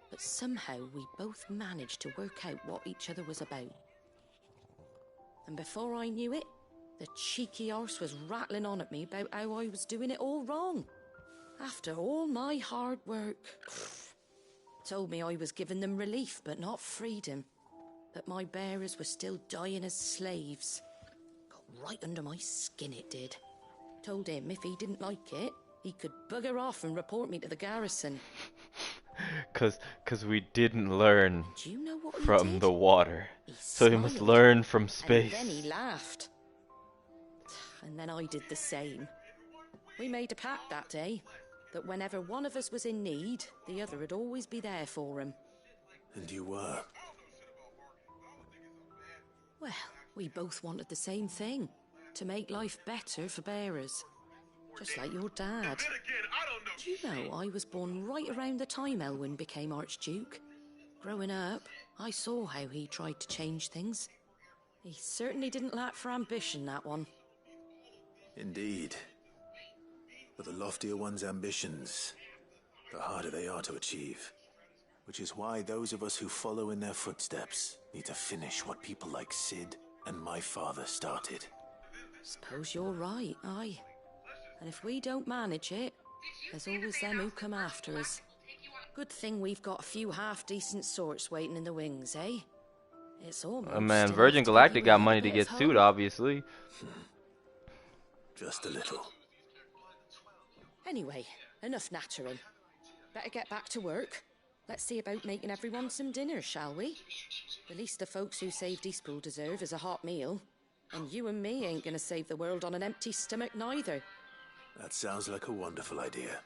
But somehow we both managed to work out what each other was about. And before I knew it, the cheeky arse was rattling on at me about how I was doing it all wrong. After all my hard work. Told me I was giving them relief, but not freedom. That my bearers were still dying as slaves. Got right under my skin, it did. Told him if he didn't like it, he could bugger off and report me to the garrison. Cause we didn't learn Do you know what he from did? the water. He So we must smiled, learn from space. And then he laughed. And then I did the same. We made a pact that day, that whenever one of us was in need, the other would always be there for him. And you were? Well, we both wanted the same thing, to make life better for bearers. Just like your dad. Do you know I was born right around the time Elwyn became Archduke? Growing up, I saw how he tried to change things. He certainly didn't lack for ambition, that one. Indeed. But the loftier one's ambitions, the harder they are to achieve. Which is why those of us who follow in their footsteps need to finish what people like Sid and my father started. Suppose you're right, aye. And if we don't manage it, there's always them who come after us. Good thing we've got a few half-decent sorts waiting in the wings, eh? It's almost... Oh man, Virgin Galactic got money to get sued, obviously. Just a little. Anyway, enough nattering. Better get back to work. Let's see about making everyone some dinner, shall we? The least the folks who saved Eastpool deserve is a hot meal. And you and me ain't gonna save the world on an empty stomach neither. That sounds like a wonderful idea.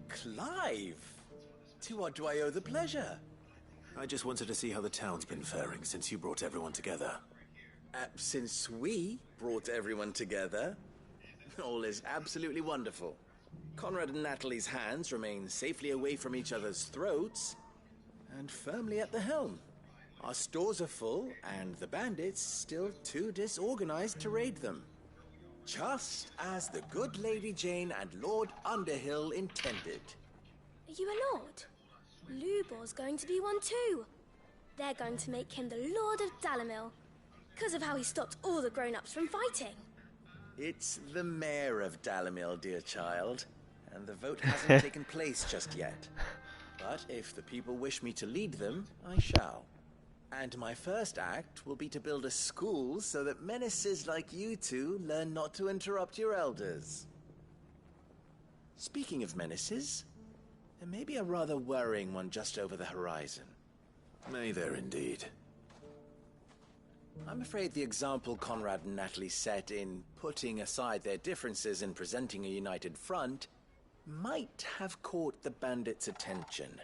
Clive! To what do I owe the pleasure? I just wanted to see how the town's been faring since you brought everyone together. Since we brought everyone together, all is absolutely wonderful. Conrad and Natalie's hands remain safely away from each other's throats and firmly at the helm. Our stores are full, and the bandits still too disorganized to raid them. Just as the good Lady Jane and Lord Underhill intended. Are you a lord? Lubor's going to be one too. They're going to make him the Lord of Dalimil, because of how he stopped all the grown-ups from fighting. It's the mayor of Dalimil, dear child, and the vote hasn't taken place just yet. But if the people wish me to lead them, I shall. And my first act will be to build a school so that menaces like you two learn not to interrupt your elders. Speaking of menaces, there may be a rather worrying one just over the horizon. May there indeed. I'm afraid the example Conrad and Natalie set in putting aside their differences and presenting a united front might have caught the bandits' attention.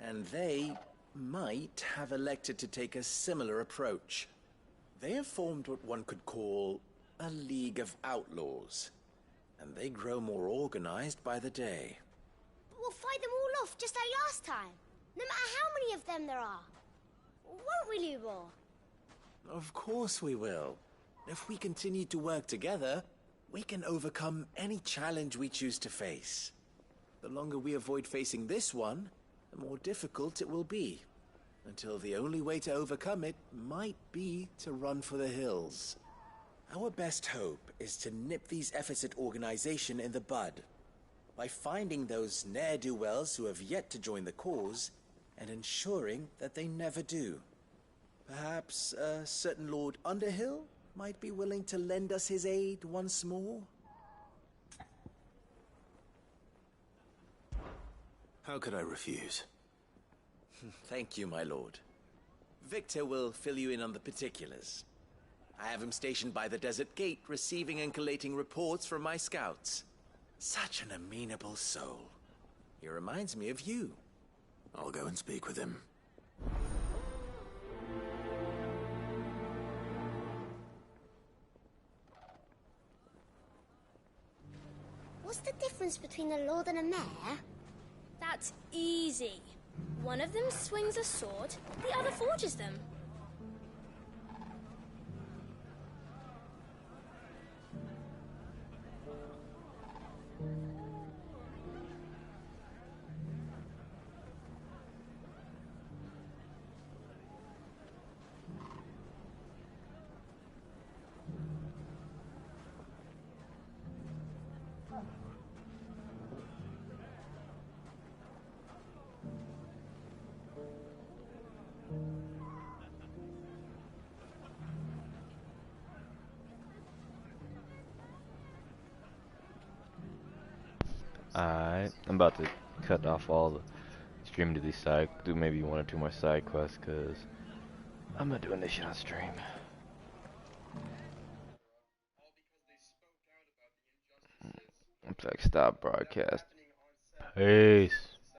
And they might have elected to take a similar approach. They have formed what one could call a League of Outlaws, and they grow more organized by the day. We'll fight them all off just like last time, no matter how many of them there are. Won't we, Lubor? Of course we will. If we continue to work together, we can overcome any challenge we choose to face. The longer we avoid facing this one, the more difficult it will be, until the only way to overcome it might be to run for the hills. Our best hope is to nip these efforts at organization in the bud, by finding those ne'er-do-wells who have yet to join the cause, and ensuring that they never do. Perhaps a certain Lord Underhill might be willing to lend us his aid once more? How could I refuse? Thank you, my lord. Victor will fill you in on the particulars. I have him stationed by the desert gate, receiving and collating reports from my scouts. Such an amenable soul. He reminds me of you. I'll go and speak with him. What's the difference between a lord and a mayor? That's easy. One of them swings a sword, the other forges them. Alright, I'm about to cut off all the stream to these side, do maybe 1 or 2 more side quests, cause I'm not doing this shit on stream. I'm like, stop broadcast. Peace.